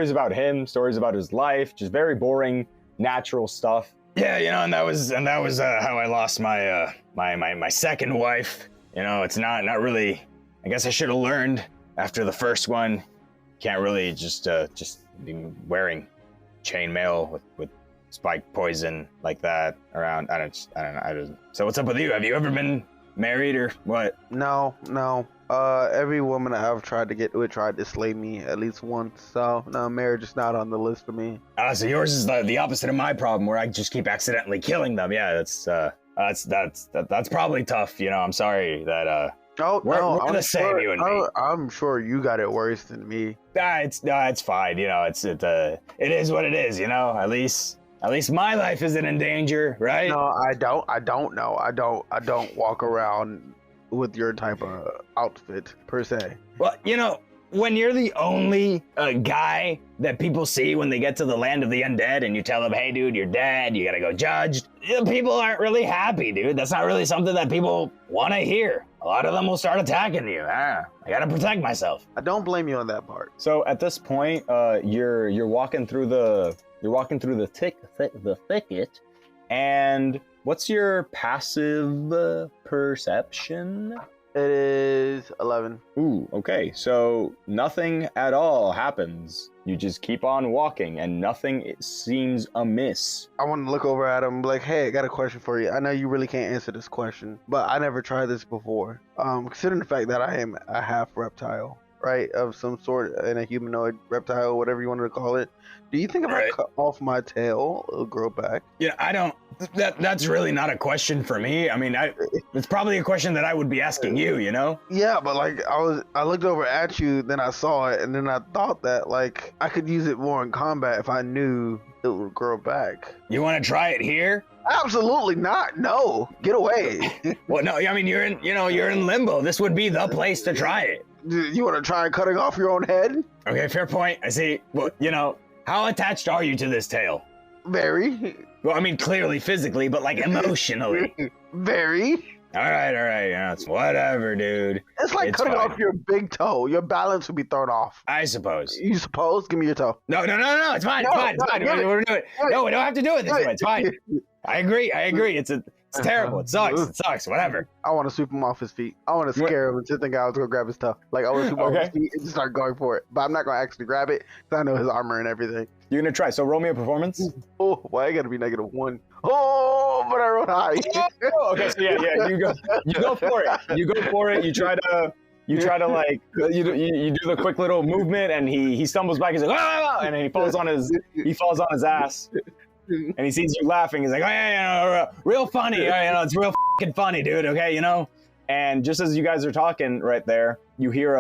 about him, stories about his life, just very boring, natural stuff. Yeah, you know, and that was how I lost my my second wife. You know, it's not really. I guess I should have learned after the first one. Can't really just be wearing chainmail with spike poison like that around. I don't know. So what's up with you? Have you ever been married or what? No. Every woman I've tried to get with tried to slay me at least once. So no, marriage is not on the list for me. So yours is the opposite of my problem, where I just keep accidentally killing them. Yeah, that's probably tough. You know, I'm sorry that we're the same, you and me. I'm sure you got it worse than me. It's fine. You know, it is what it is. You know, at least my life isn't in danger, right? No, I don't know. I don't walk around with your type of outfit per se. Well, you know, when you're the only guy that people see when they get to the land of the undead and you tell them, hey, dude, you're dead, you gotta go judged, people aren't really happy, dude. That's not really something that people want to hear. A lot of them will start attacking you. I gotta protect myself. I don't blame you on that part. So at this point, you're walking through the thicket, and what's your passive perception? It is 11. Ooh, okay. So nothing at all happens. You just keep on walking, and nothing seems amiss. I want to look over at him and be like, hey, I got a question for you. I know you really can't answer this question, but I never tried this before. Considering the fact that I am a half reptile, right, of some sort, and a humanoid reptile, whatever you wanted to call it, do you think if I cut off my tail, it'll grow back? Yeah, I don't. That's really not a question for me. I mean, it's probably a question that I would be asking you, you know? Yeah, but like I looked over at you, then I saw it, and then I thought that like I could use it more in combat if I knew it would grow back. You want to try it here? Absolutely not. No, get away. Well, no, I mean, you're in limbo. This would be the place to try it. You want to try cutting off your own head? Okay, fair point. I see. Well, how attached are you to this tail? Very. Well, I mean, clearly physically, but like emotionally. Very. All right. Yeah, it's whatever, dude. It's like cutting off your big toe. Your balance would be thrown off. I suppose. You suppose? Give me your toe. No. It's fine. It's fine. We're doing it. No, we don't have to do it this way. It's fine. I agree. It's terrible. It sucks. Whatever. I want to sweep him off his feet. I want to scare him and just think I was going to grab his toe. Like, I want to sweep him off his feet and just start going for it. But I'm not going to actually grab it because I know his armor and everything. You're going to try. So roll me a performance. Oh, why I got to be -1? Oh, but I rolled high. Okay, so yeah. You go for it. You try to like, you do the quick little movement, and he stumbles back. He's like, ah! And then he falls on his ass. And he sees you laughing. He's like, oh, yeah, real funny. It's real fucking funny, dude. Okay, And just as you guys are talking right there, you hear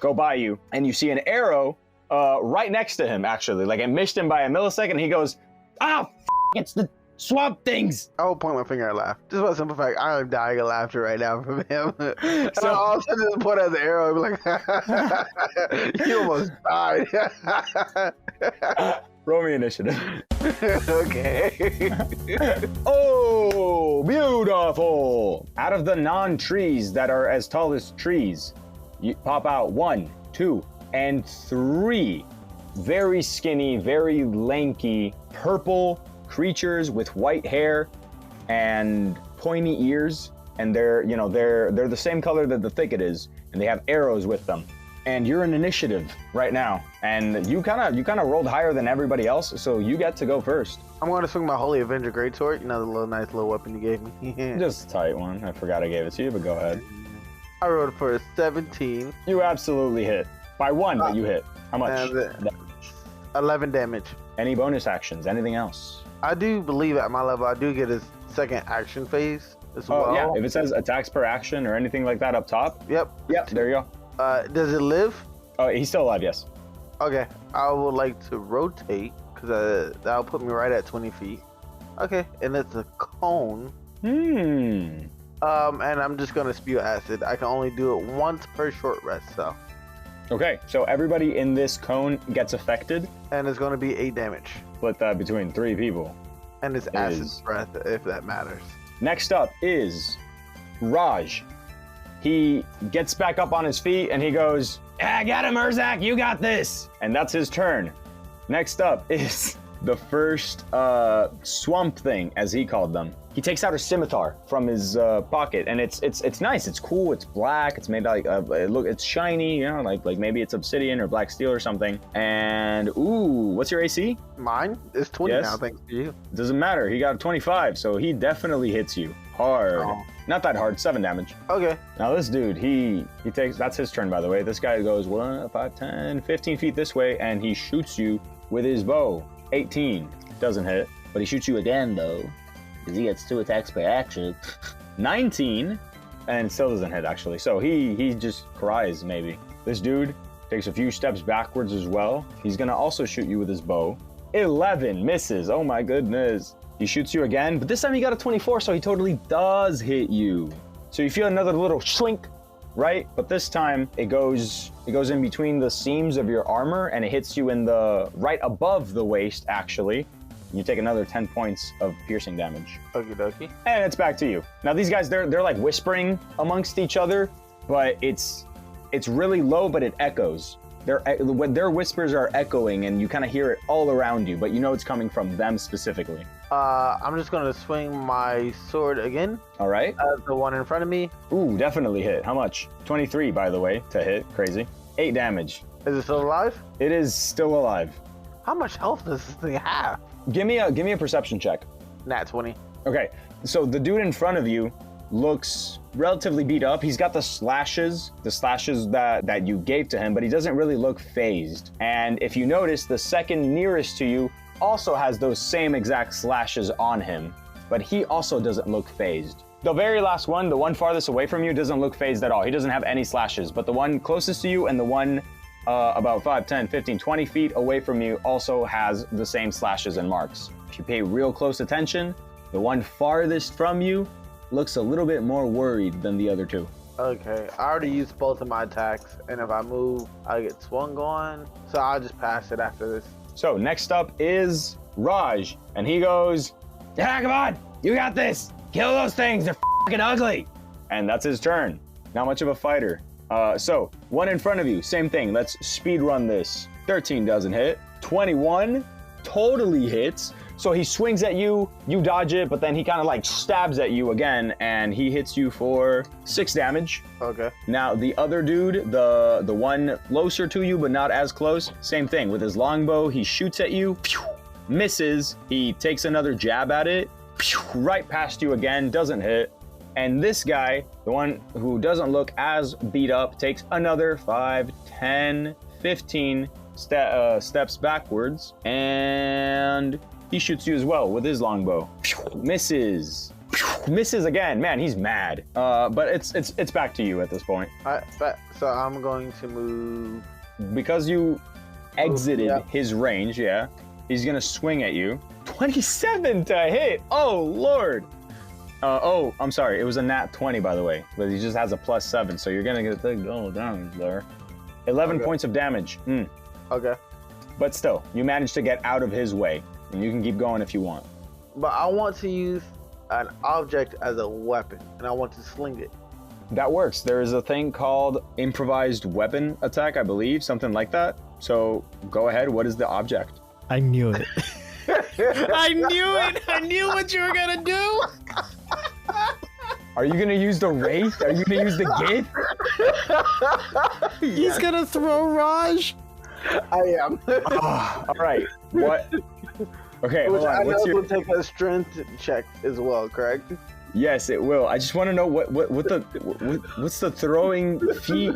go by you, and you see an arrow right next to him, actually. Like, it missed him by a millisecond. He goes, it's the swamp things. I will point my finger and laugh. Just for the simple fact, I am dying of laughter right now from him. And so, all of a sudden, just point at the arrow and be like, you almost died. Roll me initiative. Okay. Oh, beautiful. Out of the non-trees that are as tall as trees, you pop out 1, 2, and 3 very skinny, very lanky, purple creatures with white hair and pointy ears, and they're the same color that the thicket is, and they have arrows with them. And you're in initiative right now, and you kind of rolled higher than everybody else, so you get to go first. I'm going to swing my Holy Avenger Greatsword, the nice little weapon you gave me. Just a tight one. I forgot I gave it to you, but go ahead. I rolled for a 17. You absolutely hit. By 1, but you hit. How much? 11 damage. Any bonus actions? Anything else? I do believe at my level, I do get a second action phase as well. Yeah, if it says attacks per action or anything like that up top. Yep, there you go. Does it live? Oh, he's still alive, yes. Okay, I would like to rotate, because that'll put me right at 20 feet. Okay, and it's a cone. And I'm just going to spew acid. I can only do it once per short rest, so. Okay, so everybody in this cone gets affected. And it's going to be 8 damage. Split that between 3 people. And it's acid breath, if that matters. Next up is Raj. He gets back up on his feet and he goes, I got him, Erzahc, you got this. And that's his turn. Next up is the first swamp thing, as he called them. He takes out a scimitar from his pocket, and it's nice. It's cool. It's black. It's made like it's shiny. Like maybe it's obsidian or black steel or something. And ooh, what's your AC? Mine is 20 now, thanks to you. Doesn't matter. He got a 25, so he definitely hits you hard. Oh. Not that hard. 7 damage. Okay. Now this dude, he takes. That's his turn, by the way. This guy goes 1, 5, 10, 15 feet this way, and he shoots you with his bow. 18 doesn't hit, but he shoots you again though. Because he gets 2 attacks per action. 19, and still doesn't hit, actually. So he just cries, maybe. This dude takes a few steps backwards as well. He's going to also shoot you with his bow. 11 misses. Oh, my goodness. He shoots you again, but this time he got a 24, so he totally does hit you. So you feel another little shrink right? But this time it goes in between the seams of your armor and it hits you in the right above the waist, actually. You take another 10 points of piercing damage. Okie dokie. And it's back to you. Now these guys, they're like whispering amongst each other, but it's really low, but it echoes. Their whispers are echoing, and you kind of hear it all around you, but you know it's coming from them specifically. I'm just gonna swing my sword again. All right. The one in front of me. Ooh, definitely hit. How much? 23, by the way, to hit. Crazy. 8 damage. Is it still alive? It is still alive. How much health does this thing have? Give me a perception check. Nat 20. Okay, so the dude in front of you looks relatively beat up. He's got the slashes that you gave to him, but he doesn't really look phased. And if you notice, the second nearest to you also has those same exact slashes on him, but he also doesn't look phased. The very last one, the one farthest away from you, doesn't look phased at all. He doesn't have any slashes, but the one closest to you and the one about 5, 10, 15, 20 feet away from you also has the same slashes and marks. If you pay real close attention, the one farthest from you looks a little bit more worried than the other two. Okay, I already used both of my attacks, and if I move, I get swung on, so I'll just pass it after this. So next up is Raj, and he goes, Yeah, come on, you got this. Kill those things, they're fucking ugly. and that's his turn. Not much of a fighter. So one in front of you, same thing. Let's speed run this. 13 doesn't hit. 21 totally hits. So he swings at you, you dodge it, but then he kind of like stabs at you again, and he hits you for 6 damage. Okay. Now the other dude, the one closer to you but not as close, same thing. With his longbow, he shoots at you, misses. He takes another jab at it, right past you again, doesn't hit. And this guy, the one who doesn't look as beat up, takes another 5, 10, 15 steps backwards, and he shoots you as well with his longbow. Misses. Misses again. Man, he's mad. But it's back to you at this point. Alright, so I'm going to move. Because you exited yeah. his range, yeah, he's gonna swing at you. 27 to hit. Oh, Lord. Oh, I'm sorry. It was a nat 20, by the way. But he just has a +7, so you're gonna get the gold damage there. 11 points of damage. Okay. But still, you managed to get out of his way. And you can keep going if you want. But I want to use an object as a weapon, and I want to sling it. That works. There is a thing called improvised weapon attack, I believe, something like that. So go ahead. What is the object? I knew it. I knew it. I knew what you were gonna do. Are you gonna use the wraith? Are you gonna use the gift? He's gonna throw Raj. I am. All right. What? Okay, Which hold on. I know What's your? will take a strength check as well, correct? Yes, it will. I just want to know what's the throwing feat?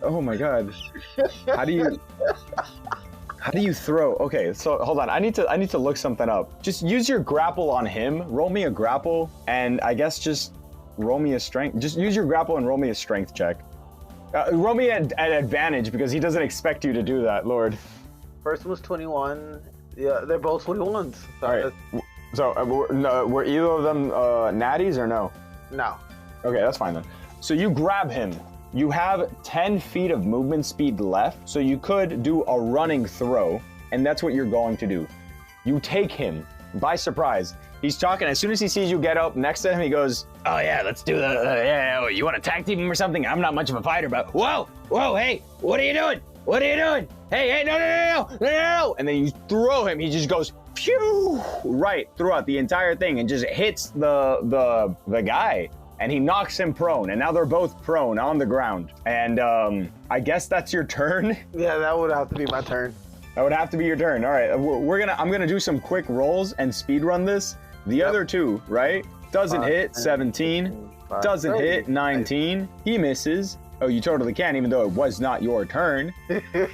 Oh my god. How do you throw? Okay, so hold on. I need to look something up. Just use your grapple on him. Roll me a grapple, and I guess just roll me a strength. Just use your grapple and roll me a strength check. Roll me at advantage because he doesn't expect you to do that, Lord. First one was 21. Yeah, they're both 21s. So All right. So were either of them natties or no? No. Okay, that's fine then. So you grab him. You have 10 feet of movement speed left, so you could do a running throw, and that's what you're going to do. You take him by surprise. He's talking. As soon as he sees you get up next to him, he goes, Oh yeah, let's do the, yeah, you want to tag team him or something? I'm not much of a fighter, but whoa, hey, what are you doing? What are you doing? Hey, no. and then you throw him. He just goes, phew, right throughout the entire thing and just hits the guy. And he knocks him prone, and now they're both prone on the ground. And I guess that's your turn. Yeah, that would have to be my turn. That would have to be your turn. All right, I'm gonna do some quick rolls and speed run this. The other two, right? Doesn't hit, 17. Doesn't hit, 19. He misses. Oh, you totally can, even though it was not your turn.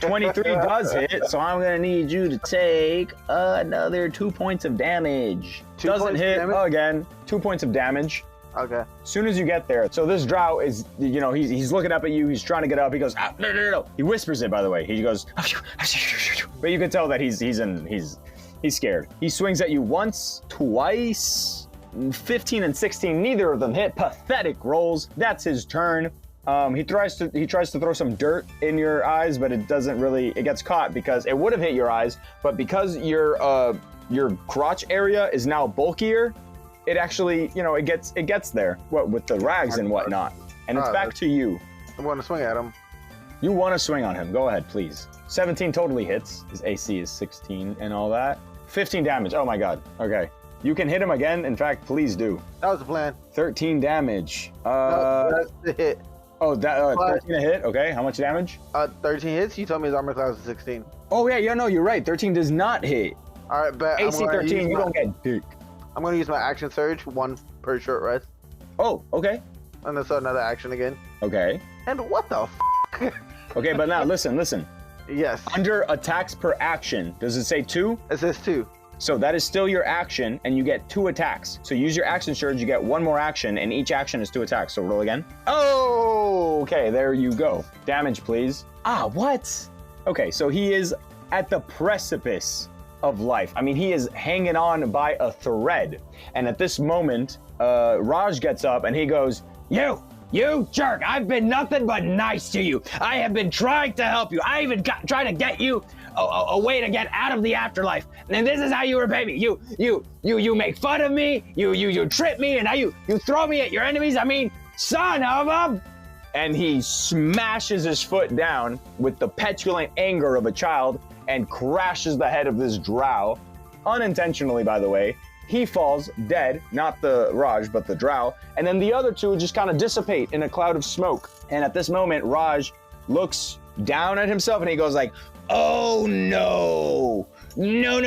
23 does hit, so I'm gonna need you to take another 2 points of damage. Doesn't hit again. 2 points of damage. Okay. As soon as you get there, so this drow is, he's looking up at you. He's trying to get up. He goes, no. He whispers it, by the way. He goes, but you can tell that he's scared. He swings at you once, twice. 15 and 16, neither of them hit. Pathetic rolls. That's his turn. He tries to throw some dirt in your eyes, but it doesn't really. It gets caught because it would have hit your eyes, but because your crotch area is now bulkier, it actually, you know, it gets there. What with the rags and whatnot, and it's back to you. I'm going to swing at him. You want to swing on him? Go ahead, please. 17 totally hits. His AC is 16 and all that. 15 damage. Oh my god. Okay. You can hit him again. In fact, please do. That was the plan. 13 damage. No, that's the hit. Oh, that 13 a hit. Okay. How much damage? 13 hits. You told me his armor class is 16. Oh yeah, no, you're right. 13 does not hit. All right, bet. AC 13. You don't get dick. I'm going to use my action surge, 1 per short rest. Oh, okay. And that's another action again. Okay. And what the f? Okay, but now listen. Yes. Under attacks per action, does it say 2? It says 2. So that is still your action, and you get 2 attacks. So use your action surge, you get 1 more action, and each action is 2 attacks. So roll again. Oh, okay, there you go. Damage, please. Ah, what? Okay, so he is at the precipice of life. I mean, he is hanging on by a thread. And at this moment, Raj gets up and he goes, You jerk, I've been nothing but nice to you. I have been trying to help you. I even tried to get you a way to get out of the afterlife. And this is how you repay me. You make fun of me, you trip me, and now you throw me at your enemies. I mean, son of a... And he smashes his foot down with the petulant anger of a child and crashes the head of this drow. Unintentionally, by the way. He falls dead, not the Raj, but the drow. And then the other two just kind of dissipate in a cloud of smoke. And at this moment, Raj looks down at himself and he goes like, oh no. No.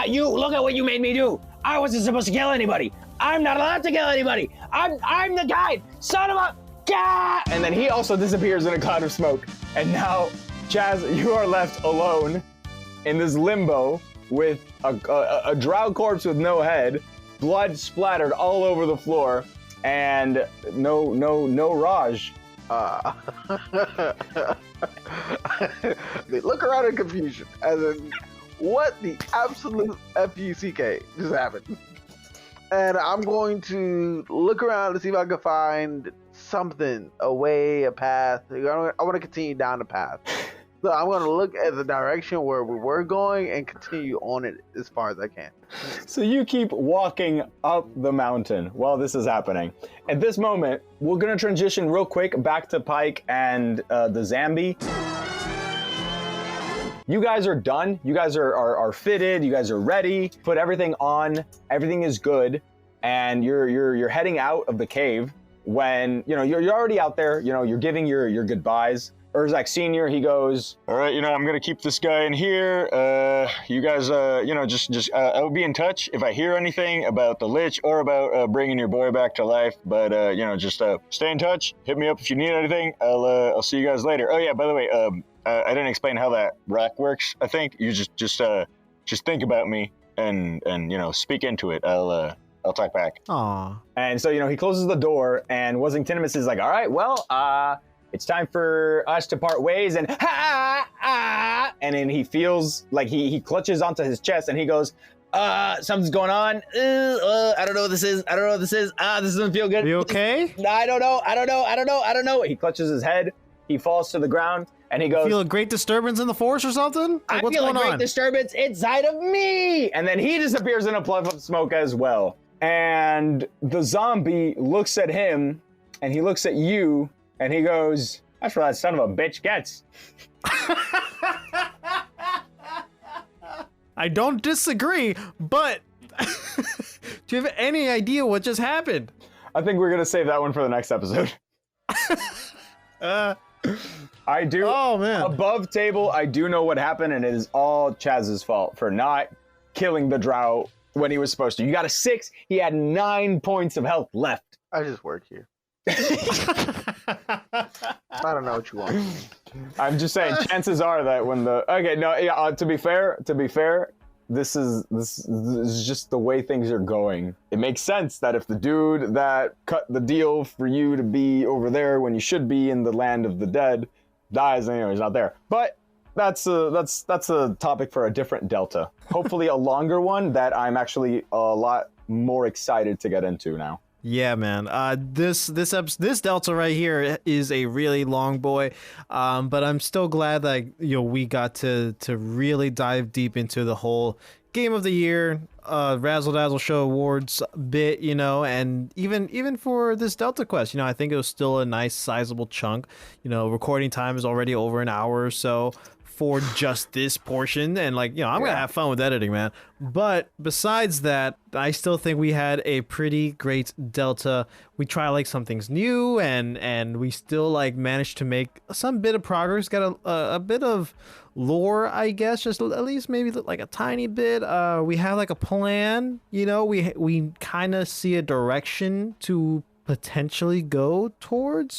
You look at what you made me do. I wasn't supposed to kill anybody. I'm not allowed to kill anybody. I'm the guide. Son of a... Gah! And then he also disappears in a cloud of smoke. And now, Chaz, you are left alone in this limbo with a drow corpse with no head, blood splattered all over the floor, and no Raj. They look around in confusion, as in, what the absolute FUCK just happened? And I'm going to look around to see if I can find something, a way, a path. I want to continue down the path. So I'm going to look at the direction where we were going and continue on it as far as I can. So you keep walking up the mountain while this is happening. At this moment, we're going to transition real quick back to Pike and the Zambi. You guys are done. You guys are fitted. You guys are ready. Put everything on. Everything is good. And you're heading out of the cave when, you know, you're already out there. You know, you're giving your goodbyes. Erzahc Sr., he goes, all right, you know, I'm going to keep this guy in here. You guys, you know, just I'll be in touch if I hear anything about the lich or about bringing your boy back to life. But, you know, just stay in touch. Hit me up if you need anything. I'll see you guys later. Oh, yeah, by the way, I didn't explain how that rack works. I think you just think about me and you know, speak into it. I'll talk back. Aw. And so, you know, he closes the door and Wuzingtinomus is like, all right, well, it's time for us to part ways, and and then he feels like he clutches onto his chest and he goes, something's going on. I don't know what this is. This doesn't feel good. You okay? I don't know. He clutches his head. He falls to the ground and he goes, Feel a great disturbance in the force or something? Like, what's going I feel a great on? disturbance inside of me. And then he disappears in a puff of smoke as well. And the zombie looks at him and he looks at you. And he goes, that's what that son of a bitch gets. I don't disagree, but do you have any idea what just happened? I think we're going to save that one for the next episode. I do. Oh, man. Above table, I do know what happened, and it is all Chaz's fault for not killing the drow when he was supposed to. You got a 6. He had 9 points of health left. I just work here. I don't know what you want. I'm just saying, chances are that when the to be fair, this is just the way things are going. It makes sense that if the dude that cut the deal for you to be over there when you should be in the land of the dead dies, anyway, he's not there. But that's a topic for a different Delta. Hopefully a longer one that I'm actually a lot more excited to get into now. Yeah, man. This Delta right here is a really long boy, but I'm still glad that we got to really dive deep into the whole Game of the Year, Razzle Dazzle Show Awards bit, and even for this Delta Quest, I think it was still a nice sizable chunk. Recording time is already over an hour or so for just this portion, and I'm gonna have fun with editing, man. But besides that, I still think we had a pretty great Delta. We try some things new, and we still managed to make some bit of progress. Got a bit of lore, I guess, just at least maybe a tiny bit. We have a plan, we kind of see a direction to potentially go towards,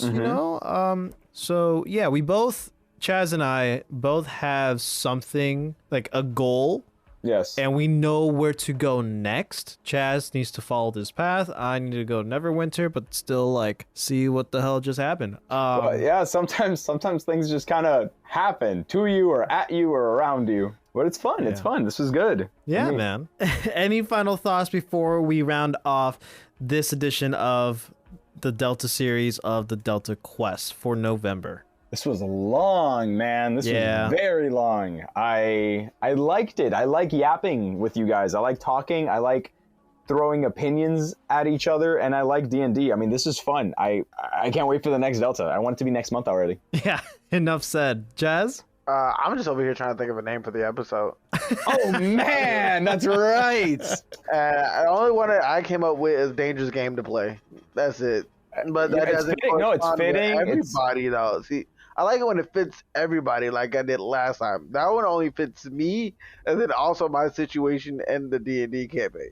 so yeah, we both, Chaz and I both have something, a goal. Yes. And we know where to go next. Chaz needs to follow this path. I need to go Neverwinter, but still see what the hell just happened. Well, yeah, sometimes things just kind of happen to you or at you or around you. But it's fun. Yeah. It's fun. This was good. Yeah, man. Any final thoughts before we round off this edition of the Delta series of the Delta Quest for November? This was long, man. This was very long. I liked it. I like yapping with you guys. I like talking. I like throwing opinions at each other, and I like D&D. I mean, this is fun. I can't wait for the next Delta. I want it to be next month already. Yeah, enough said. Jazz? I'm just over here trying to think of a name for the episode. Oh, man, that's right. The only one that I came up with is Dangerous Game to Play. That's it. But that doesn't fitting. No, it's fitting. Everybody, though. See, I like it when it fits everybody like I did last time. That one only fits me, and then also my situation and the D&D campaign.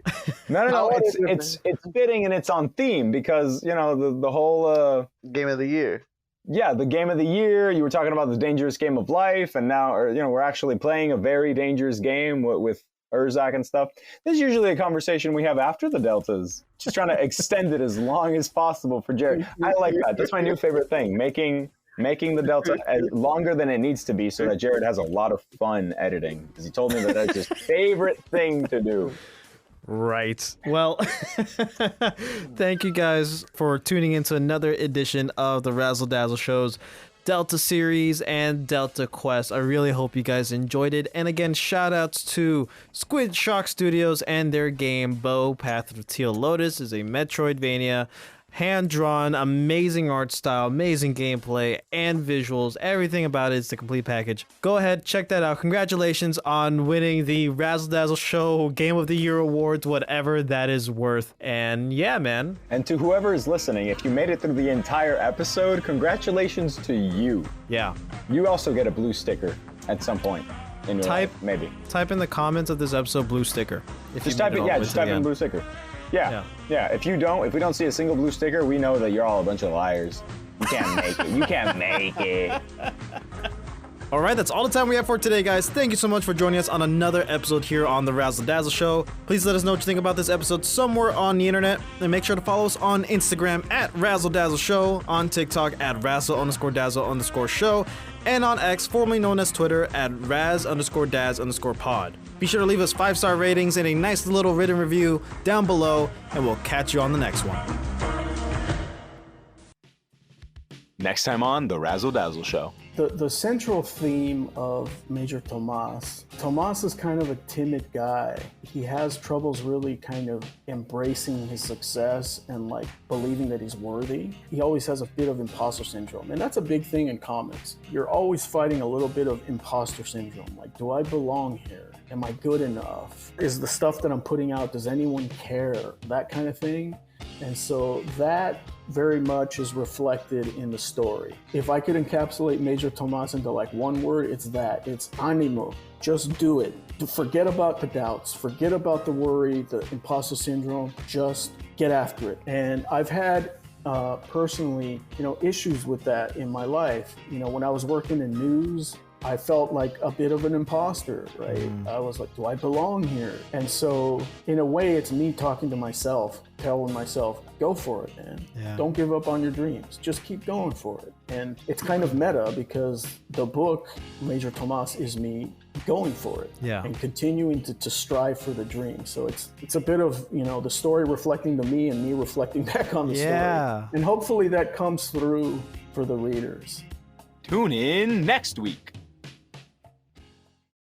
No, it's fitting and it's on theme because, the whole... Game of the Year. Yeah, the Game of the Year. You were talking about the dangerous game of life, and now, we're actually playing a very dangerous game with Erzahc and stuff. This is usually a conversation we have after the Deltas. Just trying to extend it as long as possible for Jared. I like that. That's my new favorite thing, making the Delta longer than it needs to be so that Jared has a lot of fun editing. Because he told me that's his favorite thing to do. Right. Well, thank you guys for tuning into another edition of the Razzle Dazzle Show's Delta series and Delta Quest. I really hope you guys enjoyed it. And again, shout outs to Squid Shock Studios and their game Bow Path of Teal Lotus is a Metroidvania. Hand-drawn, amazing art style, amazing gameplay, and visuals. Everything about it is the complete package. Go ahead, check that out. Congratulations on winning the Razzle Dazzle Show Game of the Year Awards, whatever that is worth. And yeah, man. And to whoever is listening, if you made it through the entire episode, congratulations to you. Yeah. You also get a blue sticker at some point in your life, maybe. Type in the comments of this episode blue sticker. Just type in blue sticker. Yeah. If we don't see a single blue sticker, we know that you're all a bunch of liars. You can't make it. You can't make it. All right, that's all the time we have for today, guys. Thank you so much for joining us on another episode here on the Razzle Dazzle Show. Please let us know what you think about this episode somewhere on the internet, and make sure to follow us on Instagram at Razzle Dazzle Show, on TikTok at Razzle_Dazzle_Show, and on X, formerly known as Twitter, at Raz_Daz_pod. Be sure to leave us 5-star ratings and a nice little written review down below, and we'll catch you on the next one. Next time on the Razzle Dazzle Show. The central theme of Major Tomas is kind of a timid guy. He has troubles really kind of embracing his success and believing that he's worthy. He always has a bit of imposter syndrome, and that's a big thing in comics. You're always fighting a little bit of imposter syndrome. Do I belong here? Am I good enough? Is the stuff that I'm putting out, does anyone care? That kind of thing. And so that very much is reflected in the story. If I could encapsulate Major Tomas into one word, it's that. It's animo. Just do it. Forget about the doubts. Forget about the worry, the imposter syndrome. Just get after it. And I've had personally, issues with that in my life. When I was working in news, I felt like a bit of an imposter, right? I was like, do I belong here? And so in a way, it's me talking to myself, telling myself, go for it, man. Yeah. Don't give up on your dreams. Just keep going for it. And it's kind of meta because the book, Major Tomas, is me going for it and continuing to strive for the dream. So it's a bit of, the story reflecting to me and me reflecting back on the story. And hopefully that comes through for the readers. Tune in next week.